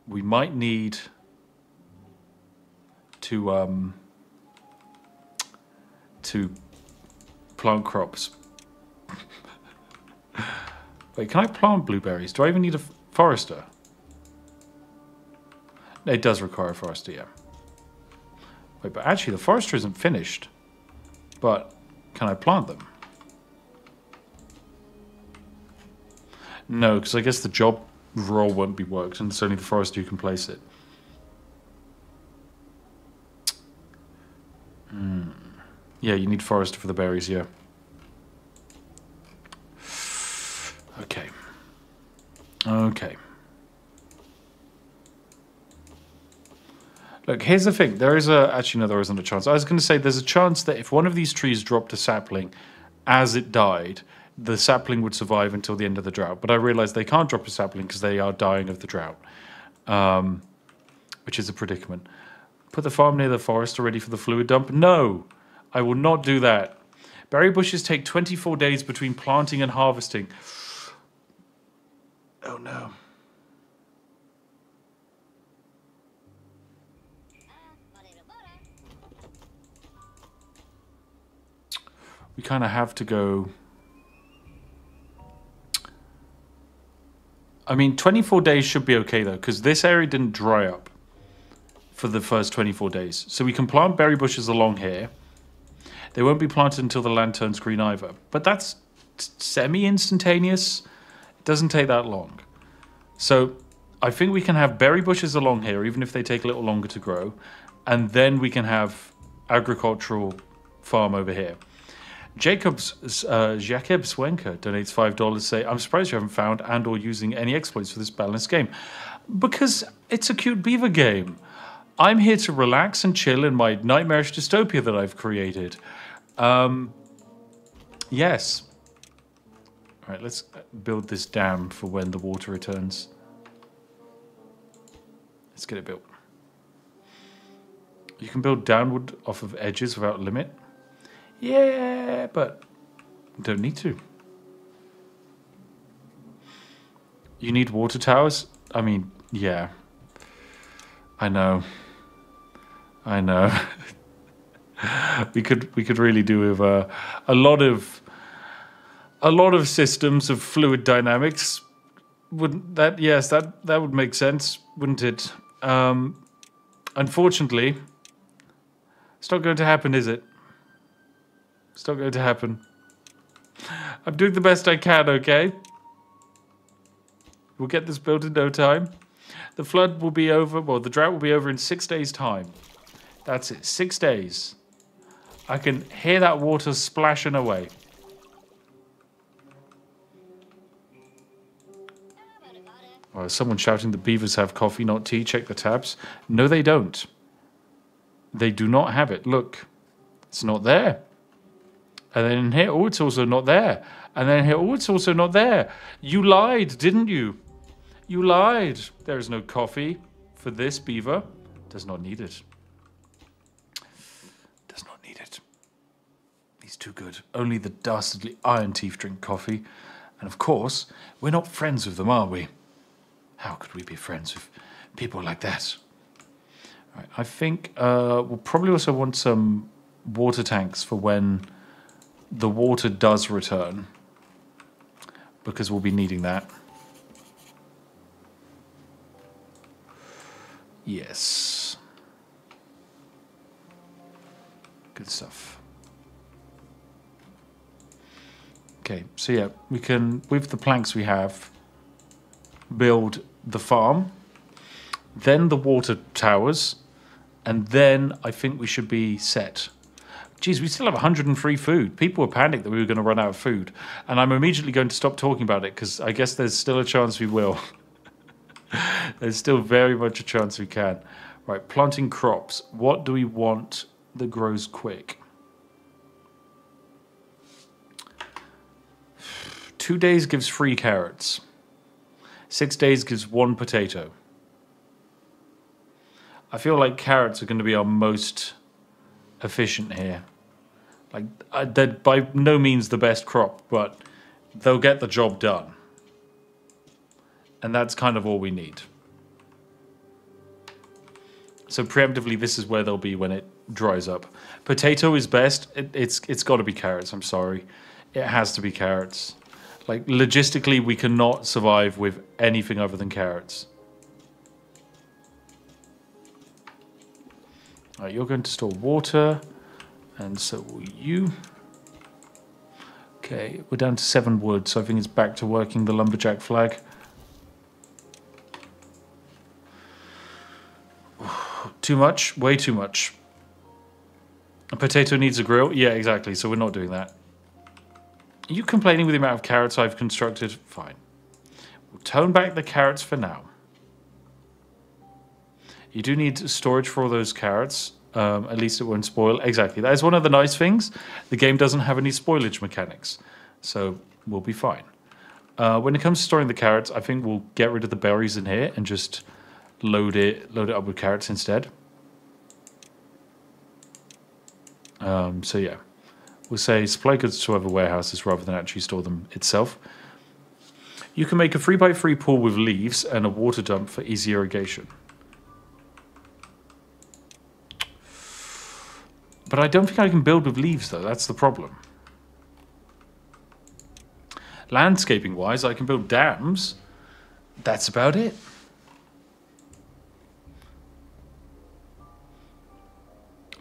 we might need to plant crops. Wait, can I plant blueberries? Do I even need a forester? It does require a forester, yeah. Wait, but actually the forester isn't finished. But can I plant them? No, because I guess the job role won't be worked, and it's only the forester who can place it. Yeah, you need forester for the berries, yeah. Okay. Okay. Look, here's the thing. There is a... Actually, no, there isn't a chance. I was going to say there's a chance that if one of these trees dropped a sapling as it died, the sapling would survive until the end of the drought. But I realized they can't drop a sapling because they are dying of the drought, which is a predicament. Put the farm near the forest ready for the fluid dump? No, I will not do that. Berry bushes take 24 days between planting and harvesting. Oh no. We kind of have to go... I mean, 24 days should be okay, though, because this area didn't dry up for the first 24 days. So we can plant berry bushes along here. They won't be planted until the land turns green either. But that's semi-instantaneous. It doesn't take that long. So I think we can have berry bushes along here, even if they take a little longer to grow. And then we can have agricultural farm over here. Jacob Swenker donates $5 to say, I'm surprised you haven't found and or using any exploits for this balanced game. Because it's a cute beaver game. I'm here to relax and chill in my nightmarish dystopia that I've created. Yes. All right, let's build this dam for when the water returns. Let's get it built. You can build downward off of edges without limit. Yeah, but don't need to. You need water towers? I mean, yeah. I know. I know. we could really do with a lot of systems of fluid dynamics. Wouldn't that? Yes, that would make sense, wouldn't it? Unfortunately, it's not going to happen, is it? It's not going to happen. I'm doing the best I can, okay? We'll get this built in no time. The flood will be over, well, the drought will be over in 6 days' time. That's it, 6 days. I can hear that water splashing away. Oh, someone shouting the beavers have coffee, not tea. Check the tabs. No, they don't. They do not have it. Look, it's not there. And then here, oh, it's also not there. And then here, oh, it's also not there. You lied, didn't you? You lied. There is no coffee for this beaver. Does not need it. Does not need it. He's too good. Only the dastardly iron teeth drink coffee. And of course, we're not friends with them, are we? How could we be friends with people like that? All right, I think we'll probably also want some water tanks for when the water does return, because we'll be needing that. Yes. Good stuff. Okay, so yeah, we can, with the planks we have, build the farm, then the water towers, and then I think we should be set. Geez, we still have 103 food. People were panicked that we were going to run out of food. And I'm immediately going to stop talking about it because I guess there's still a chance we will. There's still very much a chance we can. Right, planting crops. What do we want that grows quick? 2 days gives 3 carrots. 6 days gives 1 potato. I feel like carrots are going to be our most efficient here. Like, they're by no means the best crop, but they'll get the job done. And that's kind of all we need. So preemptively, this is where they'll be when it dries up. Potato is best. It's got to be carrots, I'm sorry. It has to be carrots. Like, logistically, we cannot survive with anything other than carrots. All right, you're going to store water, and so will you. Okay, we're down to 7 wood, so I think it's back to working the lumberjack flag. Too much? Way too much. A potato needs a grill? Yeah, exactly, so we're not doing that. Are you complaining with the amount of carrots I've constructed? Fine. We'll tone back the carrots for now. You do need storage for all those carrots. At least it won't spoil. Exactly. That is one of the nice things. The game doesn't have any spoilage mechanics. So we'll be fine. When it comes to storing the carrots, I think we'll get rid of the berries in here and just load it up with carrots instead. So yeah. We'll say supply goods to other warehouses rather than actually store them itself. You can make a 3x3 pool with leaves and a water dump for easy irrigation. But I don't think I can build with leaves, though. That's the problem. Landscaping-wise, I can build dams. That's about it.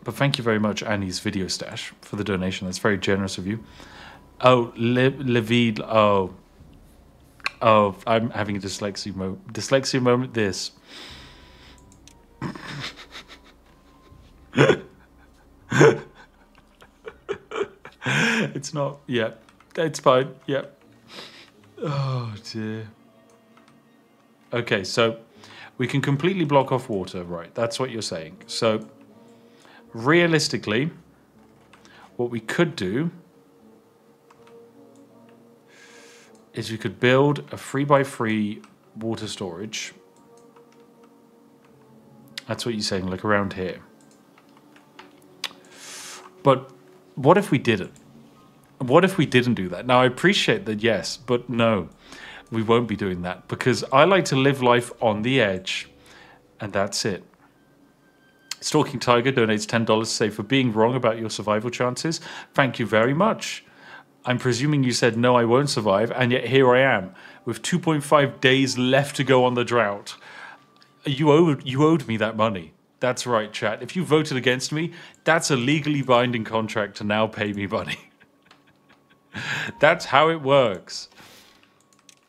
But thank you very much, Annie's Video Stash, for the donation. That's very generous of you. Oh, Levid. Oh. Oh, I'm having a dyslexia moment. This. It's not. Yeah. It's fine. Yeah. Oh, dear. Okay, so we can completely block off water, right? That's what you're saying. So, realistically, what we could do is we could build a 3x3 water storage. That's what you're saying, like around here. But what if we didn't? What if we didn't do that? Now, I appreciate that, yes, but no, we won't be doing that because I like to live life on the edge, and that's it. Stalking Tiger donates $10 to say, for being wrong about your survival chances. Thank you very much. I'm presuming you said, no, I won't survive, and yet here I am, with 2.5 days left to go on the drought. You owed me that money. That's right, chat. If you voted against me, that's a legally binding contract to now pay me money. That's how it works.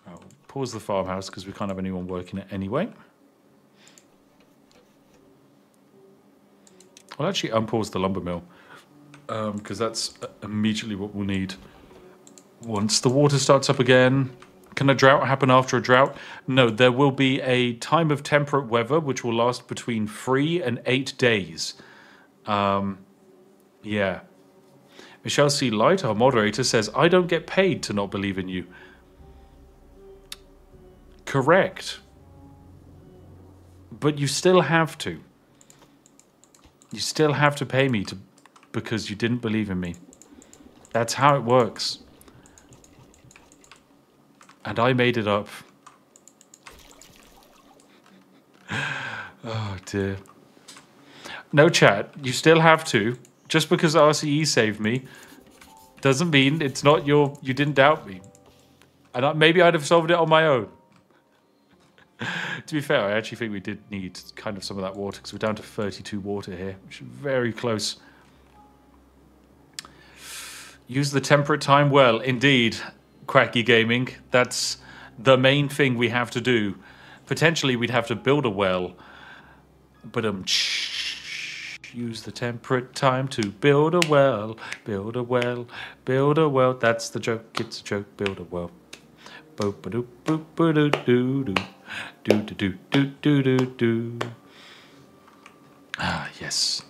I'll pause the farmhouse because we can't have anyone working it anyway. I'll actually unpause the lumber mill because that's immediately what we'll need. Once the water starts up again, can a drought happen after a drought? No, there will be a time of temperate weather which will last between 3 and 8 days. Yeah. Michelle C. Light, our moderator, says, I don't get paid to not believe in you. Correct. But you still have to. You still have to pay me because you didn't believe in me. That's how it works. And I made it up. Oh, dear. No, chat. You still have to. Just because RCE saved me doesn't mean it's not you didn't doubt me. And maybe I'd have solved it on my own. To be fair, I actually think we did need kind of some of that water because we're down to 32 water here, which is very close. Use the temperate time well. Indeed, Quacky Gaming. That's the main thing we have to do. Potentially, we'd have to build a well. But use the temperate time to build a well, build a well, build a well. That's the joke. It's a joke. Build a well. Boop ba doop boop ba doo doo doo doo doo doo doo doo doo. Ah, yes.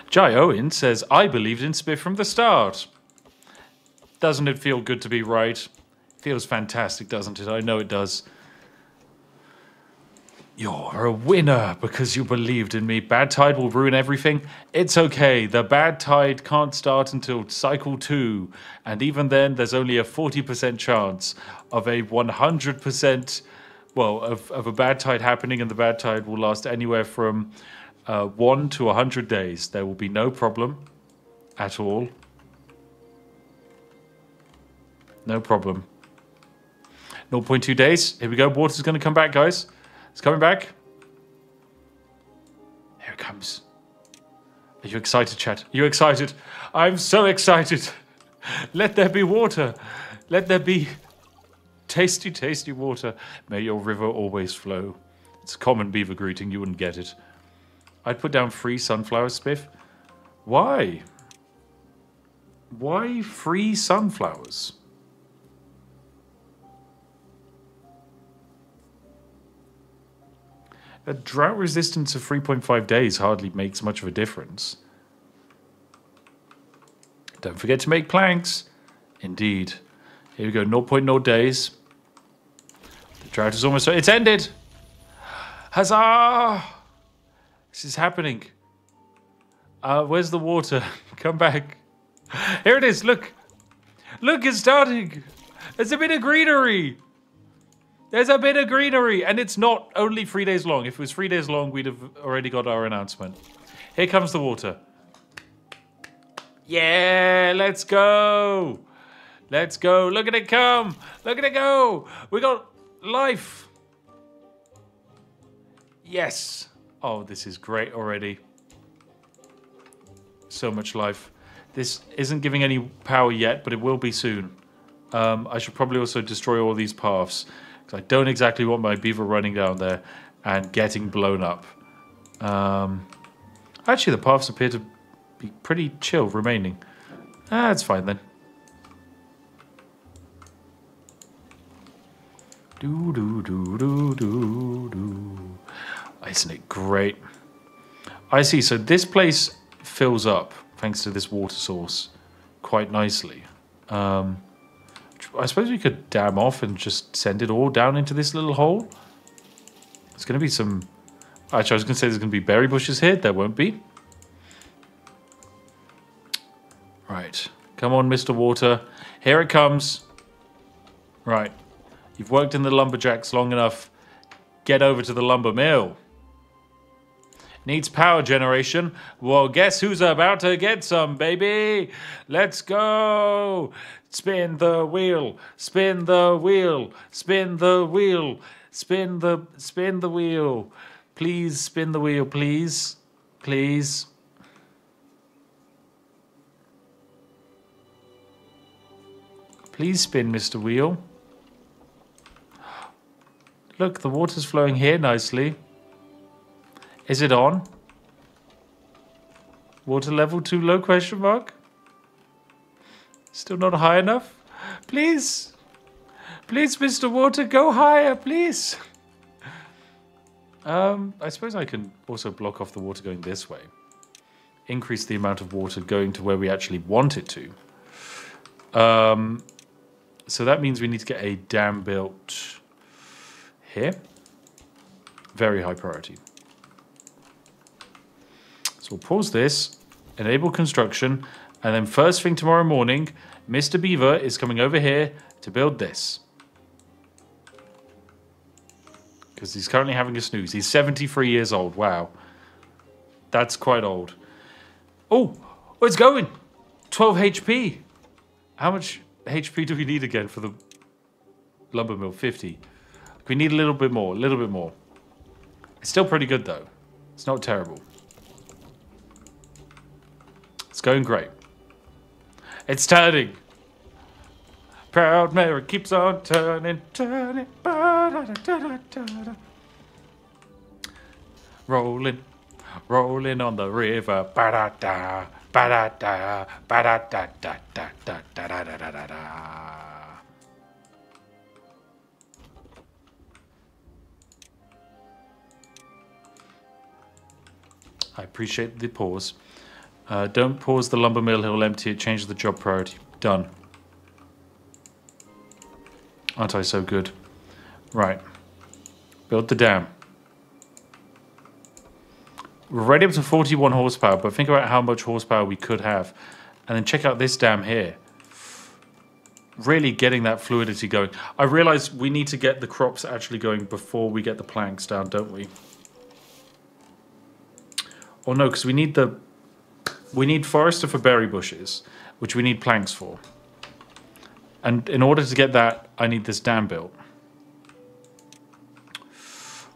Jai Owen says, I believed in Spiff from the start. Doesn't it feel good to be right? Feels fantastic, doesn't it? I know it does. You're a winner because you believed in me. Bad tide will ruin everything. It's okay. The bad tide can't start until cycle 2. And even then, there's only a 40% chance of a 100%, well, of a bad tide happening. And the bad tide will last anywhere from 1 to 100 days. There will be no problem at all. No problem. 0.2 days. Here we go. Water's going to come back, guys. It's coming back. Here it comes. Are you excited, chat? Are you excited? I'm so excited. Let there be water. Let there be tasty, tasty water. May your river always flow. It's a common beaver greeting. You wouldn't get it. I'd put down free sunflowers, Spiff. Why? Why free sunflowers? A drought resistance of 3.5 days hardly makes much of a difference. Don't forget to make planks. Indeed. Here we go, 0.0 days. The drought is almost... It's ended! Huzzah! This is happening. Where's the water? Come back. Here it is, look! Look, it's starting! There's a bit of greenery! There's a bit of greenery, and it's not only 3 days long. If it was 3 days long, we'd have already got our announcement. Here comes the water. Yeah, let's go. Let's go. Look at it come. Look at it go. We got life. Yes. Oh, this is great already. So much life. This isn't giving any power yet, but it will be soon. I should probably also destroy all these paths, because I don't exactly want my beaver running down there and getting blown up. Actually, the paths appear to be pretty chill remaining. That's fine then. Do do do do do do. Isn't it great? I see. So this place fills up thanks to this water source quite nicely. I suppose we could dam off and just send it all down into this little hole. There's going to be some... Actually, I was going to say there's going to be berry bushes here. There won't be. Right. Come on, Mr. Water. Here it comes. Right. You've worked in the lumberjacks long enough. Get over to the lumber mill. Needs power generation. Well, guess who's about to get some, baby? Let's go. Spin the wheel. Spin the wheel. Spin the wheel. Spin the wheel. Please spin the wheel, please. Please. Please spin, Mr. Wheel. Look, the water's flowing here nicely. Is it on? Water level too low, question mark? Still not high enough? Please. Please, Mr. Water, go higher, please. I suppose I can also block off the water going this way. Increase the amount of water going to where we actually want it to. So that means we need to get a dam built here. Very high priority. So we'll pause this, enable construction, and then first thing tomorrow morning, Mr. Beaver is coming over here to build this. Because he's currently having a snooze. He's 73 years old. Wow. That's quite old. Oh, it's going. 12 HP. How much HP do we need again for the lumber mill? 50. We need a little bit more. A little bit more. It's still pretty good, though. It's not terrible. It's going great. It's turning. Proud Mary keeps on turning, turning. Ba-da-da-da-da-da. Rolling, rolling on the river. Ba-da-da, ba-da-da, ba-da-da-da-da-da-da-da-da-da. I appreciate the pause. Don't pause the lumber mill, he'll empty it, change the job priority. Done. Aren't I so good? Right. Build the dam. We're already up to 41 horsepower, but think about how much horsepower we could have. And then check out this dam here. Really getting that fluidity going. I realize we need to get the crops actually going before we get the planks down, don't we? Or no, because we need forester for berry bushes, which we need planks for. And in order to get that, I need this dam built.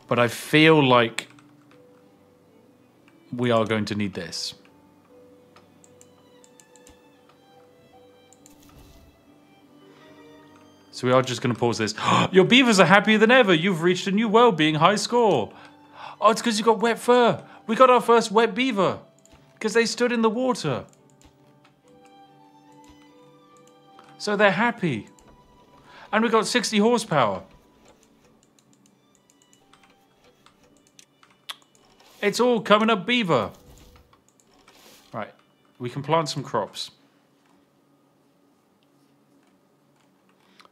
But I feel like we are going to need this. So we are just going to pause this. Your beavers are happier than ever. You've reached a new well-being high score. Oh, it's because you got wet fur. We got our first wet beaver. Because they stood in the water. So they're happy. And we got 60 horsepower. It's all coming up beaver. Right. We can plant some crops.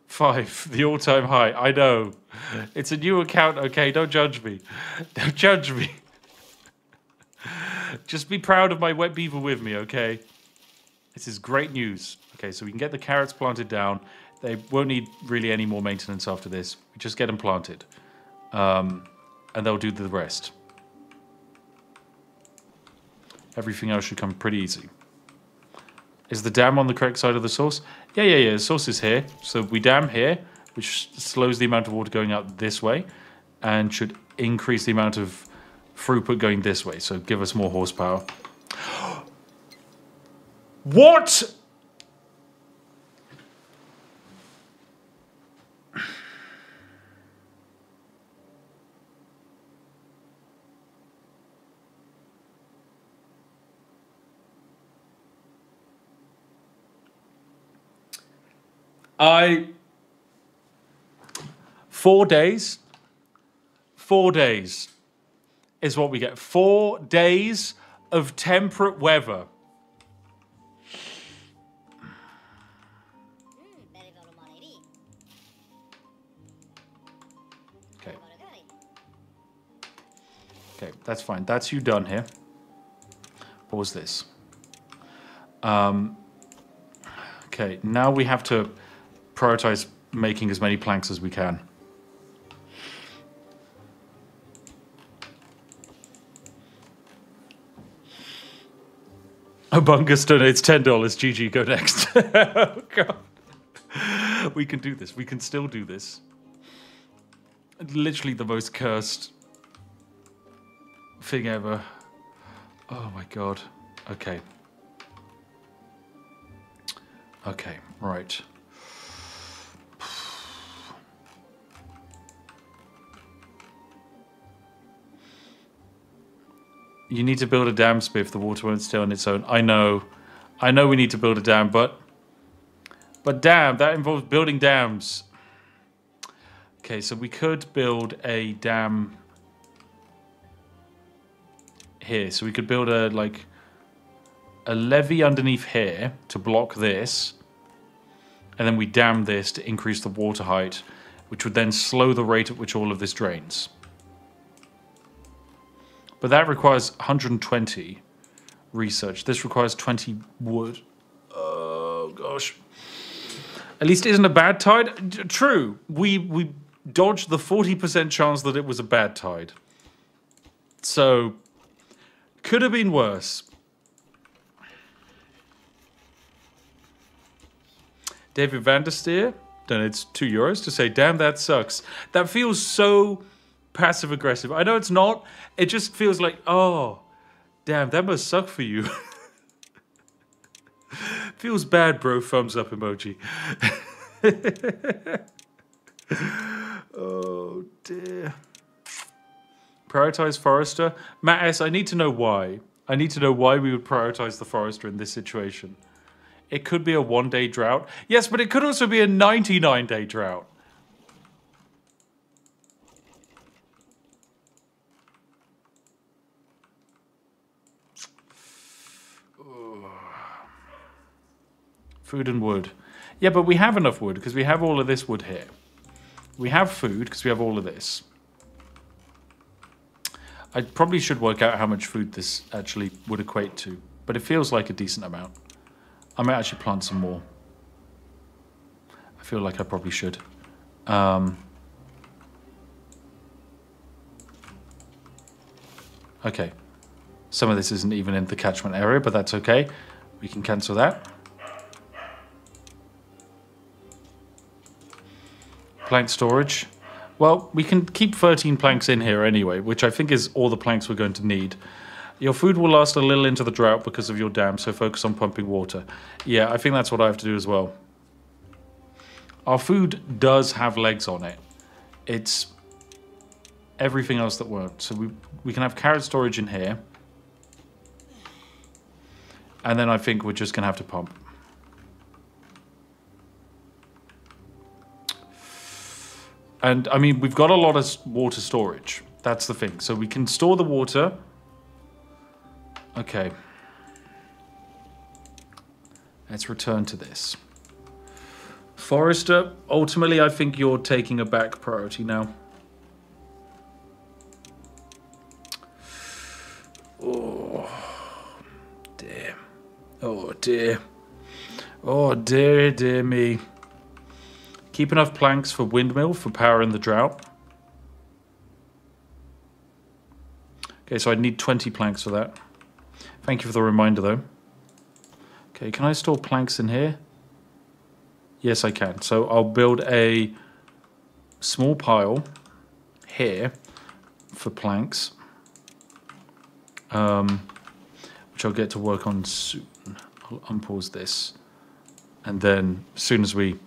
5, the all-time high. I know. It's a new account, okay? Don't judge me. Don't judge me. Just be proud of my wet beaver with me, okay? This is great news. Okay, so we can get the carrots planted down. They won't need really any more maintenance after this. We just get them planted. And they'll do the rest. Everything else should come pretty easy. Is the dam on the correct side of the source? Yeah. The source is here. So we dam here, which slows the amount of water going out this way and should increase the amount of throughput going this way. So give us more horsepower. What? I 4 days. 4 days is what we get. 4 days of temperate weather. Okay. Okay, that's fine. That's you done here. What was this? Okay, now we have to prioritize making as many planks as we can. Obungus donates $10. GG, go next. Oh, God. We can do this. We can still do this. Literally the most cursed thing ever. Oh, my God. Okay. Okay, right. You need to build a dam, Spiff. The water won't stay on its own. I know. I know we need to build a dam, but damn, that involves building dams. Okay, so we could build a dam here. So we could build a levee underneath here to block this. And then we dam this to increase the water height, which would then slow the rate at which all of this drains. But that requires 120 research. This requires 20 wood. Oh, gosh. At least it isn't a bad tide. True. We dodged the 40% chance that it was a bad tide. So, could have been worse. David Vandersteer donates €2 to say, damn, that sucks. That feels so passive aggressive. I know it's not. It just feels like, oh, damn, that must suck for you. Feels bad, bro. Thumbs up emoji. Oh, dear. Prioritize Forester. Matt S., I need to know why. I need to know why we would prioritize the Forester in this situation. It could be a 1-day drought. Yes, but it could also be a 99-day drought. Food and wood. Yeah, but we have enough wood because we have all of this wood here. We have food because we have all of this. I probably should work out how much food this actually would equate to, but it feels like a decent amount. I might actually plant some more. I feel like I probably should. Okay. Some of this isn't even in the catchment area, but that's okay. We can cancel that. Plank storage. Well, we can keep 13 planks in here anyway, which I think is all the planks we're going to need. Your food will last a little into the drought because of your dam, so focus on pumping water. Yeah, I think that's what I have to do as well. Our food does have legs on it. It's everything else that won't. So we can have carrot storage in here. And then I think we're just going to have to pump. And, I mean, we've got a lot of water storage. That's the thing. So we can store the water. Okay. Let's return to this. Forester, ultimately, I think you're taking a back priority now. Oh, dear. Oh, dear. Oh, dear, dear me. Keep enough planks for windmill for power in the drought. Okay, so I need 20 planks for that. Thank you for the reminder, though. Okay, can I store planks in here? Yes, I can. So I'll build a small pile here for planks, which I'll get to work on soon. I'll unpause this. And then as soon as we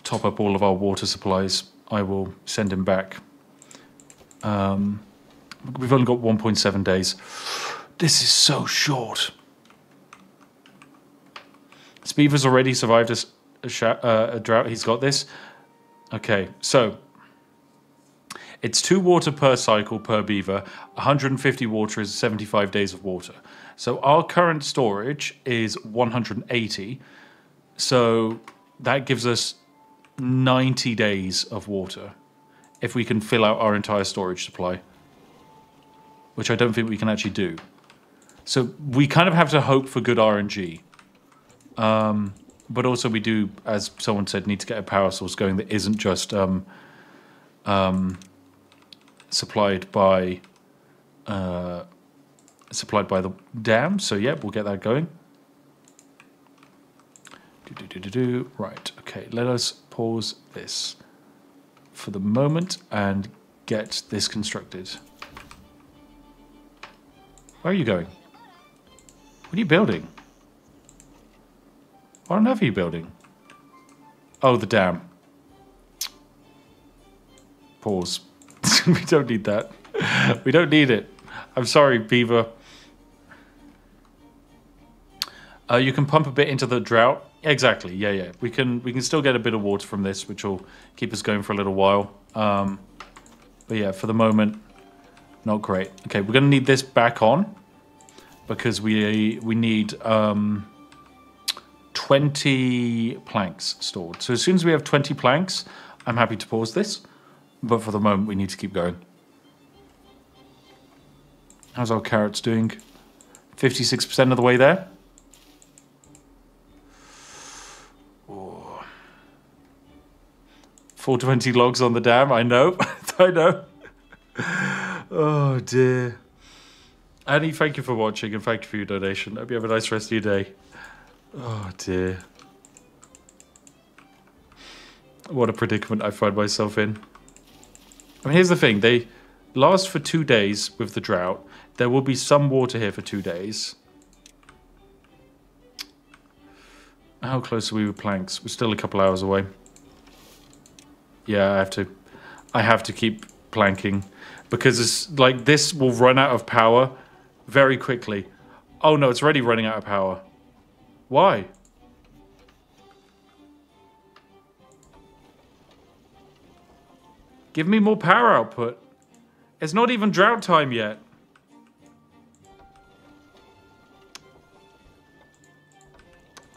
top up all of our water supplies, I will send him back. We've only got 1.7 days. This is so short. This beaver's already survived a drought. He's got this. Okay, so it's 2 water per cycle per beaver. 150 water is 75 days of water. So our current storage is 180. So that gives us 90 days of water if we can fill out our entire storage supply, which I don't think we can actually do. So we kind of have to hope for good RNG. But also we do, as someone said, need to get a power source going that isn't just supplied by the dam. So yeah, we'll get that going. Right, okay, let us pause this for the moment and get this constructed. Where are you going? What are you building? What on earth are you building? Oh, the dam. Pause. We don't need that. We don't need it. I'm sorry, Beaver. You can pump a bit into the drought. Exactly. Yeah. We can still get a bit of water from this, which will keep us going for a little while. But yeah, for the moment, not great. Okay, we're going to need this back on because we need 20 planks stored. So as soon as we have 20 planks, I'm happy to pause this. But for the moment, we need to keep going. How's our carrots doing? 56% of the way there. 420 logs on the dam, I know. I know. Oh dear. Annie, thank you for watching and thank you for your donation. Hope you have a nice rest of your day. Oh dear. What a predicament I find myself in. I mean, here's the thing. They last for 2 days with the drought. There will be some water here for 2 days. How close are we with planks? We're still a couple hours away. Yeah, I have to keep planking because it's like this will run out of power very quickly. Oh no, it's already running out of power. Why? Give me more power output. It's not even drought time yet.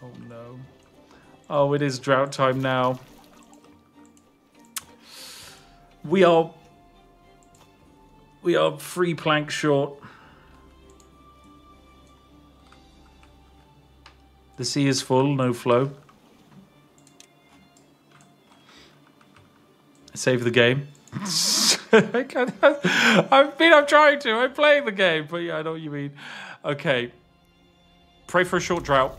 Oh no. Oh, it is drought time now. We are 3 planks short. The sea is full, no flow. Save the game. I'm trying to. I'm playing the game, but yeah, I know what you mean. Okay. Pray for a short drought.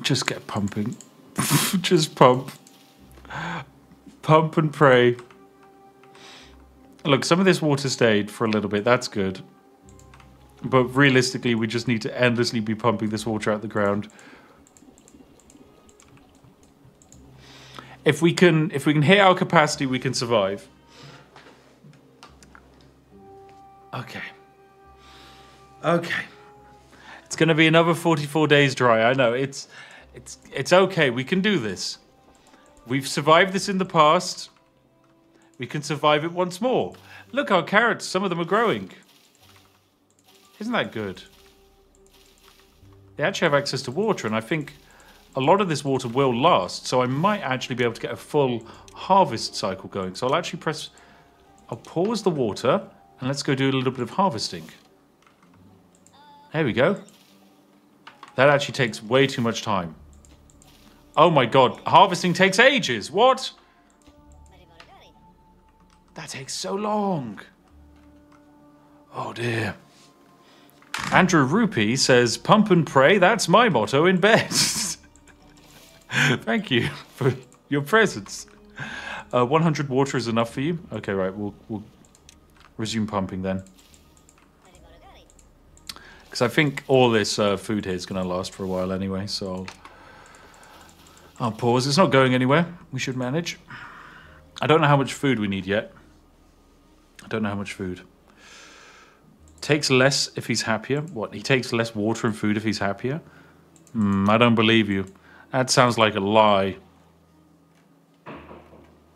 Just get pumping. Just pump. Pump and pray. Look, some of this water stayed for a little bit. That's good. But realistically, we just need to endlessly be pumping this water out the ground. If we can hit our capacity, we can survive. Okay. Okay. It's going to be another 44 days dry. I know. It's okay. We can do this. We've survived this in the past. We can survive it once more. Look, our carrots, some of them are growing. Isn't that good? They actually have access to water, and I think a lot of this water will last, so I might actually be able to get a full harvest cycle going. So I'll pause the water, and let's go do a little bit of harvesting. There we go. That actually takes way too much time. Oh my god, harvesting takes ages. What? That takes so long. Oh dear. Andrew Rupee says, pump and pray, that's my motto in bed. Thank you for your presence. 100 water is enough for you? Okay, right, we'll resume pumping then. Because I think all this food here is going to last for a while anyway, so I'll pause. It's not going anywhere. We should manage. I don't know how much food we need yet. I don't know how much food. Takes less if he's happier. What? He takes less water and food if he's happier? I don't believe you. That sounds like a lie.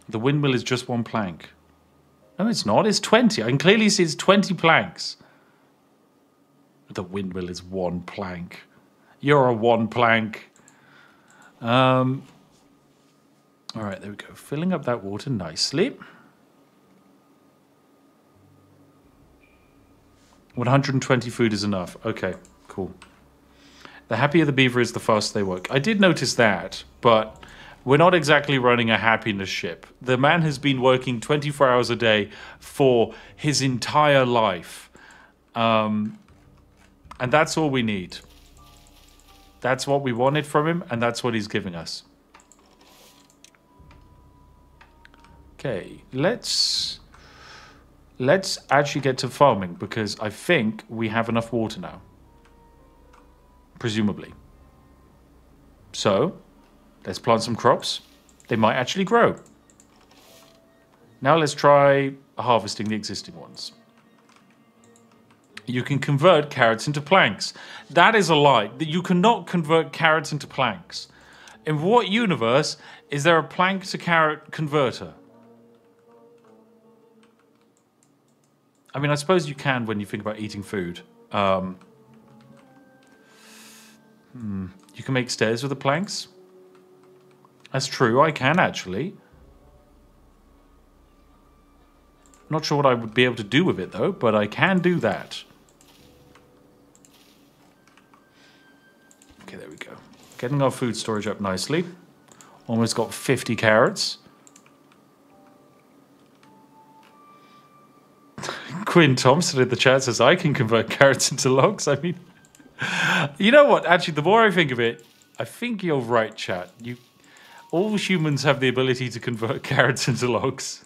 The windmill is just 1 plank. No, it's not. It's 20. I can clearly see it's 20 planks. The windmill is 1 plank. You're a 1 plank. All right, there we go. Filling up that water nicely. 120 food is enough. Okay, cool. The happier the beaver is, the faster they work. I did notice that, but we're not exactly running a happiness ship. The man has been working 24 hours a day for his entire life. And that's all we need. That's what we wanted from him, and that's what he's giving us. Okay, let's actually get to farming, because I think we have enough water now. Presumably. So, let's plant some crops. They might actually grow. Now let's try harvesting the existing ones. You can convert carrots into planks. That is a lie. You cannot convert carrots into planks. In what universe is there a plank to carrot converter? I mean, I suppose you can when you think about eating food. You can make stairs with the planks. That's true, I can actually. Not sure what I would be able to do with it though, but I can do that. Okay, there we go. Getting our food storage up nicely. Almost got 50 carrots. Quinn Thompson in the chat says, I can convert carrots into logs. I mean, you know what? Actually, the more I think of it, I think you're right, chat. All humans have the ability to convert carrots into logs.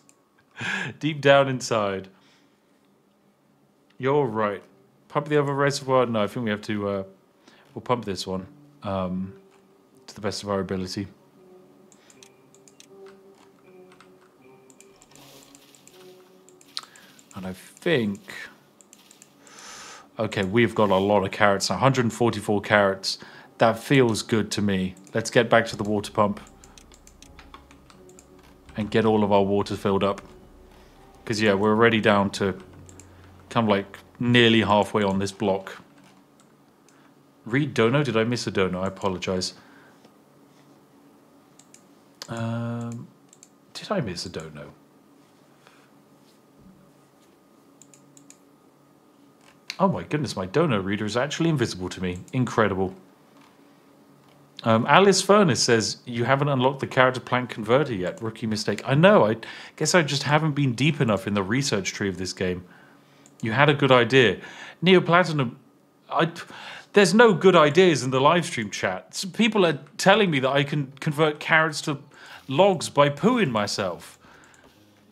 Deep down inside. You're right. Pump the other reservoir? No, I think we have to... we'll pump this one to the best of our ability. And I think... Okay, we've got a lot of carrots. 144 carrots. That feels good to me. Let's get back to the water pump. And get all of our water filled up. Because, yeah, we're already down to kind of like nearly halfway on this block. Read dono? Did I miss a dono? I apologize. Did I miss a dono? Oh my goodness, my dono reader is actually invisible to me. Incredible. Alice Furness says, you haven't unlocked the character plank converter yet. Rookie mistake. I know, I guess I just haven't been deep enough in the research tree of this game. You had a good idea. Neoplatinum, there's no good ideas in the live stream chat. People are telling me that I can convert carrots to logs by pooing myself.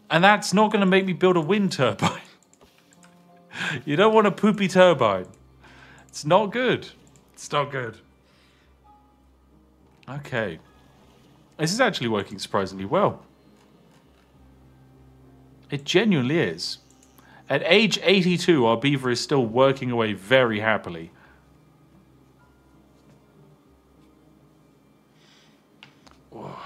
And that's not going to make me build a wind turbine. You don't want a poopy turbine. It's not good. It's not good. Okay. This is actually working surprisingly well. It genuinely is. At age 82, our beaver is still working away very happily. Oh.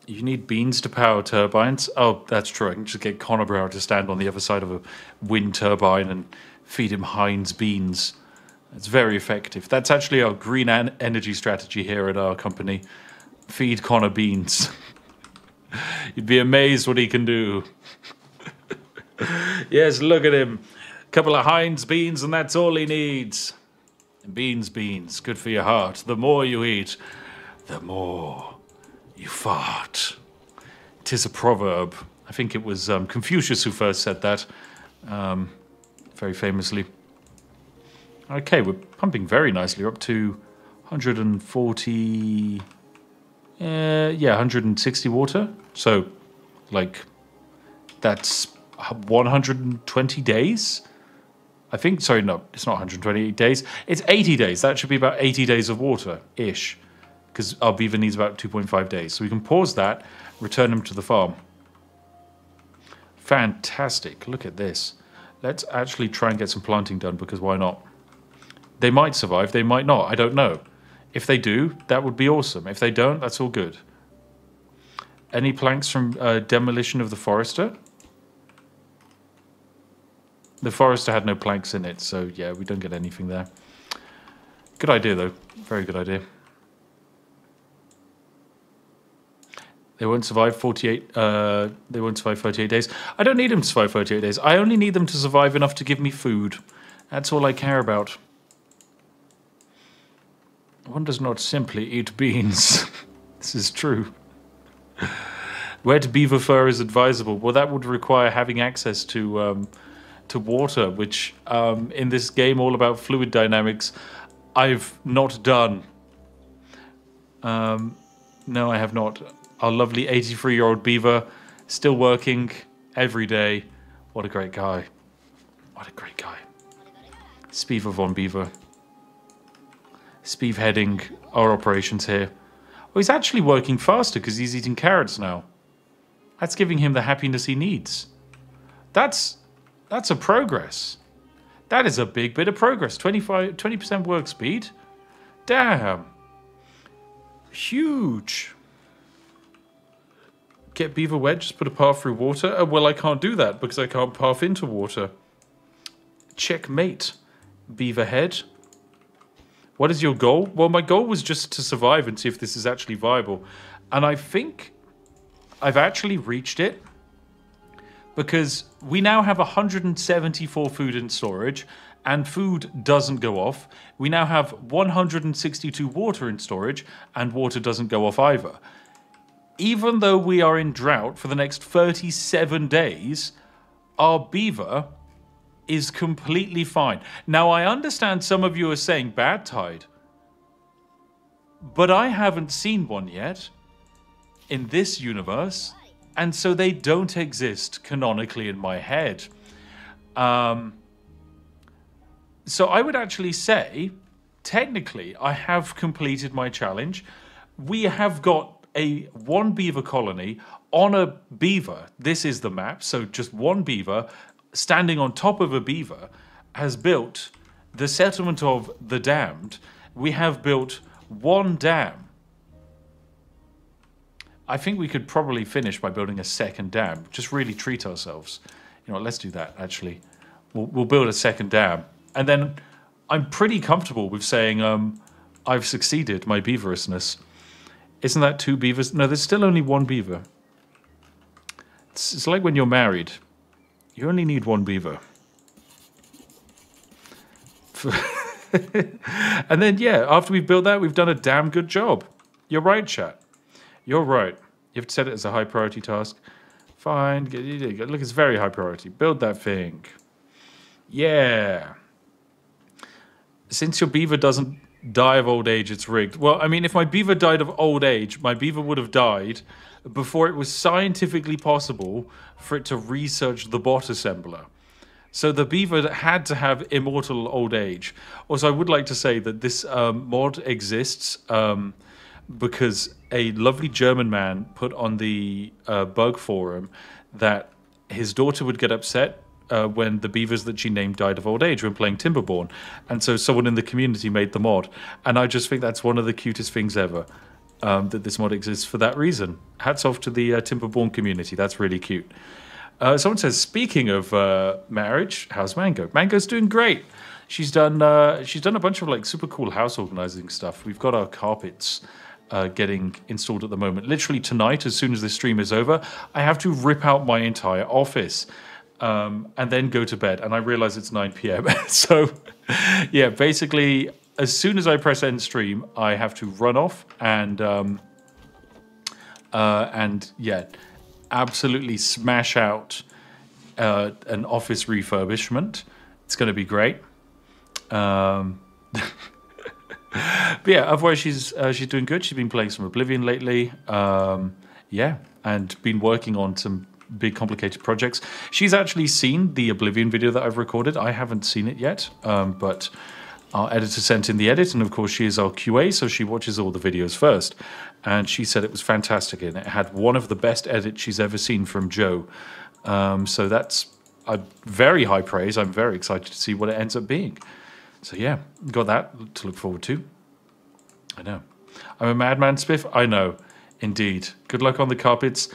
You need beans to power turbines? Oh, that's true. I can just get Connor Brower to stand on the other side of a wind turbine and feed him Heinz beans. It's very effective. That's actually our green energy strategy here at our company. Feed Connor beans. You'd be amazed what he can do. Yes, look at him. A couple of Heinz beans and that's all he needs. Beans, beans. Good for your heart. The more you eat, the more you fart. 'tis a proverb. I think it was Confucius who first said that, very famously. Okay, we're pumping very nicely. We're up to 140... yeah, 160 water. So, like, that's 120 days? I think, sorry, no, it's not 120 days. It's 80 days. That should be about 80 days of water-ish. Because our beaver needs about 2.5 days. So we can pause that, return him to the farm. Fantastic. Look at this. Let's actually try and get some planting done, because why not? They might survive, they might not. I don't know. If they do, that would be awesome. If they don't, that's all good. Any planks from demolition of the forester? The forester had no planks in it, so yeah, we don't get anything there. Good idea, though. Very good idea. They won't survive 48. They won't survive 38 days. I don't need them to survive 38 days. I only need them to survive enough to give me food. That's all I care about. One does not simply eat beans. This is true. Wet beaver fur is advisable. Well, that would require having access to water, which in this game all about fluid dynamics, I've not done. No, I have not. Our lovely 83-year-old beaver, still working every day. What a great guy. What a great guy. Spiffing von Beaver. Spiff heading our operations here. Oh, he's actually working faster because he's eating carrots now. That's giving him the happiness he needs. That's a progress. That is a big bit of progress. 20% work speed. Damn. Huge. Get beaver wet, just put a path through water. Oh, well, I can't do that because I can't path into water. Checkmate. Beaver head. What is your goal? Well, my goal was just to survive and see if this is actually viable. And I think I've actually reached it. Because we now have 174 food in storage. And food doesn't go off. We now have 162 water in storage. And water doesn't go off either. Even though we are in drought for the next 37 days, our beaver is completely fine. Now, I understand some of you are saying bad tide, but I haven't seen one yet in this universe, and so they don't exist canonically in my head. So I would actually say, technically, I have completed my challenge. We have got one beaver colony on a beaver. This is the map. So just one beaver standing on top of a beaver has built the settlement of the damned. We have built one dam. I think we could probably finish by building a second dam. Just really treat ourselves. You know what, let's do that, actually. We'll build a second dam. And then I'm pretty comfortable with saying I've succeeded my beaverousness. Isn't that 2 beavers? No, there's still only 1 beaver. It's like when you're married. You only need 1 beaver. And then, yeah, after we've built that, we've done a damn good job. You're right, chat. You're right. You have to set it as a high priority task. Fine. Look, it's very high priority. Build that thing. Yeah. Since your beaver doesn't die of old age, it's rigged. Well, I mean, if my beaver died of old age, my beaver would have died before it was scientifically possible for it to research the bot assembler. So the beaver had to have immortal old age. Also, I would like to say that this mod exists because a lovely German man put on the bug forum that his daughter would get upset when the beavers that she named died of old age when playing Timberborn. And so someone in the community made the mod. And I just think that's one of the cutest things ever, that this mod exists for that reason. Hats off to the Timberborn community. That's really cute. Someone says, speaking of marriage, how's Mango? Mango's doing great. She's done a bunch of like super cool house organizing stuff. We've got our carpets getting installed at the moment. Literally tonight, as soon as this stream is over, I have to rip out my entire office. And then go to bed, and I realize it's 9 p.m. So, yeah, basically, as soon as I press end stream, I have to run off and yeah, absolutely smash out an office refurbishment. It's going to be great. But yeah, otherwise she's doing good. She's been playing some Oblivion lately. Yeah, and been working on some big complicated projects. She's actually seen the Oblivion video that I've recorded. I haven't seen it yet, but our editor sent in the edit, and of course she is our QA, so she watches all the videos first. And she said it was fantastic, and it had one of the best edits she's ever seen from Joe. So that's a very high praise. I'm very excited to see what it ends up being. So yeah, got that to look forward to. I know. I'm a madman, Spiff. I know. Indeed. Good luck on the carpets.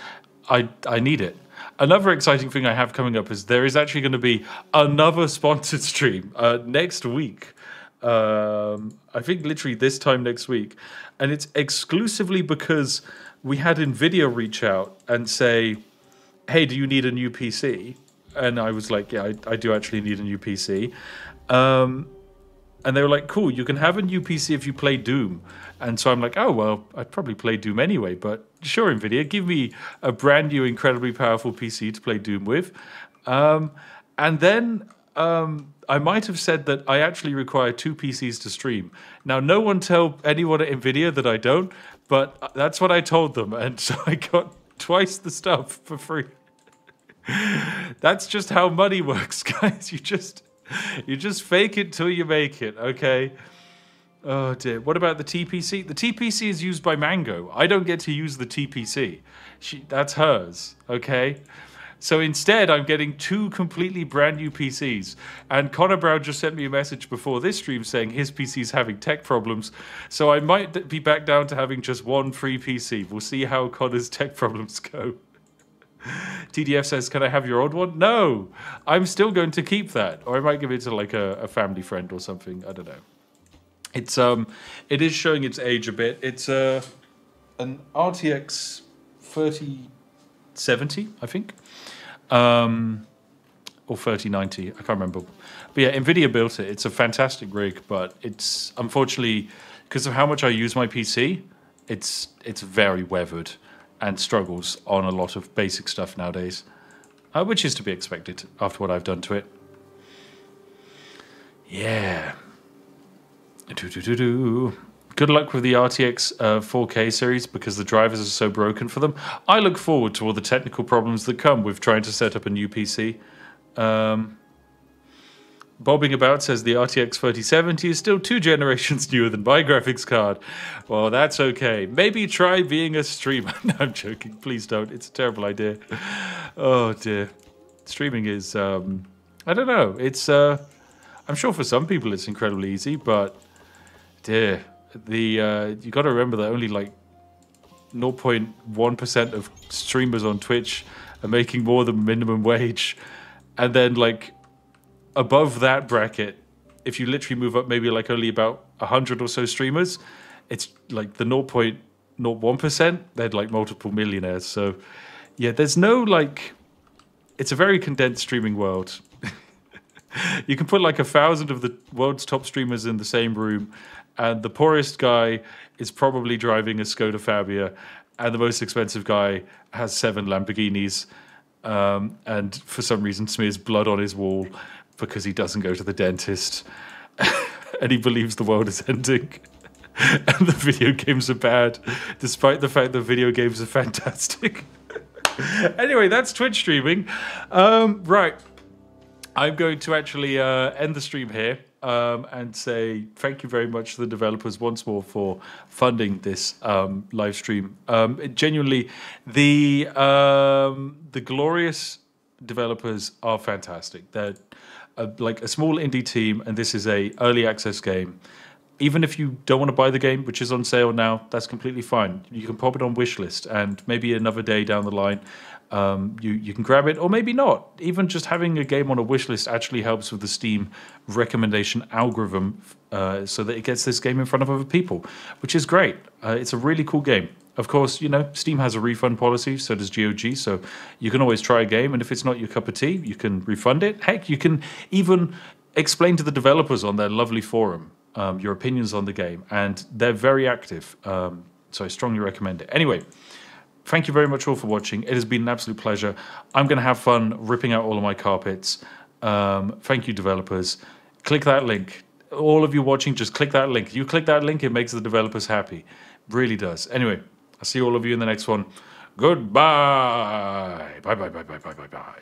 I need it. Another exciting thing I have coming up is there is actually going to be another sponsored stream next week. I think literally this time next week. And it's exclusively because we had NVIDIA reach out and say, hey, do you need a new PC? And I was like, yeah, I do actually need a new PC. And they were like, cool, you can have a new PC if you play Doom. And so I'm like, oh, well, I'd probably play Doom anyway. But sure, NVIDIA, give me a brand new, incredibly powerful PC to play Doom with. And then I might have said that I actually require 2 PCs to stream. Now, no one tell anyone at NVIDIA that I don't, but that's what I told them. And so I got twice the stuff for free. That's just how money works, guys. You just fake it till you make it, okay? Oh dear. What about the TPC? The TPC is used by Mango. I don't get to use the TPC. That's hers, okay? So instead, I'm getting 2 completely brand new PCs. And Connor Brown just sent me a message before this stream saying his PC's having tech problems. So I might be back down to having just 1 free PC. We'll see how Connor's tech problems go. TDF says, can I have your old one? No, I'm still going to keep that. Or I might give it to like a family friend or something. I don't know. It is showing its age a bit. It's an RTX 3070, I think. Or 3090, I can't remember. But yeah, NVIDIA built it. It's a fantastic rig, but it's unfortunately, because of how much I use my PC, it's very weathered and struggles on a lot of basic stuff nowadays, which is to be expected after what I've done to it. Yeah. Good luck with the RTX 4K series because the drivers are so broken for them. I look forward to all the technical problems that come with trying to set up a new PC. Bobbing About says the RTX 3070 is still 2 generations newer than my graphics card. Well, that's okay. Maybe try being a streamer. No, I'm joking. Please don't. It's a terrible idea. Oh, dear. Streaming is, I don't know. It's, I'm sure for some people it's incredibly easy, but, dear, you got to remember that only like 0.1% of streamers on Twitch are making more than minimum wage. And then, like, above that bracket, if you literally move up maybe like only about 100 or so streamers, it's like the 0.01%, they're like multiple millionaires. So yeah, there's no like, it's a very condensed streaming world. You can put like 1,000 of the world's top streamers in the same room, and the poorest guy is probably driving a Skoda Fabia, and the most expensive guy has 7 Lamborghinis, and for some reason smears blood on his wall because he doesn't go to the dentist and he believes the world is ending and the video games are bad, despite the fact that video games are fantastic. Anyway, that's Twitch streaming. Right. I'm going to actually end the stream here and say thank you very much to the developers once more for funding this live stream. Genuinely, the glorious developers are fantastic. They're like a small indie team, and this is a early access game. Even if you don't want to buy the game, which is on sale now, that's completely fine. You can pop it on wishlist, and maybe another day down the line, you can grab it, or maybe not. Even just having a game on a wishlist actually helps with the Steam recommendation algorithm, so that it gets this game in front of other people, which is great. It's a really cool game. Of course, you know, Steam has a refund policy, so does GOG, so you can always try a game, and if it's not your cup of tea, you can refund it. Heck, you can even explain to the developers on their lovely forum your opinions on the game, and they're very active, so I strongly recommend it. Anyway, thank you very much all for watching. It has been an absolute pleasure. I'm going to have fun ripping out all of my carpets. Thank you, developers. Click that link. All of you watching, just click that link. You click that link, it makes the developers happy. Really does. Anyway, I'll see all of you in the next one. Goodbye. Bye, bye, bye, bye, bye, bye, bye.